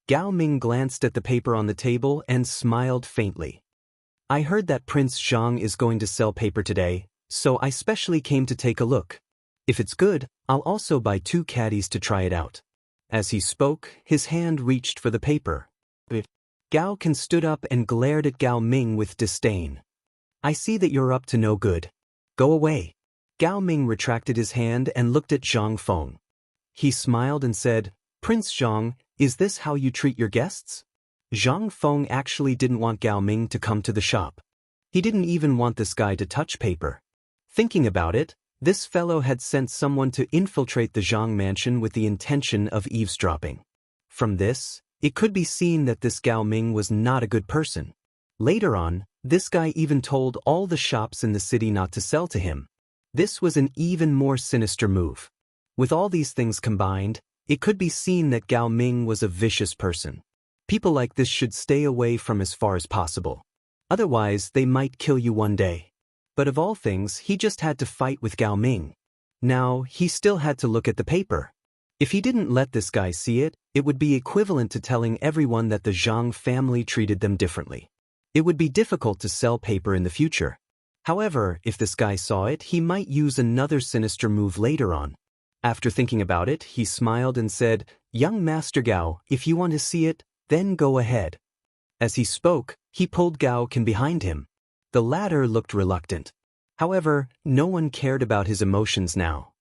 Gao Ming glanced at the paper on the table and smiled faintly. "I heard that Prince Zhang is going to sell paper today, so I specially came to take a look. If it's good, I'll also buy 2 caddies to try it out." As he spoke, his hand reached for the paper. Gao Can stood up and glared at Gao Ming with disdain. "I see that you're up to no good. Go away." Gao Ming retracted his hand and looked at Zhang Feng. He smiled and said, "Prince Zhang, is this how you treat your guests?" Zhang Feng actually didn't want Gao Ming to come to the shop. He didn't even want this guy to touch paper. Thinking about it, this fellow had sent someone to infiltrate the Zhang mansion with the intention of eavesdropping. From this, it could be seen that this Gao Ming was not a good person. Later on, this guy even told all the shops in the city not to sell to him. This was an even more sinister move. With all these things combined, it could be seen that Gao Ming was a vicious person. People like this should stay away from as far as possible. Otherwise, they might kill you one day. But of all things, he just had to fight with Gao Ming. Now, he still had to look at the paper. If he didn't let this guy see it, it would be equivalent to telling everyone that the Zhang family treated them differently. It would be difficult to sell paper in the future. However, if this guy saw it, he might use another sinister move later on. After thinking about it, he smiled and said, "Young Master Gao, if you want to see it, then go ahead." As he spoke, he pulled Gao Can behind him. The latter looked reluctant. However, no one cared about his emotions now.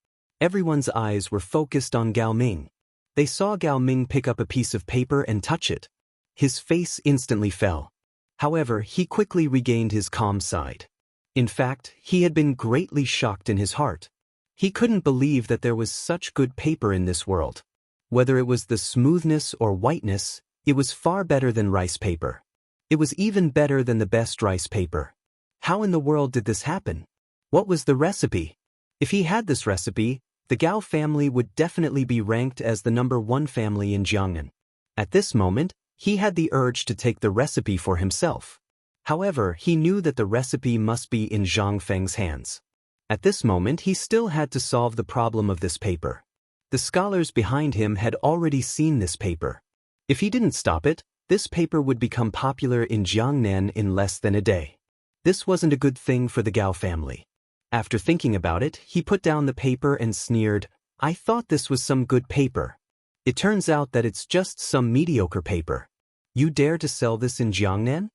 Everyone's eyes were focused on Gao Ming. They saw Gao Ming pick up a piece of paper and touch it. His face instantly fell. However, he quickly regained his calm side. In fact, he had been greatly shocked in his heart. He couldn't believe that there was such good paper in this world. Whether it was the smoothness or whiteness, it was far better than rice paper. It was even better than the best rice paper. How in the world did this happen? What was the recipe? If he had this recipe, the Gao family would definitely be ranked as the #1 family in Chang'an. At this moment, he had the urge to take the recipe for himself. However, he knew that the recipe must be in Zhang Feng's hands. At this moment, he still had to solve the problem of this paper. The scholars behind him had already seen this paper. If he didn't stop it, this paper would become popular in Jiangnan in less than a day. This wasn't a good thing for the Gao family. After thinking about it, he put down the paper and sneered, "I thought this was some good paper. It turns out that it's just some mediocre paper. You dare to sell this in Jiangnan?"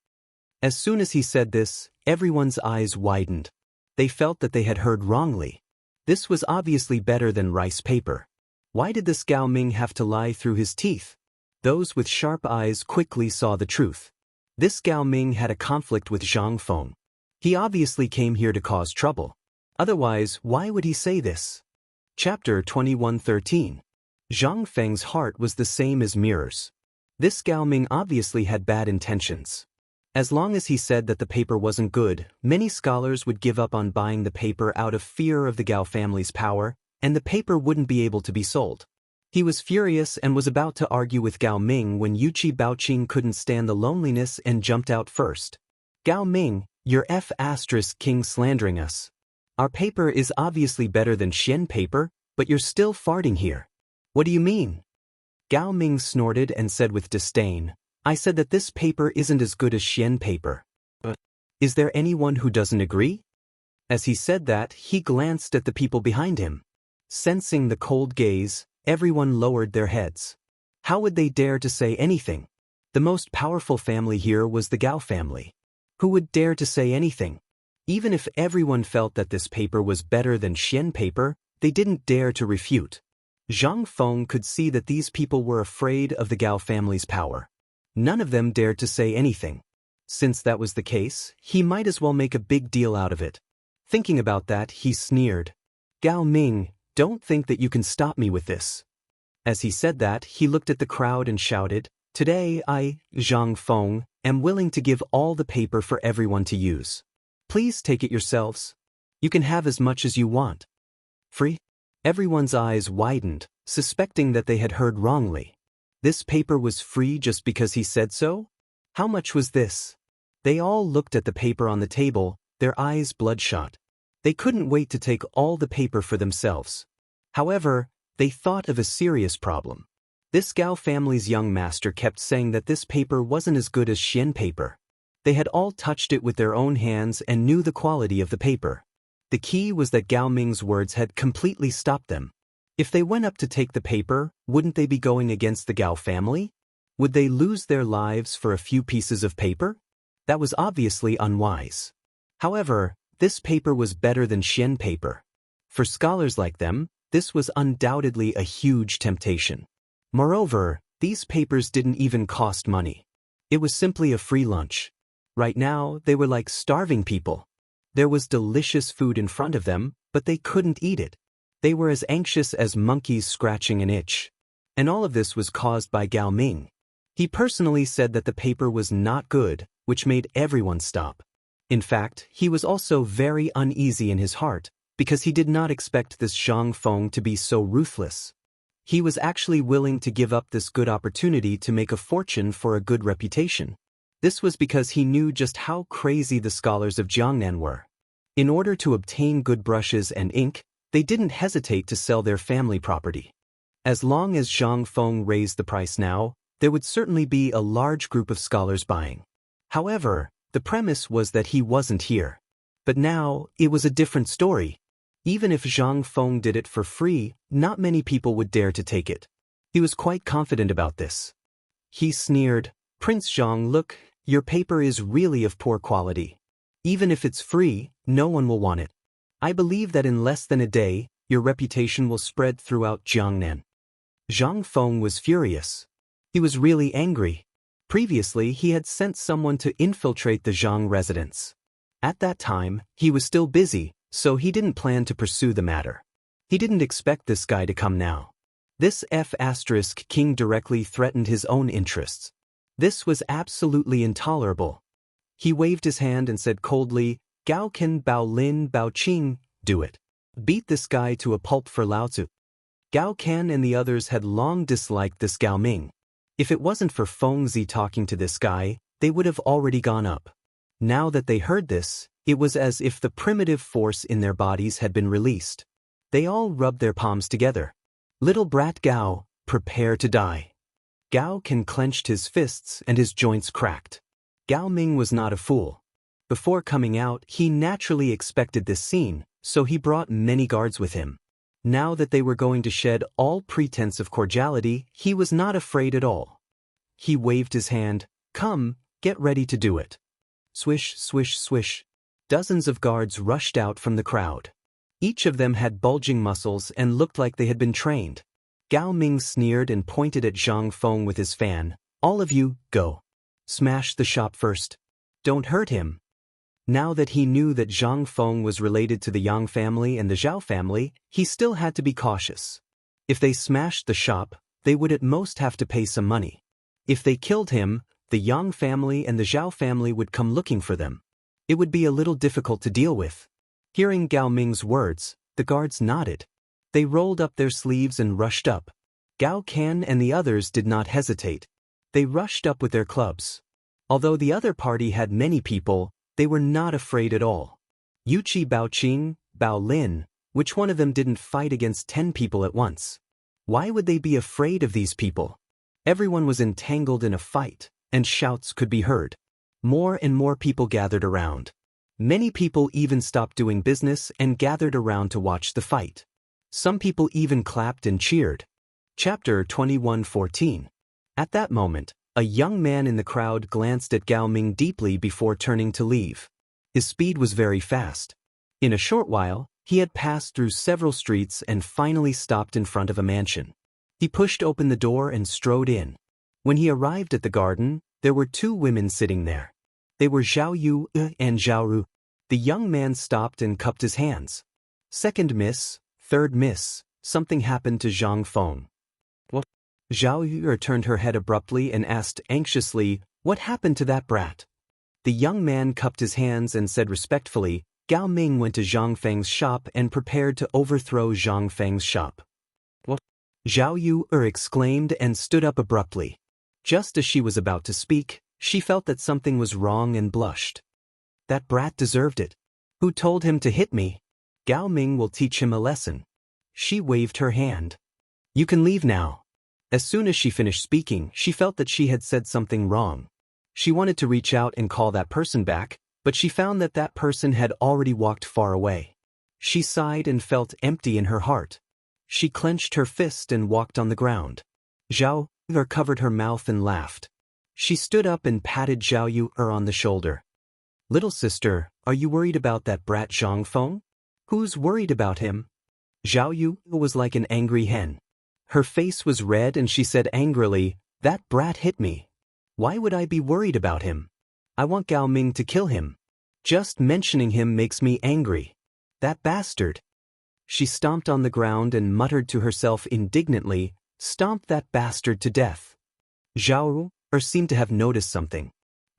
As soon as he said this, everyone's eyes widened. They felt that they had heard wrongly. This was obviously better than rice paper. Why did this Gao Ming have to lie through his teeth? Those with sharp eyes quickly saw the truth. This Gao Ming had a conflict with Zhang Feng. He obviously came here to cause trouble. Otherwise, why would he say this? Chapter 21:13. Zhang Feng's heart was the same as mirrors. This Gao Ming obviously had bad intentions. As long as he said that the paper wasn't good, many scholars would give up on buying the paper out of fear of the Gao family's power, and the paper wouldn't be able to be sold. He was furious and was about to argue with Gao Ming when Yuqi Baoqing couldn't stand the loneliness and jumped out first. "Gao Ming, you're King slandering us. Our paper is obviously better than Xian paper, but you're still farting here. What do you mean?" Gao Ming snorted and said with disdain, "I said that this paper isn't as good as Xian paper. Is there anyone who doesn't agree?" As he said that, he glanced at the people behind him. Sensing the cold gaze, everyone lowered their heads. How would they dare to say anything? The most powerful family here was the Gao family. Who would dare to say anything? Even if everyone felt that this paper was better than Xian paper, they didn't dare to refute. Zhang Feng could see that these people were afraid of the Gao family's power. None of them dared to say anything. Since that was the case, he might as well make a big deal out of it. Thinking about that, he sneered. "Gao Ming, don't think that you can stop me with this." As he said that, he looked at the crowd and shouted, "Today I, Zhang Feng, am willing to give all the paper for everyone to use. Please take it yourselves. You can have as much as you want." Free? Everyone's eyes widened, suspecting that they had heard wrongly. This paper was free just because he said so? How much was this? They all looked at the paper on the table, their eyes bloodshot. They couldn't wait to take all the paper for themselves. However, they thought of a serious problem. This Gao family's young master kept saying that this paper wasn't as good as Xian paper. They had all touched it with their own hands and knew the quality of the paper. The key was that Gao Ming's words had completely stopped them. If they went up to take the paper, wouldn't they be going against the Gao family? Would they lose their lives for a few pieces of paper? That was obviously unwise. However, this paper was better than Xian paper. For scholars like them, this was undoubtedly a huge temptation. Moreover, these papers didn't even cost money. It was simply a free lunch. Right now, they were like starving people. There was delicious food in front of them, but they couldn't eat it. They were as anxious as monkeys scratching an itch. And all of this was caused by Gao Ming. He personally said that the paper was not good, which made everyone stop. In fact, he was also very uneasy in his heart, because he did not expect this Zhang Feng to be so ruthless. He was actually willing to give up this good opportunity to make a fortune for a good reputation. This was because he knew just how crazy the scholars of Jiangnan were. In order to obtain good brushes and ink, they didn't hesitate to sell their family property. As long as Zhang Feng raised the price now, there would certainly be a large group of scholars buying. However, the premise was that he wasn't here. But now, it was a different story. Even if Zhang Feng did it for free, not many people would dare to take it. He was quite confident about this. He sneered, "Prince Zhang, look, your paper is really of poor quality. Even if it's free, no one will want it. I believe that in less than a day, your reputation will spread throughout Jiangnan." Zhang Feng was furious. He was really angry. Previously, he had sent someone to infiltrate the Zhang residence. At that time, he was still busy, so he didn't plan to pursue the matter. He didn't expect this guy to come now. This F*** king directly threatened his own interests. This was absolutely intolerable. He waved his hand and said coldly, "Gao Ken Bao Lin Bao Qing, do it. Beat this guy to a pulp for Lao Tzu." Gao Ken and the others had long disliked this Gao Ming. If it wasn't for Feng Zi talking to this guy, they would have already gone up. Now that they heard this, it was as if the primitive force in their bodies had been released. They all rubbed their palms together. "Little brat Gao, prepare to die." Gao Ken clenched his fists and his joints cracked. Gao Ming was not a fool. Before coming out, he naturally expected this scene, so he brought many guards with him. Now that they were going to shed all pretense of cordiality, he was not afraid at all. He waved his hand, "Come, get ready to do it." Swish, swish, swish. Dozens of guards rushed out from the crowd. Each of them had bulging muscles and looked like they had been trained. Gao Ming sneered and pointed at Zhang Feng with his fan. "All of you, go. Smash the shop first. Don't hurt him." Now that he knew that Zhang Feng was related to the Yang family and the Zhao family, he still had to be cautious. If they smashed the shop, they would at most have to pay some money. If they killed him, the Yang family and the Zhao family would come looking for them. It would be a little difficult to deal with. Hearing Gao Ming's words, the guards nodded. They rolled up their sleeves and rushed up. Gao Can and the others did not hesitate. They rushed up with their clubs. Although the other party had many people, they were not afraid at all. Yuqi Baoqing, Bao Lin, which one of them didn't fight against 10 people at once? Why would they be afraid of these people? Everyone was entangled in a fight, and shouts could be heard. More and more people gathered around. Many people even stopped doing business and gathered around to watch the fight. Some people even clapped and cheered. Chapter 21:14. At that moment, a young man in the crowd glanced at Gao Ming deeply before turning to leave. His speed was very fast. In a short while, he had passed through several streets and finally stopped in front of a mansion. He pushed open the door and strode in. When he arrived at the garden, there were 2 women sitting there. They were Zhao Yu and Zhao Ru. The young man stopped and cupped his hands. "Second miss, third miss, something happened to Zhang Feng." "What?" Zhao Yu turned her head abruptly and asked anxiously, "What happened to that brat?" The young man cupped his hands and said respectfully, "Gao Ming went to Zhang Feng's shop and prepared to overthrow Zhang Feng's shop." "What?" Zhao Yu exclaimed and stood up abruptly. Just as she was about to speak, She felt that something was wrong and blushed. That brat deserved it. Who told him to hit me? Gao Ming will teach him a lesson. She waved her hand. You can leave now. As soon as she finished speaking, she felt that she had said something wrong. She wanted to reach out and call that person back, but she found that that person had already walked far away. She sighed and felt empty in her heart. She clenched her fist and walked on the ground. Zhao Yu covered her mouth and laughed. She stood up and patted Zhao Yu on the shoulder. Little sister, are you worried about that brat Zhang Feng? Who's worried about him? Zhao Yu was like an angry hen. Her face was red and she said angrily, that brat hit me. Why would I be worried about him? I want Gao Ming to kill him. Just mentioning him makes me angry. That bastard. She stomped on the ground and muttered to herself indignantly, stomp that bastard to death. Zhao Yu seemed to have noticed something.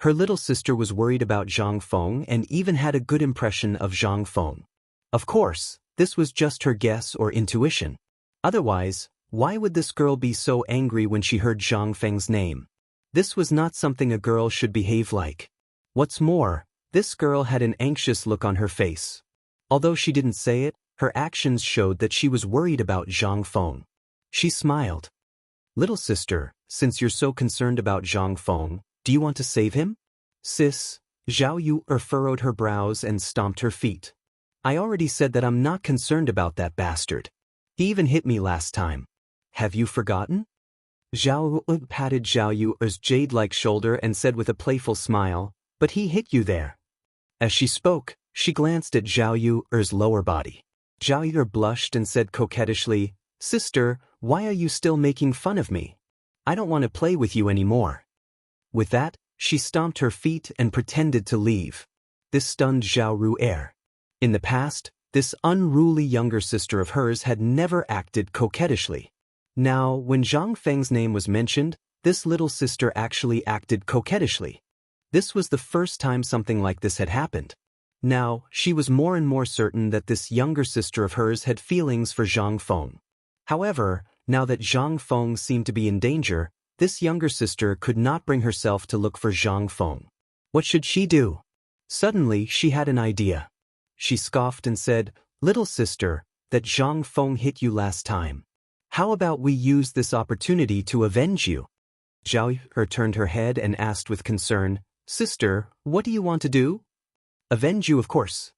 Her little sister was worried about Zhang Feng and even had a good impression of Zhang Feng. Of course, this was just her guess or intuition. Otherwise, why would this girl be so angry when she heard Zhang Feng's name? This was not something a girl should behave like. What's more, this girl had an anxious look on her face. Although she didn't say it, her actions showed that she was worried about Zhang Feng. She smiled. Little sister, since you're so concerned about Zhang Feng, do you want to save him? Sis, Zhao Yu furrowed her brows and stomped her feet. I already said that I'm not concerned about that bastard. He even hit me last time. Have you forgotten? Zhao Yu patted Zhao Yu's jade-like shoulder and said with a playful smile, but he hit you there. As she spoke, she glanced at Zhao Yu's lower body. Zhao Yu blushed and said coquettishly, Sister, why are you still making fun of me? I don't want to play with you anymore. With that, she stomped her feet and pretended to leave. This stunned Zhao Yu. In the past, this unruly younger sister of hers had never acted coquettishly. Now, when Zhang Feng's name was mentioned, this little sister actually acted coquettishly. This was the first time something like this had happened. Now, she was more and more certain that this younger sister of hers had feelings for Zhang Feng. However, now that Zhang Feng seemed to be in danger, this younger sister could not bring herself to look for Zhang Feng. What should she do? Suddenly, she had an idea. She scoffed and said, Little sister, that Zhang Feng hit you last time. How about we use this opportunity to avenge you? Zhao Yu turned her head and asked with concern, Sister, what do you want to do? Avenge you, of course.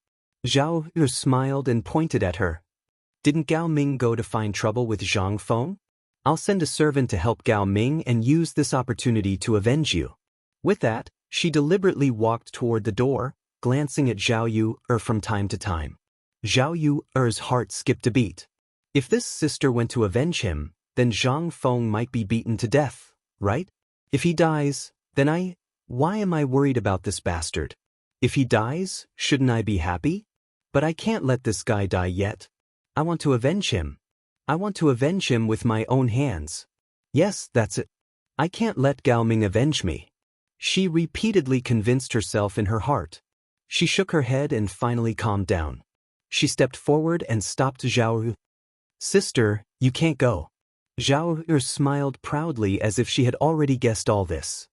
Zhao Yu smiled and pointed at her. Didn't Gao Ming go to find trouble with Zhang Feng? I'll send a servant to help Gao Ming and use this opportunity to avenge you. With that, she deliberately walked toward the door, glancing at Zhao Yu from time to time. Zhao Yu's heart skipped a beat. If this sister went to avenge him, then Zhang Feng might be beaten to death, right? If he dies, then why am I worried about this bastard? If he dies, shouldn't I be happy? But I can't let this guy die yet. I want to avenge him. I want to avenge him with my own hands. Yes, that's it. I can't let Gao Ming avenge me. She repeatedly convinced herself in her heart. She shook her head and finally calmed down. She stepped forward and stopped Zhao Yu. Sister, you can't go. Zhao Yu smiled proudly as if she had already guessed all this.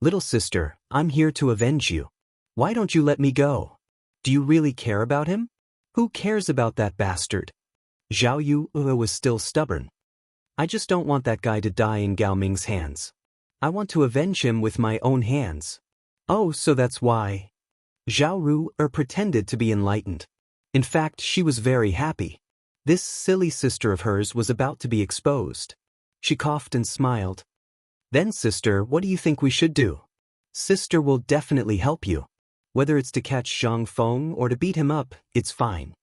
Little sister, I'm here to avenge you. Why don't you let me go? Do you really care about him? Who cares about that bastard? Zhao Yu was still stubborn. I just don't want that guy to die in Gao Ming's hands. I want to avenge him with my own hands. Oh, so that's why. Zhao Yu pretended to be enlightened. In fact, she was very happy. This silly sister of hers was about to be exposed. She coughed and smiled. Then, sister, what do you think we should do? Sister will definitely help you. Whether it's to catch Zhang Feng or to beat him up, it's fine.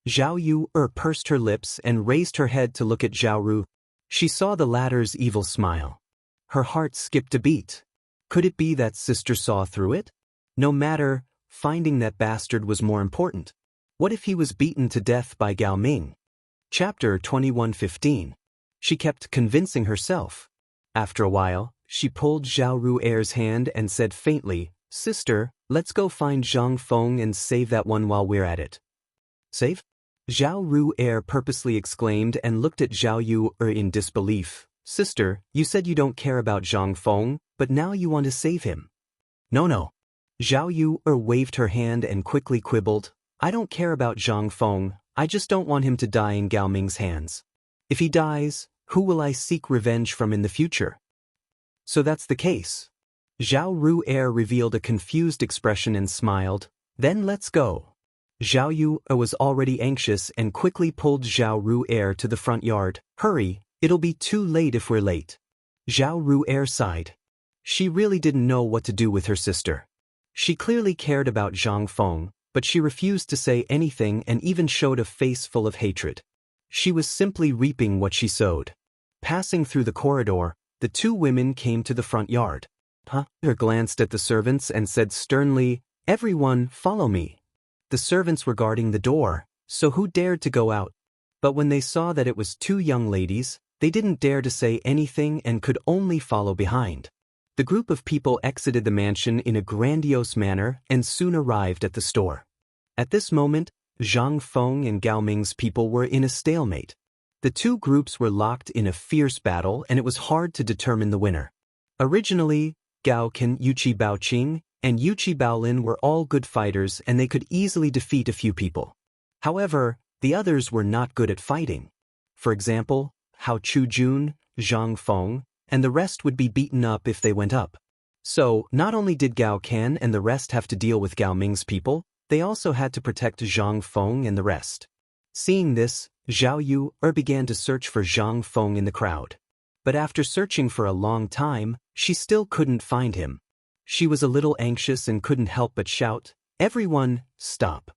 Zhao Yu pursed her lips and raised her head to look at Zhao Ru. She saw the latter's evil smile. Her heart skipped a beat. Could it be that sister saw through it? No matter, finding that bastard was more important. What if he was beaten to death by Gao Ming? Chapter 21:15. She kept convincing herself. After a while, she pulled Zhao Ru'er's hand and said faintly, Sister, let's go find Zhang Feng and save that one while we're at it. Save? Zhao Ru'er purposely exclaimed and looked at Zhao Yu in disbelief. Sister, you said you don't care about Zhang Feng, but now you want to save him. No. Zhao Yu waved her hand and quickly quibbled, I don't care about Zhang Feng, I just don't want him to die in Gao Ming's hands. If he dies, who will I seek revenge from in the future? So that's the case. Zhao Ru'er revealed a confused expression and smiled, then let's go. Zhao Yu was already anxious and quickly pulled Zhao Ru'er to the front yard. Hurry, it'll be too late if we're late. Zhao Ru'er sighed. She really didn't know what to do with her sister. She clearly cared about Zhang Feng, but she refused to say anything and even showed a face full of hatred. She was simply reaping what she sowed. Passing through the corridor, the two women came to the front yard. Her glanced at the servants and said sternly, Everyone, follow me. The servants were guarding the door, so who dared to go out? But when they saw that it was two young ladies, they didn't dare to say anything and could only follow behind. The group of people exited the mansion in a grandiose manner and soon arrived at the store. At this moment, Zhang Feng and Gao Ming's people were in a stalemate. The two groups were locked in a fierce battle and it was hard to determine the winner. Originally, Gao Ken Yuqi Baoqing and Yuqi Baolin were all good fighters and they could easily defeat a few people. However, the others were not good at fighting. For example, Hao Chujun, Zhang Feng, and the rest would be beaten up if they went up. So, not only did Gao Ken and the rest have to deal with Gao Ming's people, they also had to protect Zhang Feng and the rest. Seeing this, Zhao Yu began to search for Zhang Feng in the crowd. But after searching for a long time, she still couldn't find him. She was a little anxious and couldn't help but shout, Everyone, stop.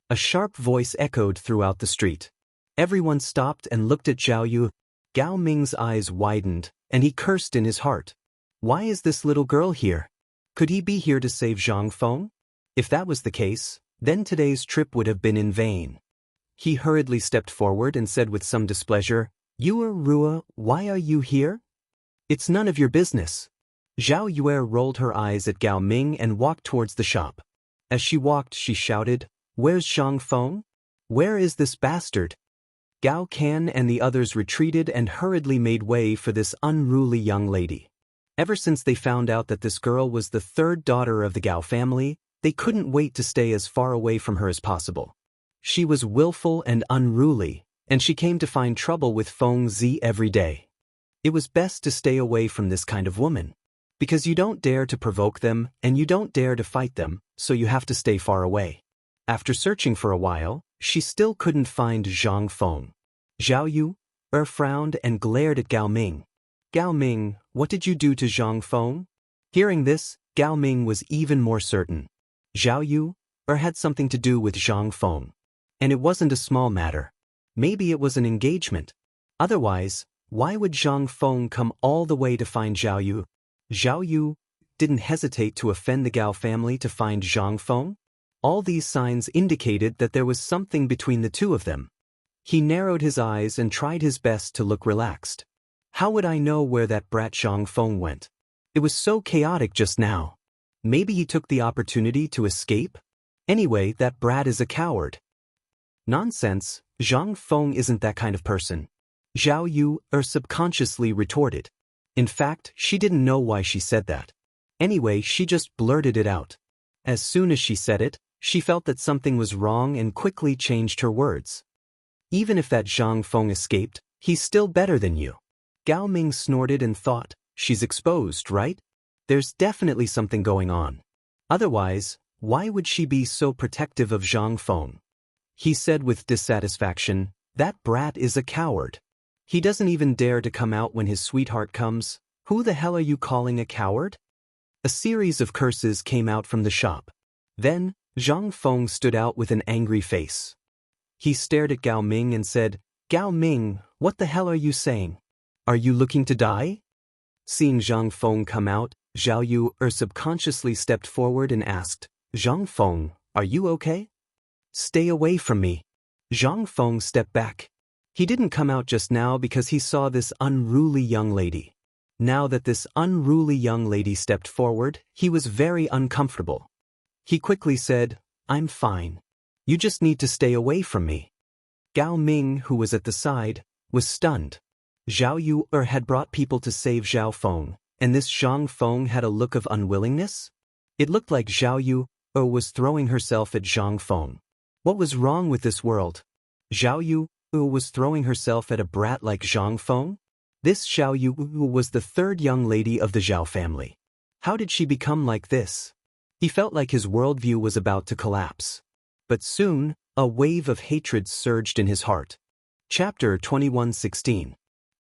A sharp voice echoed throughout the street. Everyone stopped and looked at Zhao Yu. Gao Ming's eyes widened, and he cursed in his heart. Why is this little girl here? Could he be here to save Zhang Feng? If that was the case, then today's trip would have been in vain. He hurriedly stepped forward and said with some displeasure, Rua, why are you here? It's none of your business. Zhao Yue rolled her eyes at Gao Ming and walked towards the shop. As she walked, she shouted, Where's Zhang Feng? Where is this bastard? Gao Can and the others retreated and hurriedly made way for this unruly young lady. Ever since they found out that this girl was the third daughter of the Gao family, they couldn't wait to stay as far away from her as possible. She was willful and unruly, and she came to find trouble with Feng Zi every day. It was best to stay away from this kind of woman. Because you don't dare to provoke them and you don't dare to fight them, so you have to stay far away. After searching for a while, she still couldn't find Zhang Feng. Zhao Yu frowned and glared at Gao Ming. Gao Ming, what did you do to Zhang Feng? Hearing this, Gao Ming was even more certain. Zhao Yu had something to do with Zhang Feng. And it wasn't a small matter. Maybe it was an engagement. Otherwise, why would Zhang Feng come all the way to find Zhao Yu? Zhao Yu didn't hesitate to offend the Gao family to find Zhang Feng. All these signs indicated that there was something between the two of them. He narrowed his eyes and tried his best to look relaxed. How would I know where that brat Zhang Feng went? It was so chaotic just now. Maybe he took the opportunity to escape? Anyway, that brat is a coward. Nonsense, Zhang Feng isn't that kind of person. Zhao Yu subconsciously retorted. In fact, she didn't know why she said that. Anyway, she just blurted it out. As soon as she said it, she felt that something was wrong and quickly changed her words. Even if that Zhang Feng escaped, he's still better than you. Gao Ming snorted and thought, she's exposed, right? There's definitely something going on. Otherwise, why would she be so protective of Zhang Feng? He said with dissatisfaction, that brat is a coward. He doesn't even dare to come out when his sweetheart comes. Who the hell are you calling a coward? A series of curses came out from the shop. Then, Zhang Feng stood out with an angry face. He stared at Gao Ming and said, Gao Ming, what the hell are you saying? Are you looking to die? Seeing Zhang Feng come out, Zhao Yu subconsciously stepped forward and asked, Zhang Feng, are you okay? Stay away from me. Zhang Feng stepped back. He didn't come out just now because he saw this unruly young lady. Now that this unruly young lady stepped forward, he was very uncomfortable. He quickly said, I'm fine. You just need to stay away from me. Gao Ming, who was at the side, was stunned. Zhao Yu had brought people to save Zhao Feng, and this Zhang Feng had a look of unwillingness? It looked like Zhao Yu was throwing herself at Zhang Feng. What was wrong with this world? Zhao Yu was throwing herself at a brat like Zhang Feng? This Zhao Yu was the third young lady of the Zhao family. How did she become like this? He felt like his worldview was about to collapse. But soon, a wave of hatred surged in his heart. Chapter 21:16.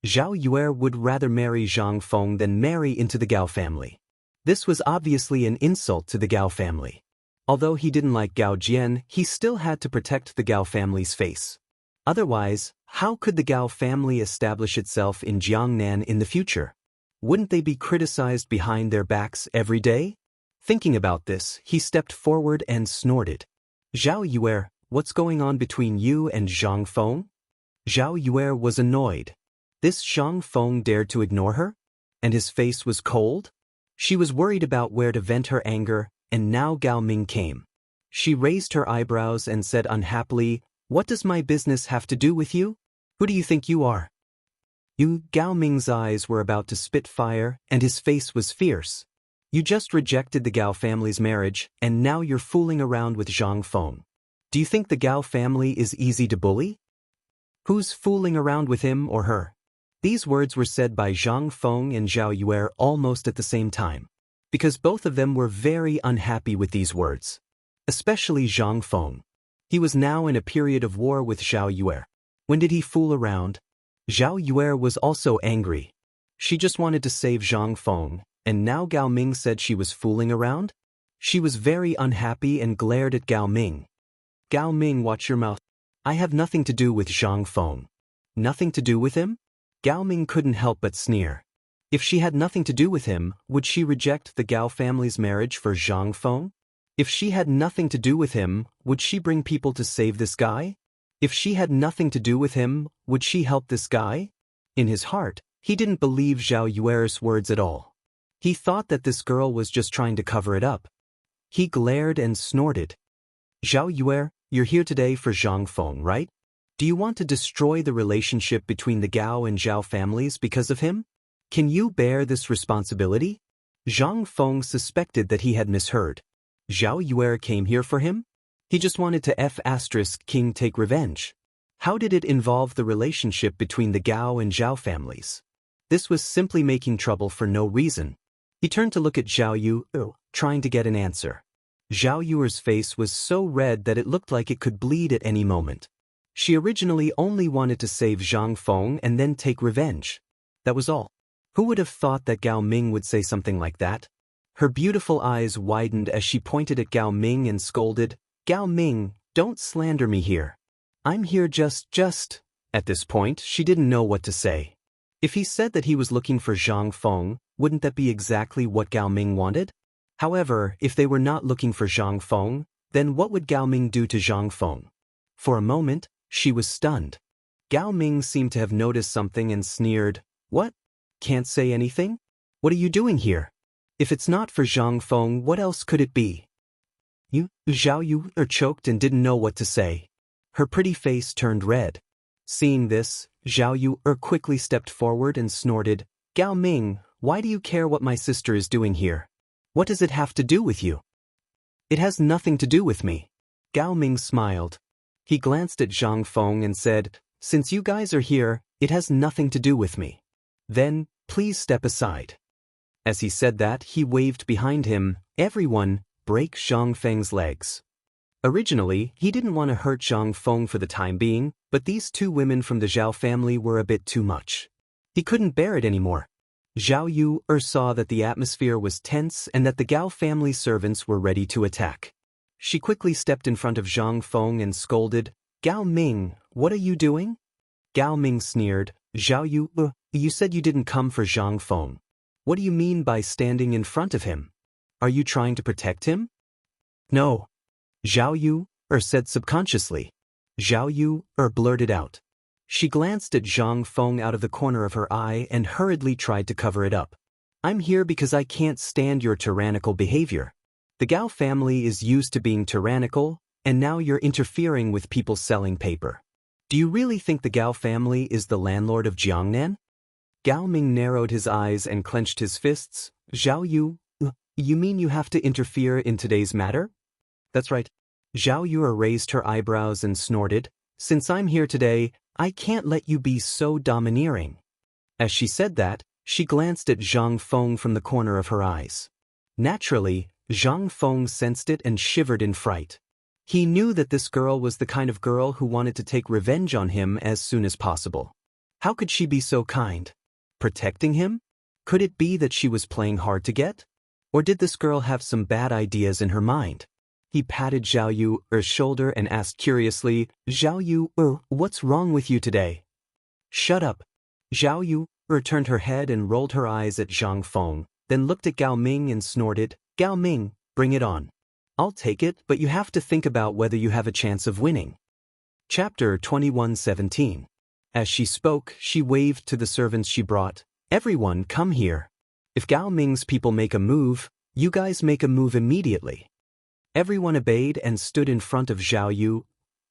Zhao Yue would rather marry Zhang Feng than marry into the Gao family. This was obviously an insult to the Gao family. Although he didn't like Gao Jian, he still had to protect the Gao family's face. Otherwise, how could the Gao family establish itself in Jiangnan in the future? Wouldn't they be criticized behind their backs every day? Thinking about this, he stepped forward and snorted. Zhao Yue, what's going on between you and Zhang Feng? Zhao Yue was annoyed. This Zhang Feng dared to ignore her? And his face was cold? She was worried about where to vent her anger, and now Gao Ming came. She raised her eyebrows and said unhappily, "What does my business have to do with you? Who do you think you are?" Gao Ming's eyes were about to spit fire, and his face was fierce. You just rejected the Gao family's marriage, and now you're fooling around with Zhang Feng. Do you think the Gao family is easy to bully? Who's fooling around with him or her? These words were said by Zhang Feng and Zhao Yue almost at the same time, because both of them were very unhappy with these words. Especially Zhang Feng. He was now in a period of war with Zhao Yue. When did he fool around? Zhao Yue was also angry. She just wanted to save Zhang Feng, and now Gao Ming said she was fooling around? She was very unhappy and glared at Gao Ming. Gao Ming, watch your mouth. I have nothing to do with Zhang Feng. Nothing to do with him? Gao Ming couldn't help but sneer. If she had nothing to do with him, would she reject the Gao family's marriage for Zhang Feng? If she had nothing to do with him, would she bring people to save this guy? If she had nothing to do with him, would she help this guy? In his heart, he didn't believe Zhao Yue's words at all. He thought that this girl was just trying to cover it up. He glared and snorted. Zhao Yue, you're here today for Zhang Feng, right? Do you want to destroy the relationship between the Gao and Zhao families because of him? Can you bear this responsibility? Zhang Feng suspected that he had misheard. Zhao Yue came here for him? He just wanted to King take revenge. How did it involve the relationship between the Gao and Zhao families? This was simply making trouble for no reason. He turned to look at Zhao Yu, trying to get an answer. Zhao Yu's face was so red that it looked like it could bleed at any moment. She originally only wanted to save Zhang Feng and then take revenge. That was all. Who would have thought that Gao Ming would say something like that? Her beautiful eyes widened as she pointed at Gao Ming and scolded, "Gao Ming, don't slander me here. I'm here just." At this point, she didn't know what to say. If he said that he was looking for Zhang Feng, wouldn't that be exactly what Gao Ming wanted? However, if they were not looking for Zhang Feng, then what would Gao Ming do to Zhang Feng? For a moment, she was stunned. Gao Ming seemed to have noticed something and sneered, "What? Can't say anything? What are you doing here? If it's not for Zhang Feng, what else could it be?" Zhao Yu choked and didn't know what to say. Her pretty face turned red. Seeing this, Zhao Yu quickly stepped forward and snorted, "Gao Ming, why do you care what my sister is doing here? What does it have to do with you?" "It has nothing to do with me." Gao Ming smiled. He glanced at Zhang Feng and said, "Since you guys are here, it has nothing to do with me. Then, please step aside." As he said that, he waved behind him, "Everyone, break Zhang Feng's legs." Originally, he didn't want to hurt Zhang Feng for the time being, but these two women from the Zhao family were a bit too much. He couldn't bear it anymore. Zhao Yu saw that the atmosphere was tense and that the Gao family servants were ready to attack. She quickly stepped in front of Zhang Feng and scolded, "Gao Ming, what are you doing?" Gao Ming sneered, "Zhao Yu, you said you didn't come for Zhang Feng. What do you mean by standing in front of him? Are you trying to protect him?" "No." Zhao Yu said subconsciously. Zhao Yu blurted out. She glanced at Zhang Feng out of the corner of her eye and hurriedly tried to cover it up. "I'm here because I can't stand your tyrannical behavior. The Gao family is used to being tyrannical, and now you're interfering with people selling paper. Do you really think the Gao family is the landlord of Jiangnan?" Gao Ming narrowed his eyes and clenched his fists. "Zhao Yu, You mean you have to interfere in today's matter? That's right. Zhao Yu raised her eyebrows and snorted. Since I'm here today, I can't let you be so domineering. As she said that, she glanced at Zhang Feng from the corner of her eyes. Naturally, Zhang Feng sensed it and shivered in fright. He knew that this girl was the kind of girl who wanted to take revenge on him as soon as possible. How could she be so kind? Protecting him? Could it be that she was playing hard to get? Or did this girl have some bad ideas in her mind? He patted Zhao Yu's shoulder and asked curiously, Zhao Yu, what's wrong with you today? Shut up. Zhao Yu turned her head and rolled her eyes at Zhang Feng, then looked at Gao Ming and snorted, Gao Ming, bring it on. I'll take it, but you have to think about whether you have a chance of winning. Chapter 21:17. As she spoke, she waved to the servants she brought. Everyone, come here. If Gao Ming's people make a move, you guys make a move immediately. Everyone obeyed and stood in front of Zhao Yu,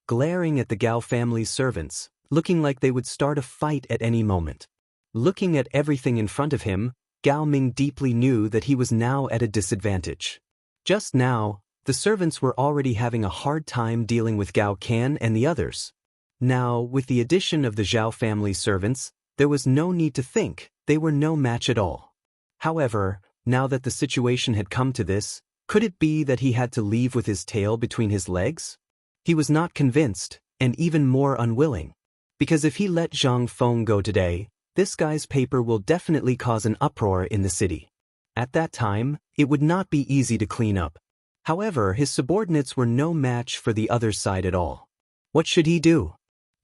glaring at the Gao family's servants, looking like they would start a fight at any moment. Looking at everything in front of him, Gao Ming deeply knew that he was now at a disadvantage. Just now, the servants were already having a hard time dealing with Gao Can and the others. Now, with the addition of the Zhao family servants, there was no need to think, they were no match at all. However, now that the situation had come to this, could it be that he had to leave with his tail between his legs? He was not convinced, and even more unwilling. Because if he let Zhang Feng go today, this guy's paper will definitely cause an uproar in the city. At that time, it would not be easy to clean up. However, his subordinates were no match for the other side at all. What should he do?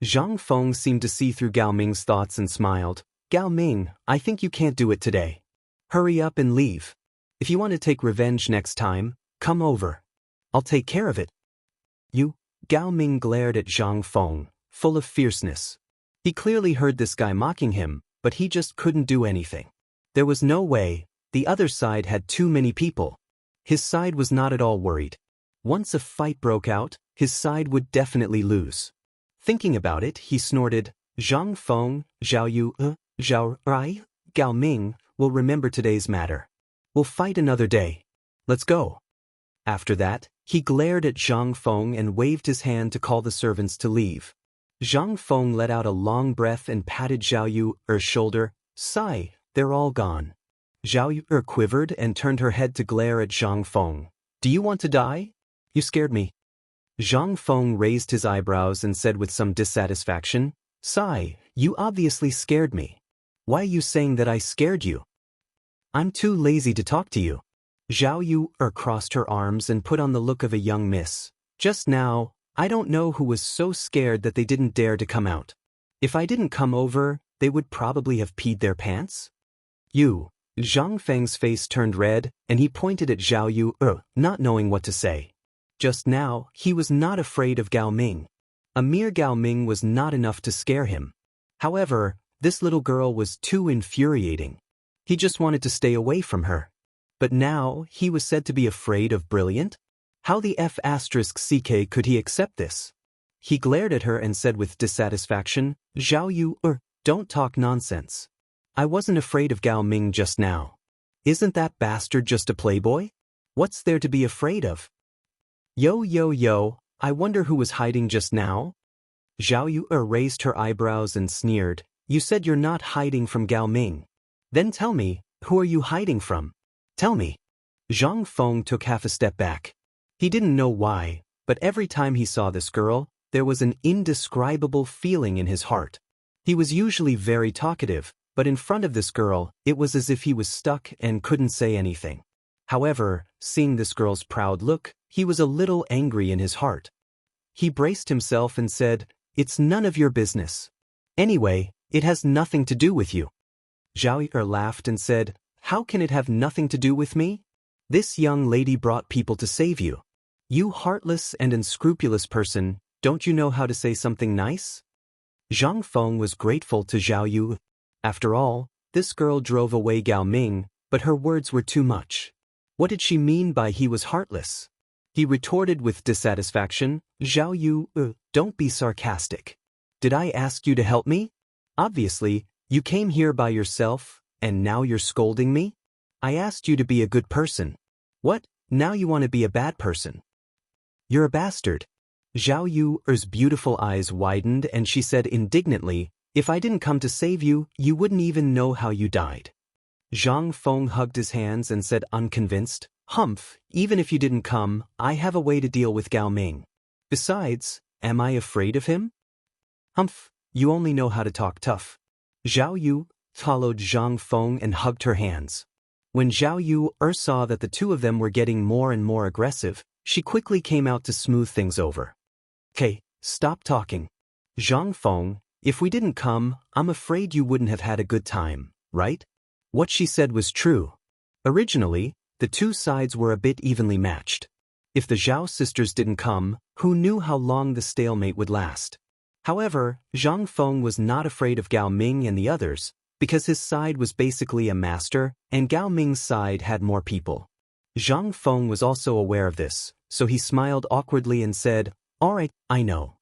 Zhang Feng seemed to see through Gao Ming's thoughts and smiled. Gao Ming, I think you can't do it today. Hurry up and leave. If you want to take revenge next time, come over. I'll take care of it. You? Gao Ming glared at Zhang Feng, full of fierceness. He clearly heard this guy mocking him, but he just couldn't do anything. There was no way. The other side had too many people. His side was not at all worried. Once a fight broke out, his side would definitely lose. Thinking about it, he snorted, Zhang Feng, Zhao Yu, Zhao Rai, Gao Ming, will remember today's matter. We'll fight another day. Let's go. After that, he glared at Zhang Feng and waved his hand to call the servants to leave. Zhang Feng let out a long breath and patted Zhao Yu's shoulder. Sigh, they're all gone. Zhao Yu quivered and turned her head to glare at Zhang Feng. Do you want to die? You scared me. Zhang Feng raised his eyebrows and said with some dissatisfaction, Sigh, you obviously scared me. Why are you saying that I scared you? I'm too lazy to talk to you. Zhao Yu crossed her arms and put on the look of a young miss. Just now, I don't know who was so scared that they didn't dare to come out. If I didn't come over, they would probably have peed their pants. You. Zhang Feng's face turned red, and he pointed at Zhao Yu, not knowing what to say. Just now, he was not afraid of Gao Ming. A mere Gao Ming was not enough to scare him. However, this little girl was too infuriating. He just wanted to stay away from her. But now, he was said to be afraid of Brilliant? How the F***ck could he accept this? He glared at her and said with dissatisfaction, Zhao Yu, don't talk nonsense. I wasn't afraid of Gao Ming just now. Isn't that bastard just a playboy? What's there to be afraid of? Yo, I wonder who was hiding just now? Zhao Yu raised her eyebrows and sneered, You said you're not hiding from Gao Ming. Then tell me, who are you hiding from? Tell me. Zhang Feng took half a step back. He didn't know why, but every time he saw this girl, there was an indescribable feeling in his heart. He was usually very talkative, but in front of this girl, it was as if he was stuck and couldn't say anything. However, seeing this girl's proud look, he was a little angry in his heart. He braced himself and said, It's none of your business. Anyway, it has nothing to do with you. Zhao Yu laughed and said, How can it have nothing to do with me? This young lady brought people to save you. You heartless and unscrupulous person, don't you know how to say something nice? Zhang Feng was grateful to Zhao Yu. After all, this girl drove away Gao Ming, but her words were too much. What did she mean by he was heartless? He retorted with dissatisfaction, Zhao Yu, don't be sarcastic. Did I ask you to help me? Obviously, you came here by yourself, and now you're scolding me? I asked you to be a good person. What? Now you want to be a bad person? You're a bastard. Zhao Yuer's beautiful eyes widened and she said indignantly, if I didn't come to save you, you wouldn't even know how you died. Zhang Feng hugged his hands and said unconvinced, Humph, even if you didn't come, I have a way to deal with Gao Ming. Besides, am I afraid of him? Humph, you only know how to talk tough. Zhao Yu followed Zhang Feng and hugged her hands. When Zhao Yuer saw that the two of them were getting more and more aggressive, she quickly came out to smooth things over. Okay, stop talking. Zhang Feng, if we didn't come, I'm afraid you wouldn't have had a good time, right? What she said was true. Originally, the two sides were a bit evenly matched. If the Zhao sisters didn't come, who knew how long the stalemate would last? However, Zhang Feng was not afraid of Gao Ming and the others, because his side was basically a master, and Gao Ming's side had more people. Zhang Feng was also aware of this, so he smiled awkwardly and said, All right, I know.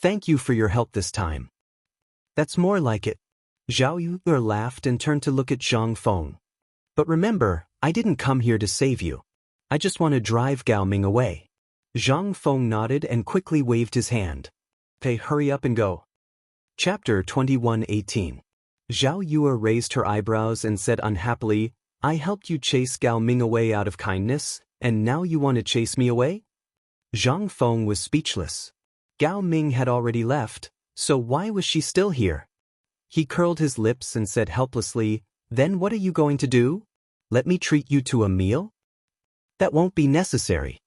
Thank you for your help this time. That's more like it. Zhao Yuer laughed and turned to look at Zhang Feng. But remember, I didn't come here to save you. I just want to drive Gao Ming away. Zhang Feng nodded and quickly waved his hand. Okay, hurry up and go. Chapter 21:18. Zhao Yuer raised her eyebrows and said unhappily, I helped you chase Gao Ming away out of kindness, and now you want to chase me away? Zhang Feng was speechless. Gao Ming had already left, so why was she still here? He curled his lips and said helplessly, Then what are you going to do? Let me treat you to a meal? That won't be necessary.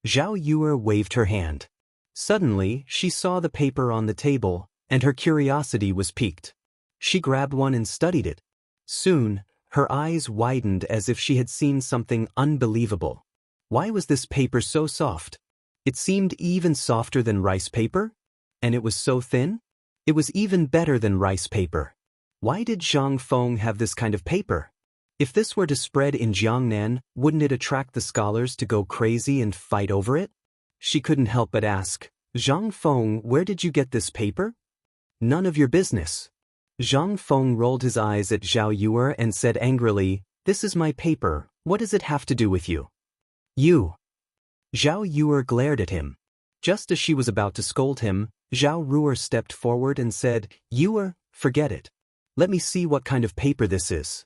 Zhao Yuer waved her hand. Suddenly, she saw the paper on the table, and her curiosity was piqued. She grabbed one and studied it. Soon, her eyes widened as if she had seen something unbelievable. Why was this paper so soft? It seemed even softer than rice paper? And it was so thin? It was even better than rice paper. Why did Zhang Feng have this kind of paper? If this were to spread in Jiangnan, wouldn't it attract the scholars to go crazy and fight over it? She couldn't help but ask, Zhang Feng, where did you get this paper? None of your business. Zhang Feng rolled his eyes at Zhao Yuer and said angrily, This is my paper, what does it have to do with you? You. Zhao Yuer glared at him. Just as she was about to scold him, Zhao Ruer stepped forward and said, Yuer, forget it. Let me see what kind of paper this is.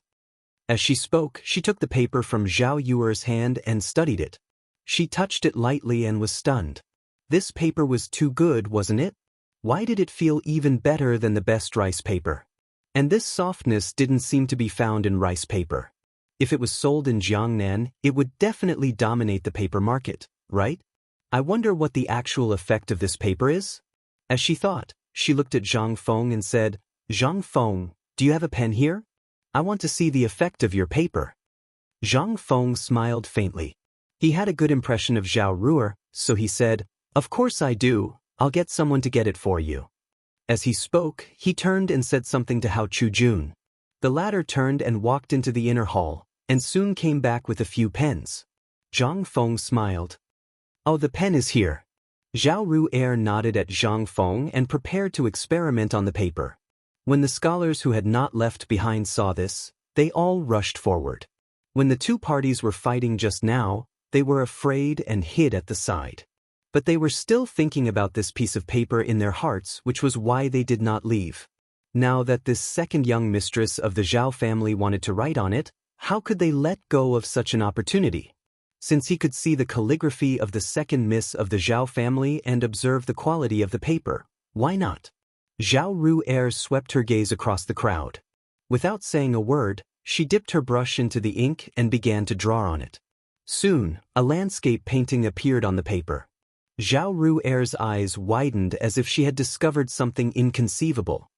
As she spoke, she took the paper from Zhao Yuer's hand and studied it. She touched it lightly and was stunned. This paper was too good, wasn't it? Why did it feel even better than the best rice paper? And this softness didn't seem to be found in rice paper. If it was sold in Jiangnan, it would definitely dominate the paper market, right? I wonder what the actual effect of this paper is? As she thought, she looked at Zhang Feng and said, Zhang Feng, do you have a pen here? I want to see the effect of your paper. Zhang Feng smiled faintly. He had a good impression of Zhao Ruer, so he said, Of course I do, I'll get someone to get it for you. As he spoke, he turned and said something to Hao Chujun. The latter turned and walked into the inner hall, and soon came back with a few pens. Zhang Feng smiled. Oh, the pen is here. Zhao Ruer nodded at Zhang Feng and prepared to experiment on the paper. When the scholars who had not left behind saw this, they all rushed forward. When the two parties were fighting just now, they were afraid and hid at the side. But they were still thinking about this piece of paper in their hearts, which was why they did not leave. Now that this second young mistress of the Zhao family wanted to write on it, how could they let go of such an opportunity? Since he could see the calligraphy of the second miss of the Zhao family and observe the quality of the paper, why not? Zhao Ruer swept her gaze across the crowd. Without saying a word, she dipped her brush into the ink and began to draw on it. Soon, a landscape painting appeared on the paper. Zhao Ruer's eyes widened as if she had discovered something inconceivable.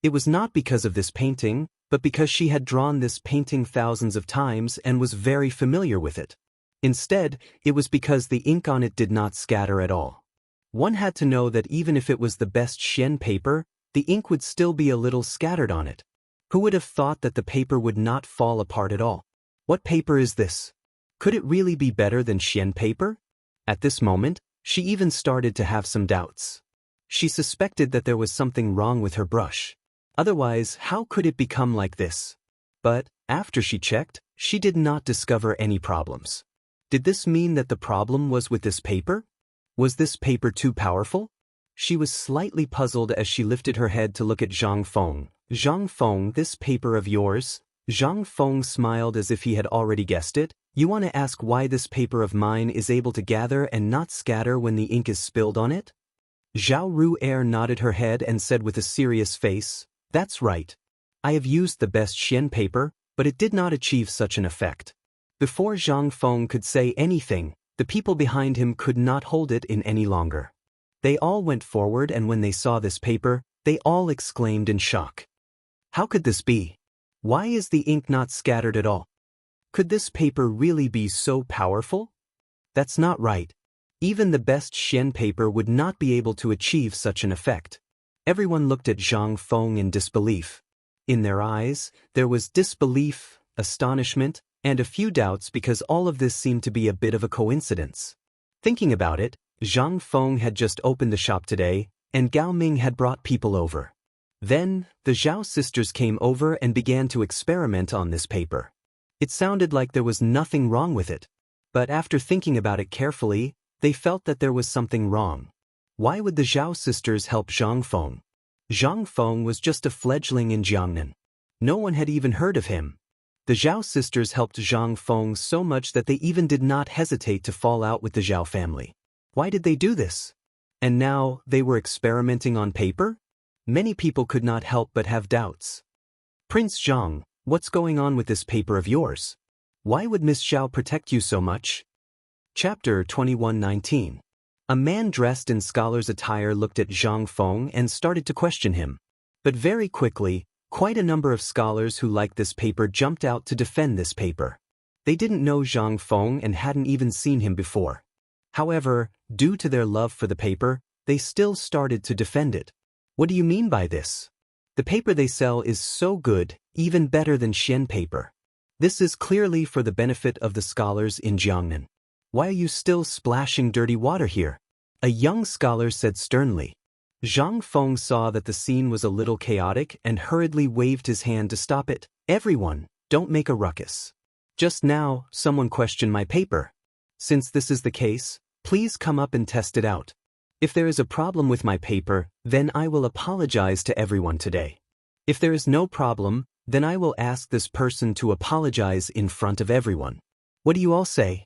It was not because of this painting, but because she had drawn this painting thousands of times and was very familiar with it. Instead, it was because the ink on it did not scatter at all. One had to know that even if it was the best Xian paper, the ink would still be a little scattered on it. Who would have thought that the paper would not fall apart at all? What paper is this? Could it really be better than Xian paper? At this moment, she even started to have some doubts. She suspected that there was something wrong with her brush. Otherwise, how could it become like this? But, after she checked, she did not discover any problems. Did this mean that the problem was with this paper? Was this paper too powerful? She was slightly puzzled as she lifted her head to look at Zhang Feng. Zhang Feng, this paper of yours? Zhang Feng smiled as if he had already guessed it. You want to ask why this paper of mine is able to gather and not scatter when the ink is spilled on it? Zhao Ru'er nodded her head and said with a serious face, that's right. I have used the best Xian paper, but it did not achieve such an effect. Before Zhang Feng could say anything, the people behind him could not hold it in any longer. They all went forward, and when they saw this paper, they all exclaimed in shock. How could this be? Why is the ink not scattered at all? Could this paper really be so powerful? That's not right. Even the best Xian paper would not be able to achieve such an effect. Everyone looked at Zhang Feng in disbelief. In their eyes, there was disbelief, astonishment, and a few doubts because all of this seemed to be a bit of a coincidence. Thinking about it, Zhang Feng had just opened the shop today, and Gao Ming had brought people over. Then, the Zhao sisters came over and began to experiment on this paper. It sounded like there was nothing wrong with it. But after thinking about it carefully, they felt that there was something wrong. Why would the Zhao sisters help Zhang Feng? Zhang Feng was just a fledgling in Jiangnan. No one had even heard of him. The Zhao sisters helped Zhang Feng so much that they even did not hesitate to fall out with the Zhao family. Why did they do this? And now, they were experimenting on paper? Many people could not help but have doubts. Prince Zhang, what's going on with this paper of yours? Why would Miss Zhao protect you so much? Chapter 21:19. A man dressed in scholar's attire looked at Zhang Feng and started to question him. But very quickly, quite a number of scholars who liked this paper jumped out to defend this paper. They didn't know Zhang Feng and hadn't even seen him before. However, due to their love for the paper, they still started to defend it. What do you mean by this? The paper they sell is so good, even better than Xian paper. This is clearly for the benefit of the scholars in Jiangnan. Why are you still splashing dirty water here? A young scholar said sternly. Zhang Feng saw that the scene was a little chaotic and hurriedly waved his hand to stop it. Everyone, don't make a ruckus. Just now, someone questioned my paper. Since this is the case, please come up and test it out. If there is a problem with my paper, then I will apologize to everyone today. If there is no problem, then I will ask this person to apologize in front of everyone. What do you all say?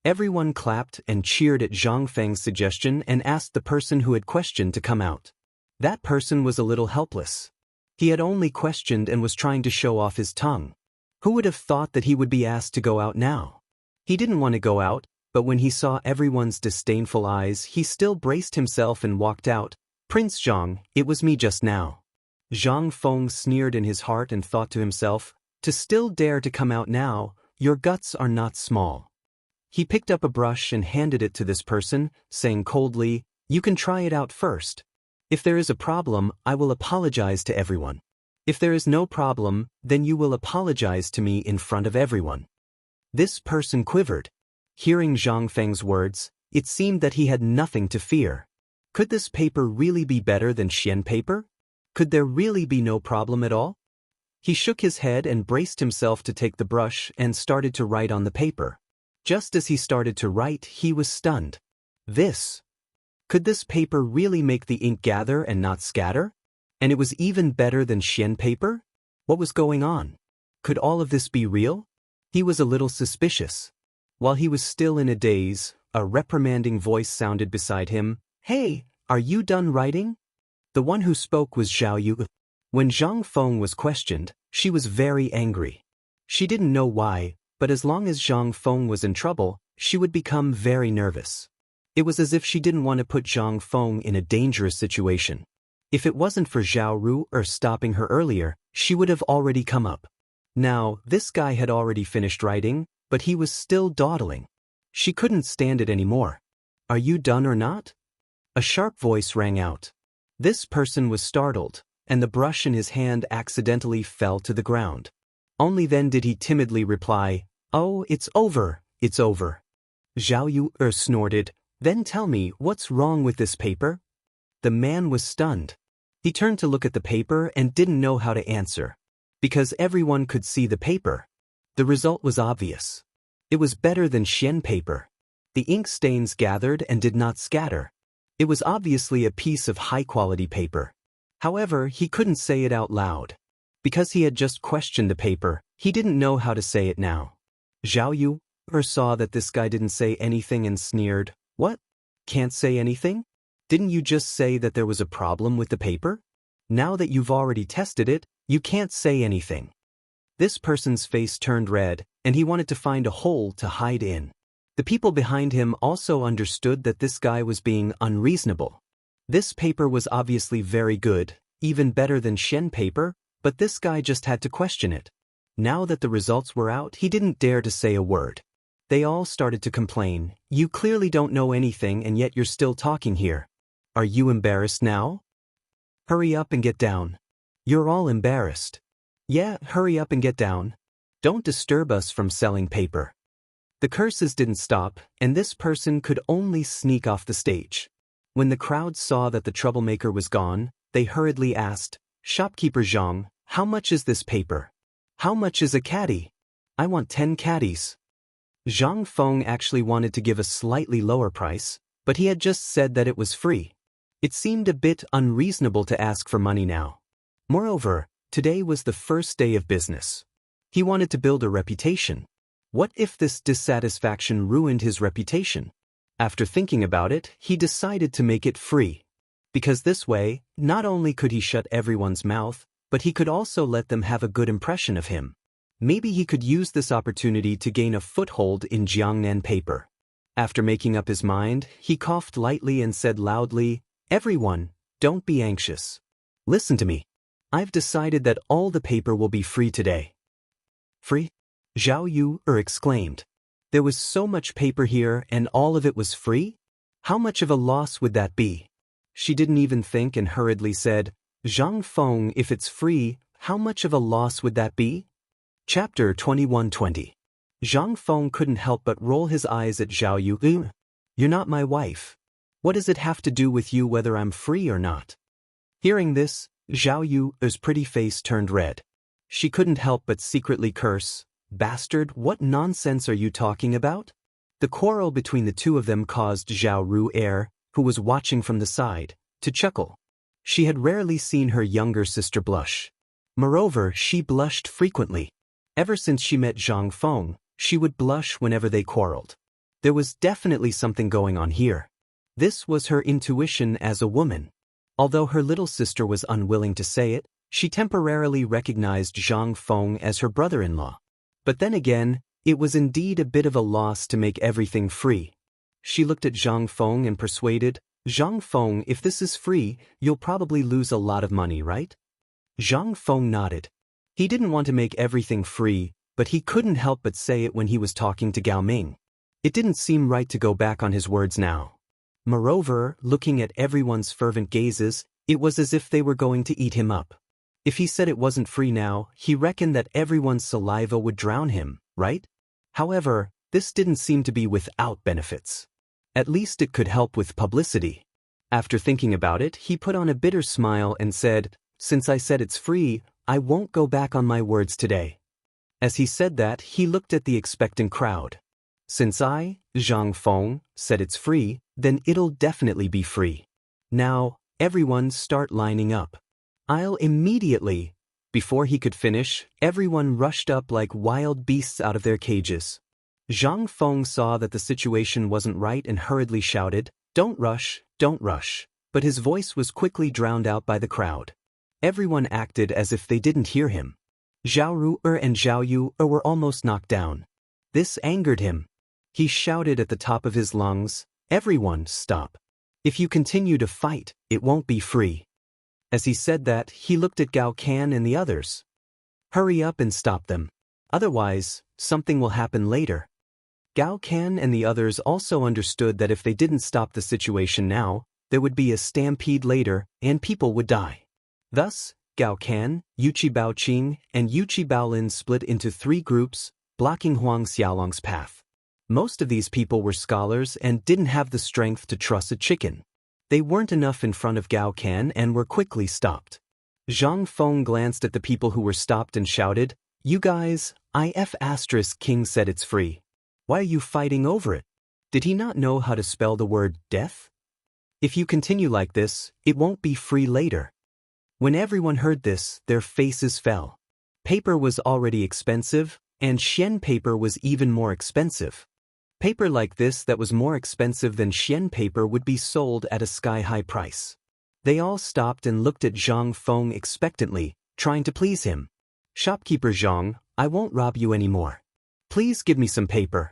Everyone clapped and cheered at Zhang Feng's suggestion and asked the person who had questioned to come out. That person was a little helpless. He had only questioned and was trying to show off his tongue. Who would have thought that he would be asked to go out now? He didn't want to go out, but when he saw everyone's disdainful eyes, he still braced himself and walked out. Prince Zhang, it was me just now. Zhang Feng sneered in his heart and thought to himself, to still dare to come out now, your guts are not small. He picked up a brush and handed it to this person, saying coldly, you can try it out first. If there is a problem, I will apologize to everyone. If there is no problem, then you will apologize to me in front of everyone. This person quivered. Hearing Zhang Feng's words, it seemed that he had nothing to fear. Could this paper really be better than Xian paper? Could there really be no problem at all? He shook his head and braced himself to take the brush and started to write on the paper. Just as he started to write, he was stunned. Could this paper really make the ink gather and not scatter? And it was even better than Xian paper? What was going on? Could all of this be real? He was a little suspicious. While he was still in a daze, a reprimanding voice sounded beside him. Hey, are you done writing? The one who spoke was Zhao Yu. When Zhang Feng was questioned, she was very angry. She didn't know why, but as long as Zhang Feng was in trouble, she would become very nervous. It was as if she didn't want to put Zhang Feng in a dangerous situation. If it wasn't for Zhao Ru stopping her earlier, she would have already come up. Now, this guy had already finished writing, but he was still dawdling. She couldn't stand it anymore. Are you done or not? A sharp voice rang out. This person was startled, and the brush in his hand accidentally fell to the ground. Only then did he timidly reply, Oh, it's over, it's over. Zhao Yu snorted, Then tell me, what's wrong with this paper? The man was stunned. He turned to look at the paper and didn't know how to answer. Because everyone could see the paper. The result was obvious. It was better than Xian paper. The ink stains gathered and did not scatter. It was obviously a piece of high-quality paper. However, he couldn't say it out loud. Because he had just questioned the paper, he didn't know how to say it now. Zhao Yu saw that this guy didn't say anything and sneered, "What? Can't say anything? Didn't you just say that there was a problem with the paper? Now that you've already tested it, you can't say anything." This person's face turned red, and he wanted to find a hole to hide in. The people behind him also understood that this guy was being unreasonable. This paper was obviously very good, even better than Xian paper, but this guy just had to question it. Now that the results were out, he didn't dare to say a word. They all started to complain, "You clearly don't know anything and yet you're still talking here. Are you embarrassed now? Hurry up and get down. You're all embarrassed. Yeah, hurry up and get down. Don't disturb us from selling paper." The curses didn't stop, and this person could only sneak off the stage. When the crowd saw that the troublemaker was gone, they hurriedly asked, "Shopkeeper Zhang, how much is this paper? How much is a caddy? I want 10 caddies." Zhang Feng actually wanted to give a slightly lower price, but he had just said that it was free. It seemed a bit unreasonable to ask for money now. Moreover, today was the first day of business. He wanted to build a reputation. What if this dissatisfaction ruined his reputation? After thinking about it, he decided to make it free. Because this way, not only could he shut everyone's mouth, but he could also let them have a good impression of him. Maybe he could use this opportunity to gain a foothold in Jiangnan paper. After making up his mind, he coughed lightly and said loudly, "Everyone, don't be anxious. Listen to me. I've decided that all the paper will be free today." "Free?" Zhao Yu exclaimed. There was so much paper here and all of it was free? How much of a loss would that be? She didn't even think and hurriedly said, "Zhang Feng, if it's free, how much of a loss would that be?" Chapter 21:20. Zhang Feng couldn't help but roll his eyes at Zhao Yu. "You're not my wife. What does it have to do with you whether I'm free or not?" Hearing this, Zhao Yu's pretty face turned red. She couldn't help but secretly curse, "Bastard, what nonsense are you talking about?" The quarrel between the two of them caused Zhao Ru, who was watching from the side, to chuckle. She had rarely seen her younger sister blush. Moreover, she blushed frequently. Ever since she met Zhang Feng, she would blush whenever they quarreled. There was definitely something going on here. This was her intuition as a woman. Although her little sister was unwilling to say it, she temporarily recognized Zhang Feng as her brother-in-law. But then again, it was indeed a bit of a loss to make everything free. She looked at Zhang Feng and persuaded, "Zhang Feng, if this is free, you'll probably lose a lot of money, right?" Zhang Feng nodded. He didn't want to make everything free, but he couldn't help but say it when he was talking to Gao Ming. It didn't seem right to go back on his words now. Moreover, looking at everyone's fervent gazes, it was as if they were going to eat him up. If he said it wasn't free now, he reckoned that everyone's saliva would drown him, right? However, this didn't seem to be without benefits. At least it could help with publicity. After thinking about it, he put on a bitter smile and said, "Since I said it's free, I won't go back on my words today." As he said that, he looked at the expectant crowd. "Since I, Zhang Feng, said it's free, then it'll definitely be free. Now, everyone start lining up. I'll immediately." Before he could finish, everyone rushed up like wild beasts out of their cages. Zhang Feng saw that the situation wasn't right and hurriedly shouted, "Don't rush, don't rush." But his voice was quickly drowned out by the crowd. Everyone acted as if they didn't hear him. Zhao Ru and Zhao Yu were almost knocked down. This angered him. He shouted at the top of his lungs, "Everyone, stop. If you continue to fight, it won't be free." As he said that, he looked at Gao Can and the others. "Hurry up and stop them. Otherwise, something will happen later." Gao Can and the others also understood that if they didn't stop the situation now, there would be a stampede later and people would die. Thus, Gao Can, Yuqi Baoqing, and Yuqi Baolin split into 3 groups, blocking Huang Xiaolong's path. Most of these people were scholars and didn't have the strength to truss a chicken. They weren't enough in front of Gao Can and were quickly stopped. Zhang Feng glanced at the people who were stopped and shouted, "You guys, King said it's free. Why are you fighting over it? Did he not know how to spell the word death? If you continue like this, it won't be free later. When everyone heard this, their faces fell. Paper was already expensive, and Xian paper was even more expensive. Paper like this that was more expensive than Xian paper would be sold at a sky-high price. They all stopped and looked at Zhang Feng expectantly, trying to please him. Shopkeeper Zhang, I won't rob you anymore. Please give me some paper.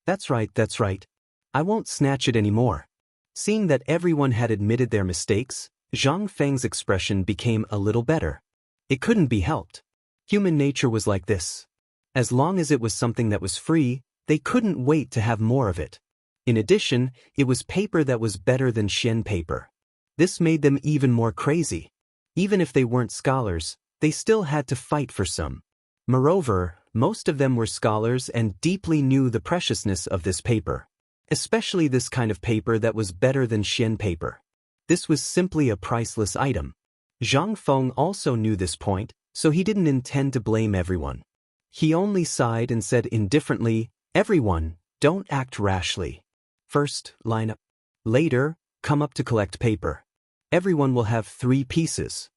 That's right. I won't snatch it anymore. Seeing that everyone had admitted their mistakes, Zhang Feng's expression became a little better. It couldn't be helped. Human nature was like this. As long as it was something that was free, they couldn't wait to have more of it. In addition, it was paper that was better than Xian paper. This made them even more crazy. Even if they weren't scholars, they still had to fight for some. Moreover, most of them were scholars and deeply knew the preciousness of this paper. Especially this kind of paper that was better than Xian paper. This was simply a priceless item. Zhang Feng also knew this point, so he didn't intend to blame everyone. He only sighed and said indifferently, everyone, don't act rashly. First, line up. Later, come up to collect paper. Everyone will have 3 pieces.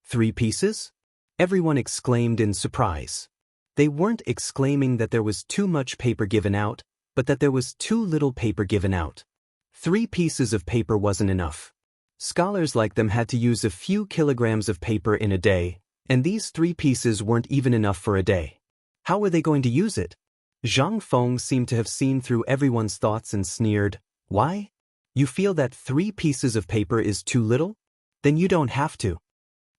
3 pieces? Everyone exclaimed in surprise. They weren't exclaiming that there was too much paper given out, but that there was too little paper given out. 3 pieces of paper wasn't enough. Scholars like them had to use a few kilograms of paper in a day, and these 3 pieces weren't even enough for a day. How were they going to use it? Zhang Feng seemed to have seen through everyone's thoughts and sneered, Why? You feel that 3 pieces of paper is too little? Then you don't have to.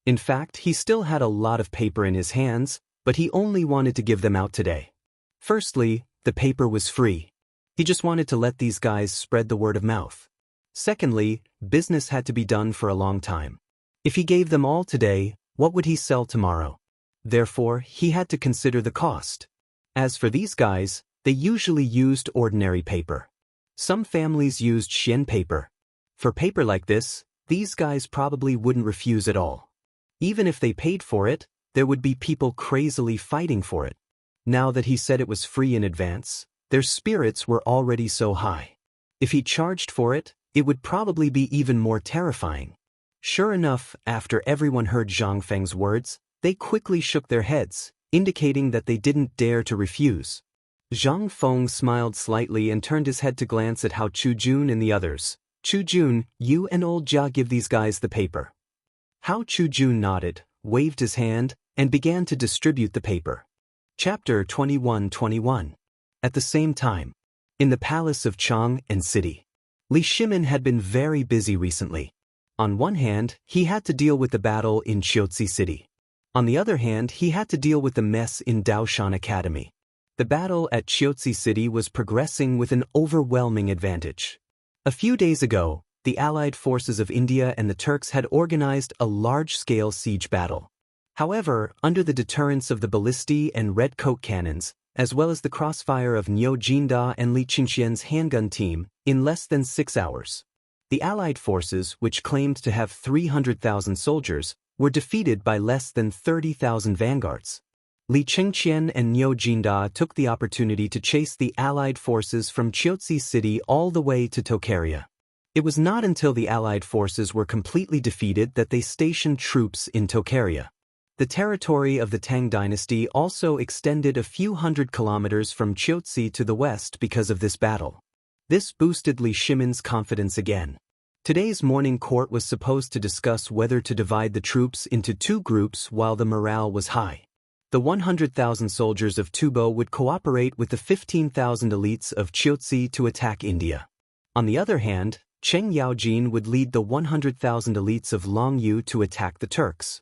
In fact, he still had a lot of paper in his hands, but he only wanted to give them out today. Firstly, the paper was free. He just wanted to let these guys spread the word of mouth. Secondly, business had to be done for a long time. If he gave them all today, what would he sell tomorrow? Therefore, he had to consider the cost. As for these guys, they usually used ordinary paper. Some families used Xian paper. For paper like this, these guys probably wouldn't refuse at all. Even if they paid for it, there would be people crazily fighting for it. Now that he said it was free in advance, their spirits were already so high. If he charged for it, it would probably be even more terrifying. Sure enough, after everyone heard Zhang Feng's words, they quickly shook their heads, indicating that they didn't dare to refuse. Zhang Feng smiled slightly and turned his head to glance at Hao Chujun and the others. Chujun, you and old Jia give these guys the paper. Hao Chujun nodded, waved his hand, and began to distribute the paper. Chapter 21-21. At the same time, in the palace of Chang'an City, Li Shimin had been very busy recently. On one hand, he had to deal with the battle in Qiuzi City. On the other hand, he had to deal with the mess in Daoshan Academy. The battle at Qiuzi City was progressing with an overwhelming advantage. A few days ago, the allied forces of India and the Turks had organized a large-scale siege battle. However, under the deterrence of the ballistae and red coat cannons, as well as the crossfire of Niu Jinda and Li Qingxian's handgun team, in less than 6 hours, the allied forces, which claimed to have 300,000 soldiers, were defeated by less than 30,000 vanguards. Li Qingxian and Niu Jinda took the opportunity to chase the allied forces from Qiuzi City all the way to Tokaria. It was not until the allied forces were completely defeated that they stationed troops in Tokaria. The territory of the Tang dynasty also extended a few hundred kilometers from Qiuzi to the west because of this battle. This boosted Li Shimin's confidence again. Today's morning court was supposed to discuss whether to divide the troops into 2 groups while the morale was high. The 100,000 soldiers of Tubo would cooperate with the 15,000 elites of Qiuzi to attack India. On the other hand, Cheng Yaojin would lead the 100,000 elites of Longyu to attack the Turks.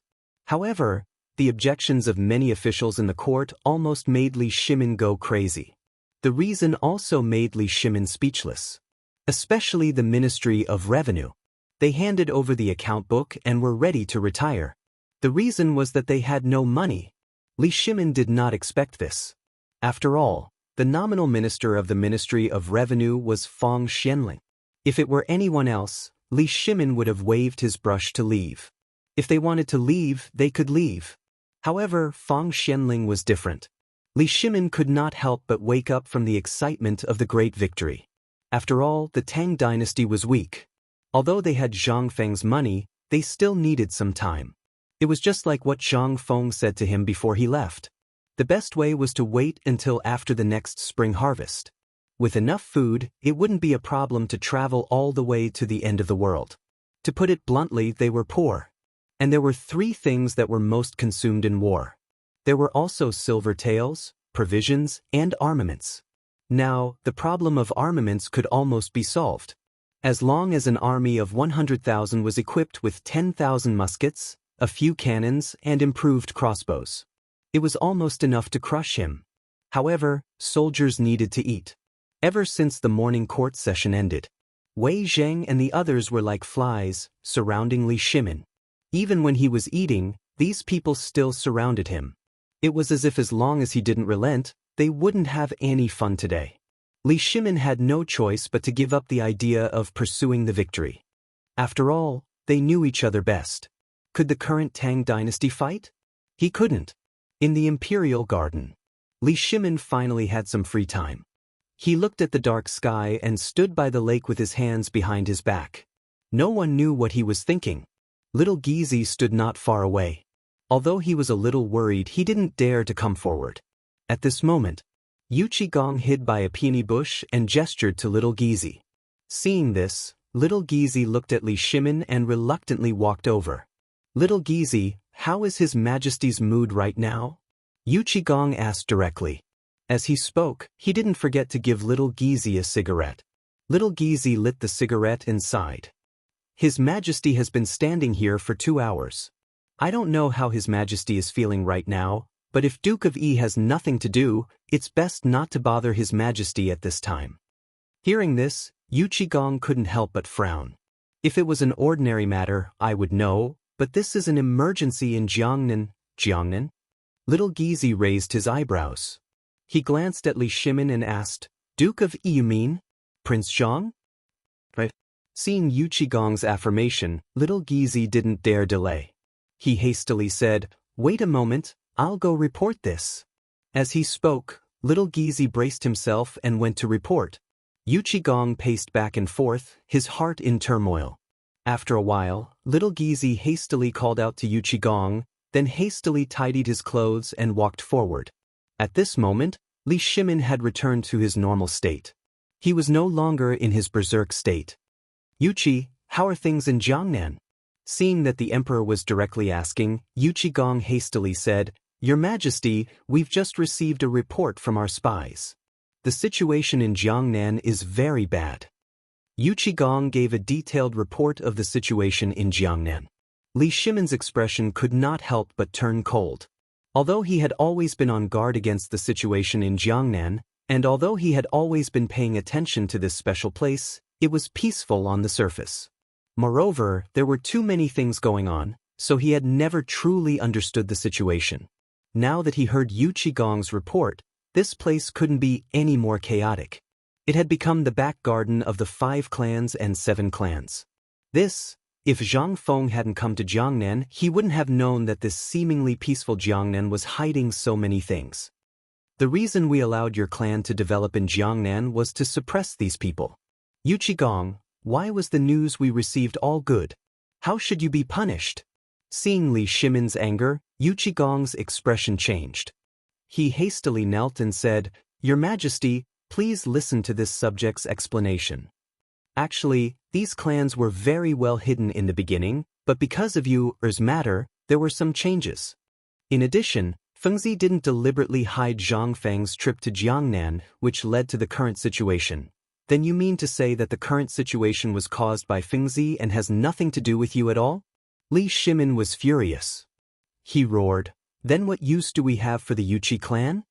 However, the objections of many officials in the court almost made Li Shimin go crazy. The reason also made Li Shimin speechless. Especially the Ministry of Revenue. They handed over the account book and were ready to retire. The reason was that they had no money. Li Shimin did not expect this. After all, the nominal minister of the Ministry of Revenue was Fang Xianling. If it were anyone else, Li Shimin would have waved his brush to leave. If they wanted to leave, they could leave. However, Fang Xianling was different. Li Shimin could not help but wake up from the excitement of the great victory. After all, the Tang dynasty was weak. Although they had Zhang Feng's money, they still needed some time. It was just like what Zhang Feng said to him before he left. The best way was to wait until after the next spring harvest. With enough food, it wouldn't be a problem to travel all the way to the end of the world. To put it bluntly, they were poor. And there were three things that were most consumed in war. There were also silver taels, provisions, and armaments. Now, the problem of armaments could almost be solved. As long as an army of 100,000 was equipped with 10,000 muskets, a few cannons, and improved crossbows. It was almost enough to crush him. However, soldiers needed to eat. Ever since the morning court session ended, Wei Zheng and the others were like flies, surrounding Li Shimin. Even when he was eating, these people still surrounded him. It was as if as long as he didn't relent, they wouldn't have any fun today. Li Shimin had no choice but to give up the idea of pursuing the victory. After all, they knew each other best. Could the current Tang dynasty fight? He couldn't. In the Imperial Garden, Li Shimin finally had some free time. He looked at the dark sky and stood by the lake with his hands behind his back. No one knew what he was thinking. Little Gizi stood not far away. Although he was a little worried, he didn't dare to come forward. At this moment, Yu Qigong hid by a peony bush and gestured to little Gizi. Seeing this, little Gizi looked at Li Shimin and reluctantly walked over. Little Gizi, how is His Majesty's mood right now? Yu Qigong asked directly. As he spoke, he didn't forget to give little Gizi a cigarette. Little Gizi lit the cigarette and sighed. His Majesty has been standing here for 2 hours. I don't know how His Majesty is feeling right now, but if Duke of Yi has nothing to do, it's best not to bother His Majesty at this time. Hearing this, Yu Qigong couldn't help but frown. If it was an ordinary matter, I would know, but this is an emergency in Jiangnan. Jiangnan? Little Gizi raised his eyebrows. He glanced at Li Shimin and asked, Duke of Yi, you mean? Prince Zhang? Right. Seeing Yu Qigong's affirmation, little Gizi didn't dare delay. He hastily said, Wait a moment, I'll go report this. As he spoke, little Gizi braced himself and went to report. Yu Qigong paced back and forth, his heart in turmoil. After a while, little Gizi hastily called out to Yu Qigong, then hastily tidied his clothes and walked forward. At this moment, Li Shimin had returned to his normal state. He was no longer in his berserk state. Yuqi, how are things in Jiangnan? Seeing that the emperor was directly asking, Yu Qigong hastily said, Your Majesty, we've just received a report from our spies. The situation in Jiangnan is very bad. Yu Qigong gave a detailed report of the situation in Jiangnan. Li Shimin's expression could not help but turn cold. Although he had always been on guard against the situation in Jiangnan, and although he had always been paying attention to this special place, it was peaceful on the surface. Moreover, there were too many things going on, so he had never truly understood the situation. Now that he heard Yu Qigong's report, this place couldn't be any more chaotic. It had become the back garden of the 5 clans and 7 clans. If Zhang Feng hadn't come to Jiangnan, he wouldn't have known that this seemingly peaceful Jiangnan was hiding so many things. The reason we allowed your clan to develop in Jiangnan was to suppress these people. Yu Qigong, why was the news we received all good? How should you be punished? Seeing Li Shimin's anger, Yu Qigong's expression changed. He hastily knelt and said, Your Majesty, please listen to this subject's explanation. Actually, these clans were very well hidden in the beginning, but because of Yu's matter, there were some changes. In addition, Fengzi didn't deliberately hide Zhang Feng's trip to Jiangnan, which led to the current situation. Then you mean to say that the current situation was caused by Fengzi and has nothing to do with you at all? Li Shimin was furious. He roared, Then what use do we have for the Yuqi clan?